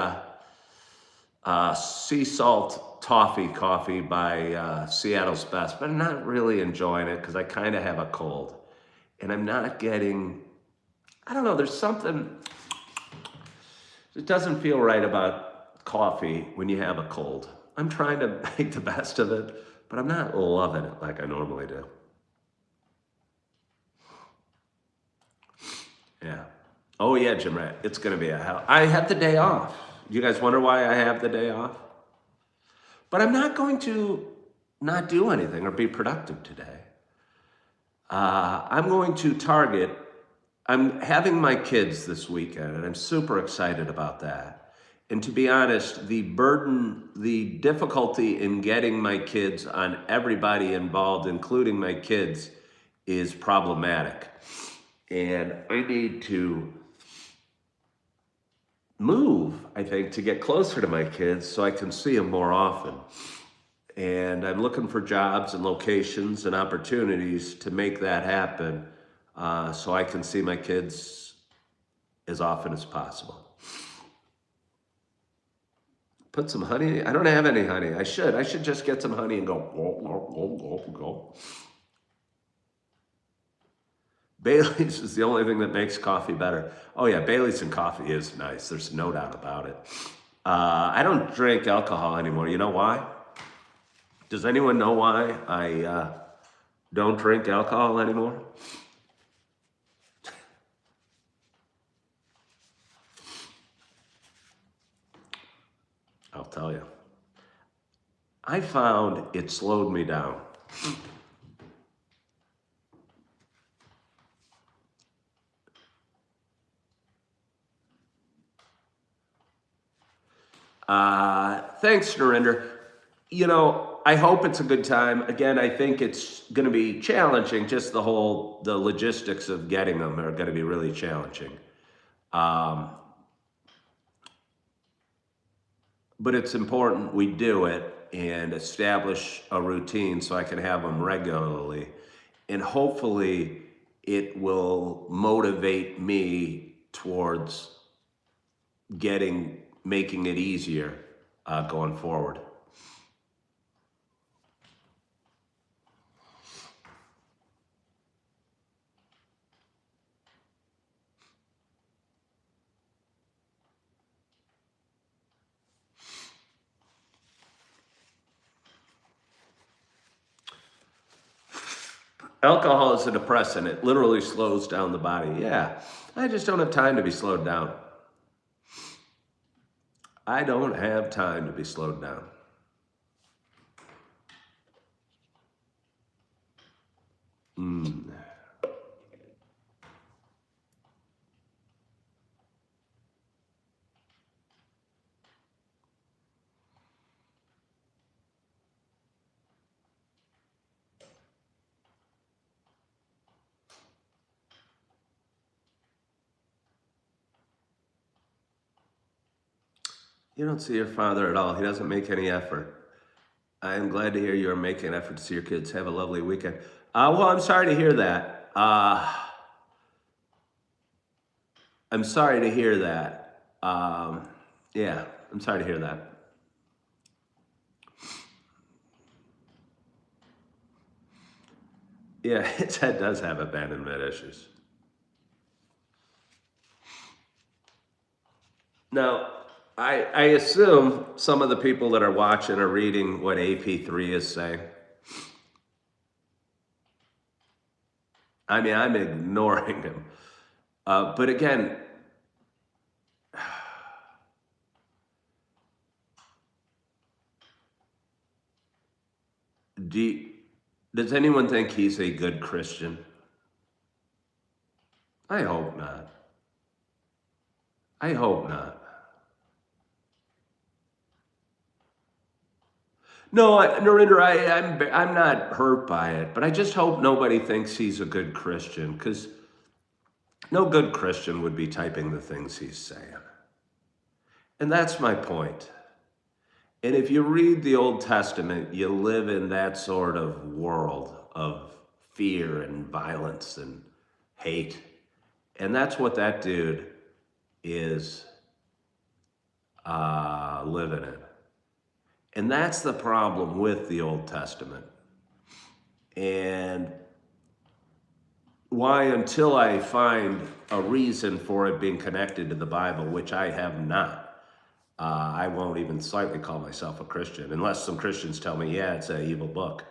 sea salt toffee coffee by Seattle's Best, but I'm not really enjoying it because I kind of have a cold. And I'm not getting, I don't know, there's something, it doesn't feel right about coffee when you have a cold. I'm trying to make the best of it, but I'm not loving it like I normally do. Yeah. Oh yeah, Jim Rat, it's gonna be a hell. I have the day off. You guys wonder why I have the day off? But I'm not going to not do anything or be productive today. I'm going to Target. I'm having my kids this weekend, and I'm super excited about that. And to be honest, the burden, the difficulty in getting my kids on everybody involved, including my kids, is problematic. And I need to move, I think, to get closer to my kids so I can see them more often. And I'm looking for jobs and locations and opportunities to make that happen. so I can see my kids as often as possible. Put some honey. I don't have any honey. I should just get some honey and go, go, go, go, go, go. Bailey's is the only thing that makes coffee better. Oh yeah, Bailey's and coffee is nice. There's no doubt about it. I don't drink alcohol anymore. You know why? Does anyone know why I don't drink alcohol anymore? I'll tell you. I found it slowed me down. Thanks, Narinder. You know, I hope it's a good time. Again, I think it's going to be challenging. Just the logistics of getting them are going to be really challenging. But it's important we do it and establish a routine so I can have them regularly. And hopefully it will motivate me towards making it easier going forward. Alcohol is a depressant. It literally slows down the body. Yeah, I just don't have time to be slowed down. I don't have time to be slowed down. You don't see your father at all. He doesn't make any effort. I am glad to hear you are making an effort to see your kids. Have a lovely weekend. Well, I'm sorry to hear that. I'm sorry to hear that. Yeah, I'm sorry to hear that. Yeah, his head does have abandonment issues. Now, I assume some of the people that are watching are reading what AP3 is saying. I mean, I'm ignoring him. But again, does anyone think he's a good Christian? I hope not. I hope not. No, Narinder, I'm not hurt by it, but I just hope nobody thinks he's a good Christian, because no good Christian would be typing the things he's saying. And that's my point. And if you read the Old Testament, you live in that sort of world of fear and violence and hate. And that's what that dude is living in. And that's the problem with the Old Testament. And why, until I find a reason for it being connected to the Bible, which I have not, I won't even slightly call myself a Christian, unless some Christians tell me, yeah, it's an evil book.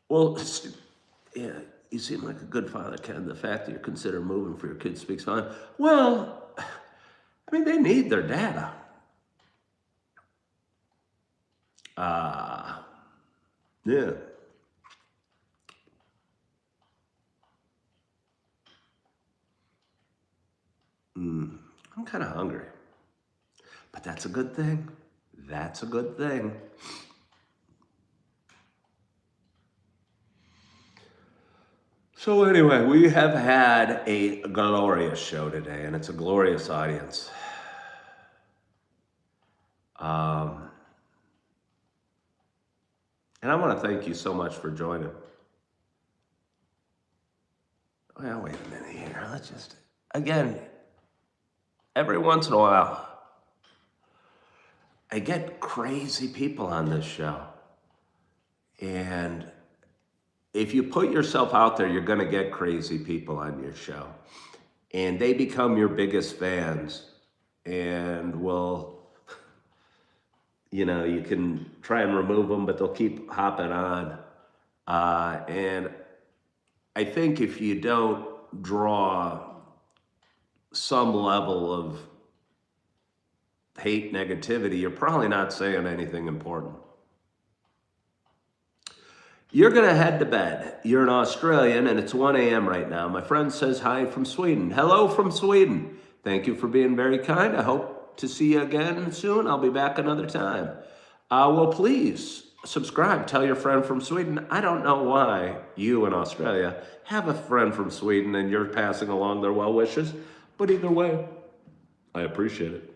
Well, yeah, you seem like a good father, Ken. The fact that you consider moving for your kids speaks fine. Well, I mean, they need their data. Yeah. I'm kind of hungry. But that's a good thing. That's a good thing. So anyway, we have had a glorious show today, and it's a glorious audience. And I want to thank you so much for joining. Well, wait a minute here. Let's just, again, every once in a while, I get crazy people on this show. And if you put yourself out there, you're going to get crazy people on your show. And they become your biggest fans and will, you know, you can try and remove them, but they'll keep hopping on. And I think if you don't draw some level of hate, negativity, you're probably not saying anything important. You're going to head to bed. You're an Australian, and it's 1 a.m. right now. My friend says hi from Sweden. Hello from Sweden. Thank you for being very kind. I hope to see you again soon. I'll be back another time. Well, please subscribe. Tell your friend from Sweden. I don't know why you in Australia have a friend from Sweden and you're passing along their well wishes, but either way, I appreciate it.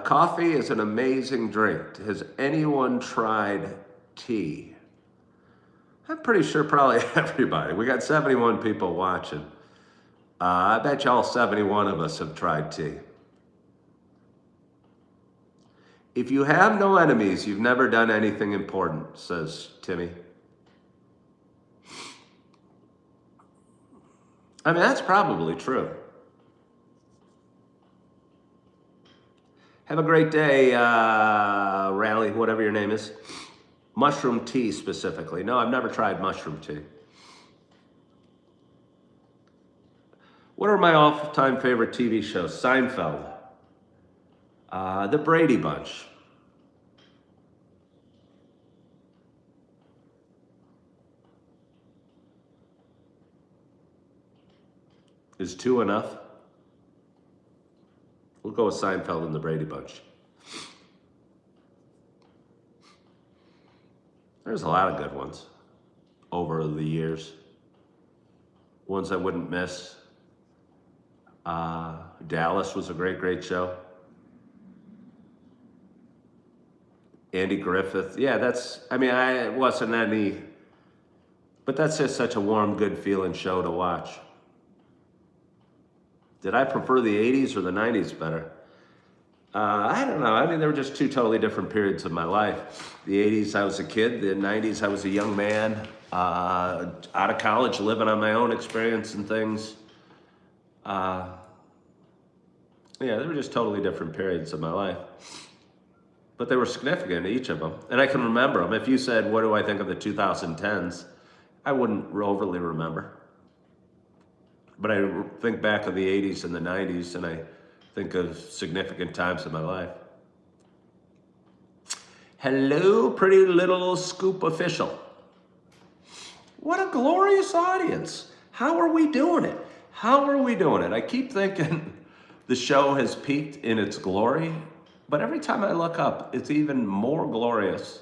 Coffee is an amazing drink. Has anyone tried tea? I'm pretty sure probably everybody. We got 71 people watching. I bet you all 71 of us have tried tea. If you have no enemies, you've never done anything important, says Timmy. I mean, that's probably true. Have a great day, Rally, whatever your name is. Mushroom tea specifically. No, I've never tried mushroom tea. What are my all-time favorite TV shows? Seinfeld. The Brady Bunch. Is 2 enough? We'll go with Seinfeld and the Brady Bunch. There's a lot of good ones over the years. Ones I wouldn't miss. Dallas was a great show. Andy Griffith. Yeah, it wasn't any, but that's just such a warm, good feeling show to watch. Did I prefer the 80s or the 90s better? I don't know. I mean, they were just 2 totally different periods of my life. The 80s, I was a kid. The 90s, I was a young man, out of college, living on my own experience and things. Yeah, they were just totally different periods of my life. But they were significant, each of them. And I can remember them. If you said, what do I think of the 2010s? I wouldn't overly remember. But I think back of the 80s and the 90s, and I think of significant times in my life. Hello, pretty little scoop official. What a glorious audience. How are we doing it? How are we doing it? I keep thinking the show has peaked in its glory, but every time I look up, it's even more glorious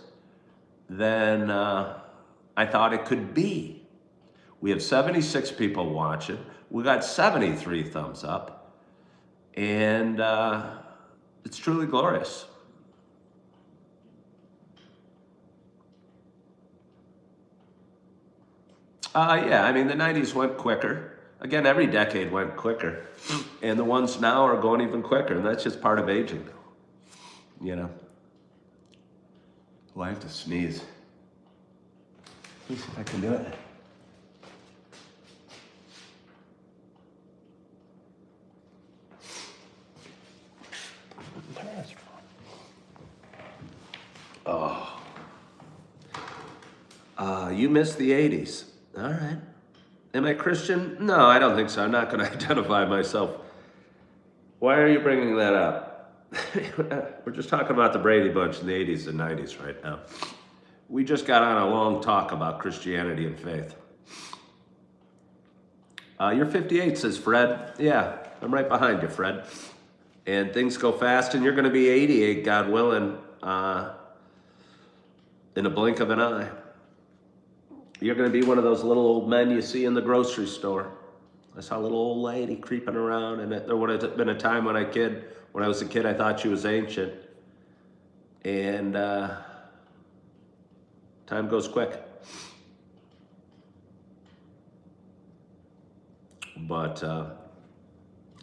than I thought it could be. We have 76 people watching. We got 73 thumbs up, and it's truly glorious. Yeah, I mean, the 90s went quicker. Again, every decade went quicker, and the ones now are going even quicker, and that's just part of aging, you know. Oh, I have to sneeze. Let me see if I can do it. You missed the 80s. All right. Am I Christian? No, I don't think so. I'm not going to identify myself. Why are you bringing that up? We're just talking about the Brady Bunch in the 80s and 90s right now. We just got on a long talk about Christianity and faith. You're 58, says Fred. Yeah, I'm right behind you, Fred. And things go fast, and you're going to be 88, God willing. in a blink of an eye. You're going to be one of those little old men you see in the grocery store. I saw a little old lady creeping around, and there would have been a time when I was a kid, I thought she was ancient. And time goes quick. But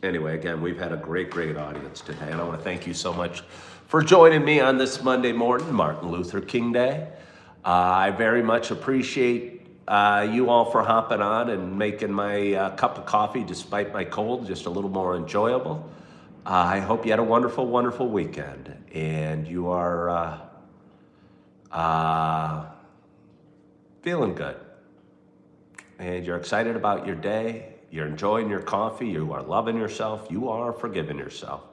anyway, again, we've had a great audience today, and I want to thank you so much for joining me on this Monday morning, Martin Luther King Day. I very much appreciate you all for hopping on and making my cup of coffee, despite my cold, just a little more enjoyable. I hope you had a wonderful weekend, and you are feeling good, and you're excited about your day. You're enjoying your coffee. You are loving yourself. You are forgiving yourself.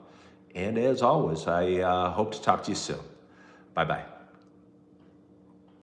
And as always, I hope to talk to you soon. Bye-bye.